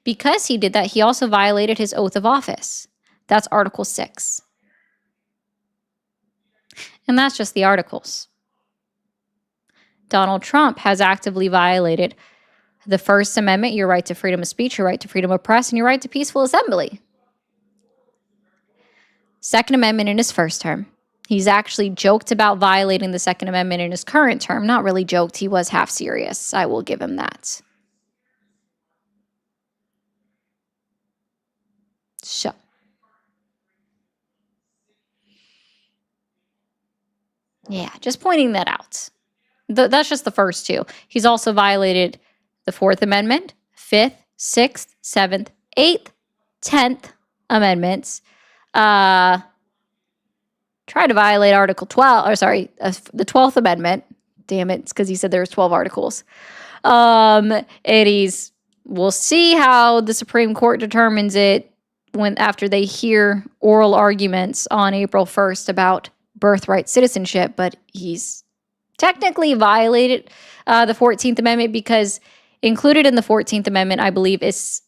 Because he did that, he also violated his oath of office. That's Article 6. And that's just the articles. Donald Trump has actively violated the First Amendment, your right to freedom of speech, your right to freedom of press, and your right to peaceful assembly. Second Amendment in his first term. He's actually joked about violating the Second Amendment in his current term. Not really joked, he was half serious. I will give him that. So. Yeah, just pointing that out. That's just the first 2. He's also violated the 4th Amendment, 5th, 6th, 7th, 8th, 10th Amendments. Tried to violate Article 12, the 12th Amendment. Damn it, it's because he said there was 12 articles. We'll see how the Supreme Court determines it after they hear oral arguments on April 1st about birthright citizenship, but he's technically violated the 14th Amendment because included in the 14th Amendment, I believe it's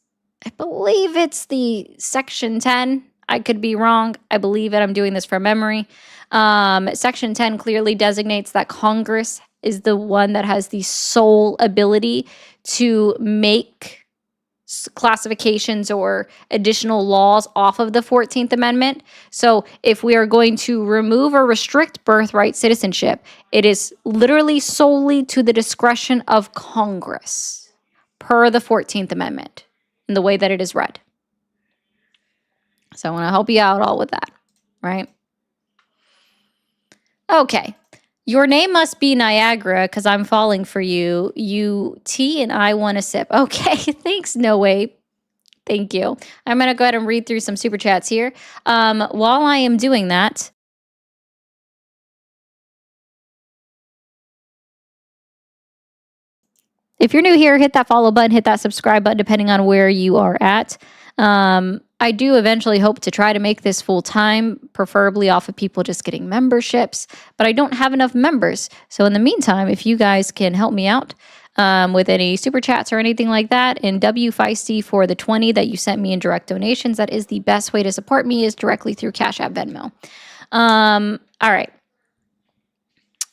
the Section 10. I could be wrong. I believe it. I'm doing this from memory. Section 10 clearly designates that Congress is the one that has the sole ability to make classifications or additional laws off of the 14th Amendment. So if we are going to remove or restrict birthright citizenship, it is literally solely to the discretion of Congress per the 14th Amendment in the way that it is read. So I want to help you out all with that, right? Okay. Your name must be Niagara because I'm falling for you. You tea and I want a sip. Okay, thanks, No Way. Thank you. I'm going to go ahead and read through some super chats here. While I am doing that, if you're new here, hit that follow button, hit that subscribe button, depending on where you are at. I do eventually hope to try to make this full time, preferably off of people just getting memberships, but I don't have enough members. So in the meantime, if you guys can help me out with any super chats or anything like that, and W Feisty for the 20 that you sent me in direct donations, that is the best way to support me is directly through Cash App Venmo. All right.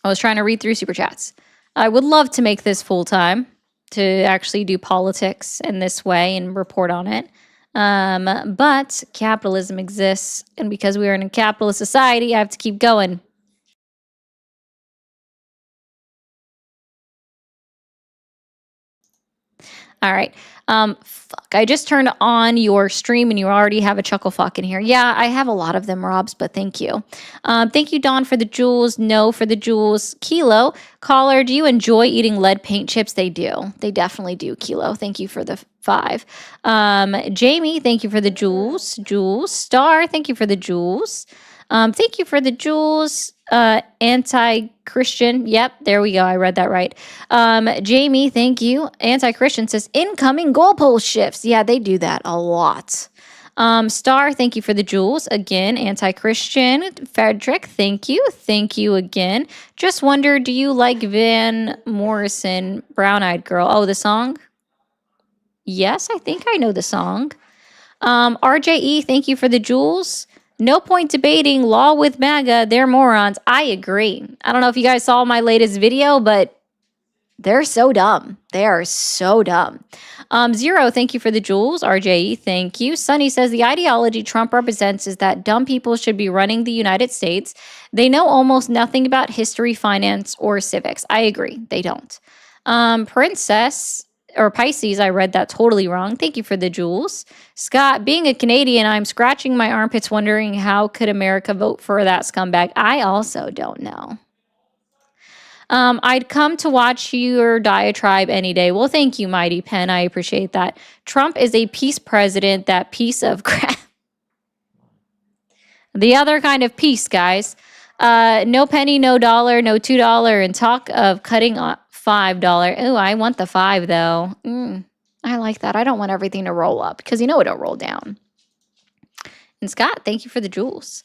I was trying to read through super chats. I would love to make this full time to actually do politics in this way and report on it. But capitalism exists, and because we are in a capitalist society, I have to keep going. All right. I just turned on your stream and you already have a chuckle fuck in here. Yeah, I have a lot of them, Robs, but thank you. Thank you, Dawn, for the jewels. No for the jewels. Kilo, caller, do you enjoy eating lead paint chips? They do. They definitely do, Kilo. Thank you for the 5. Jamie, thank you for the jewels. Jules. Star, thank you for the jewels. Thank you for the jewels. Anti-Christian. Yep, there we go. I read that right. Jamie, thank you. Anti-Christian says incoming goalpost shifts. Yeah, they do that a lot. Star, thank you for the jewels. Again, Anti-Christian. Frederick, thank you. Thank you again. Just wonder, do you like Van Morrison, Brown Eyed Girl? Oh, the song? Yes, I think I know the song. RJE, thank you for the jewels. No point debating law with MAGA. They're morons. I agree. I don't know if you guys saw my latest video, but they're so dumb. They are so dumb. Zero, thank you for the jewels. RJE, thank you. Sunny says the ideology Trump represents is that dumb people should be running the United States. They know almost nothing about history, finance, or civics. I agree. They don't. Princess... or Pisces, I read that totally wrong. Thank you for the jewels. Scott, being a Canadian, I'm scratching my armpits wondering how could America vote for that scumbag? I also don't know. I'd come to watch your diatribe any day. Well, thank you, Mighty Pen. I appreciate that. Trump is a peace president, that piece of crap. The other kind of peace, guys. No penny, no dollar, no $2, and talk of cutting off $5. Ooh, I want the 5 though. I like that. I don't want everything to roll up because you know it'll roll down. And Scott, thank you for the jewels.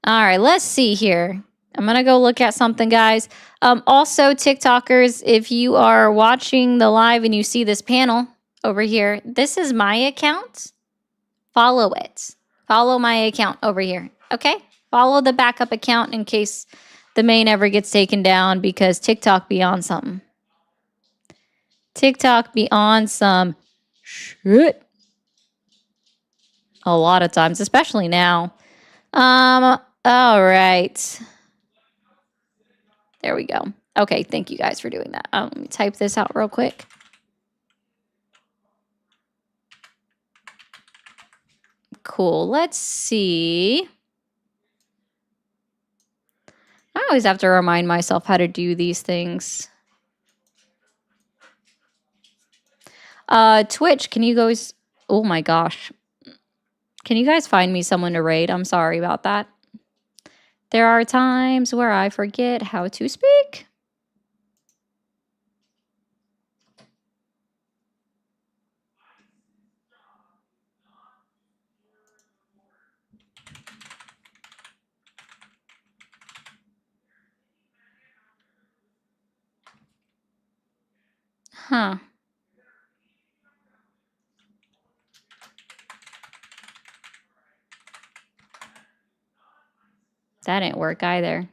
All right, let's see here. I'm going to go look at something, guys. Also, TikTokers, if you are watching the live and you see this panel over here, this is my account. Follow it. Follow my account over here. Okay? Follow the backup account in case the main ever gets taken down because TikTok be on something. TikTok be on some shit. A lot of times, especially now. All right. There we go. Okay, thank you guys for doing that. Let me type this out real quick. Cool. Let's see. I always have to remind myself how to do these things. Twitch, can you guys... Oh my gosh. Can you guys find me someone to raid? I'm sorry about that. There are times where I forget how to speak. Huh. That didn't work either.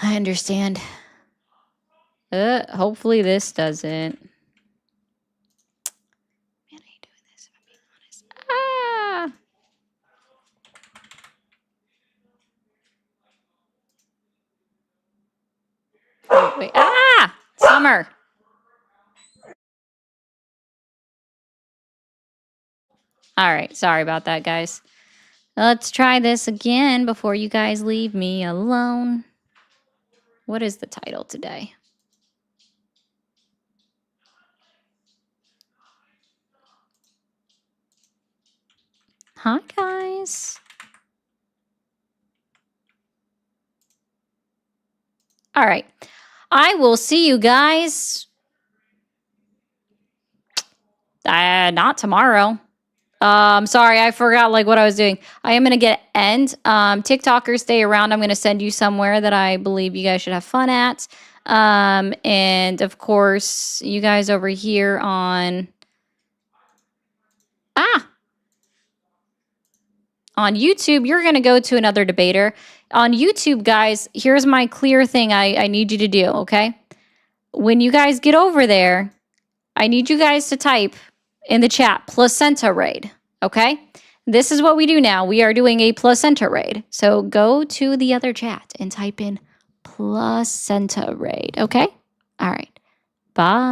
I understand. Hopefully this doesn't. Man, I hate doing this, if I'm being honest. Ah! Wait. Ah! Summer. All right. Sorry about that, guys. Let's try this again before you guys leave me alone. What is the title today? Hi, guys. All right. I will see you guys. Not tomorrow. Sorry, I forgot like what I was doing. I am gonna get end. TikTokers, stay around. I'm gonna send you somewhere that I believe you guys should have fun at. And of course, you guys over here on YouTube, you're gonna go to another debater. On YouTube, guys, here's my clear thing I need you to do, okay? When you guys get over there, I need you guys to type in the chat placenta raid, okay? This is what we do now. We are doing a placenta raid. So go to the other chat and type in placenta raid, okay? All right. Bye.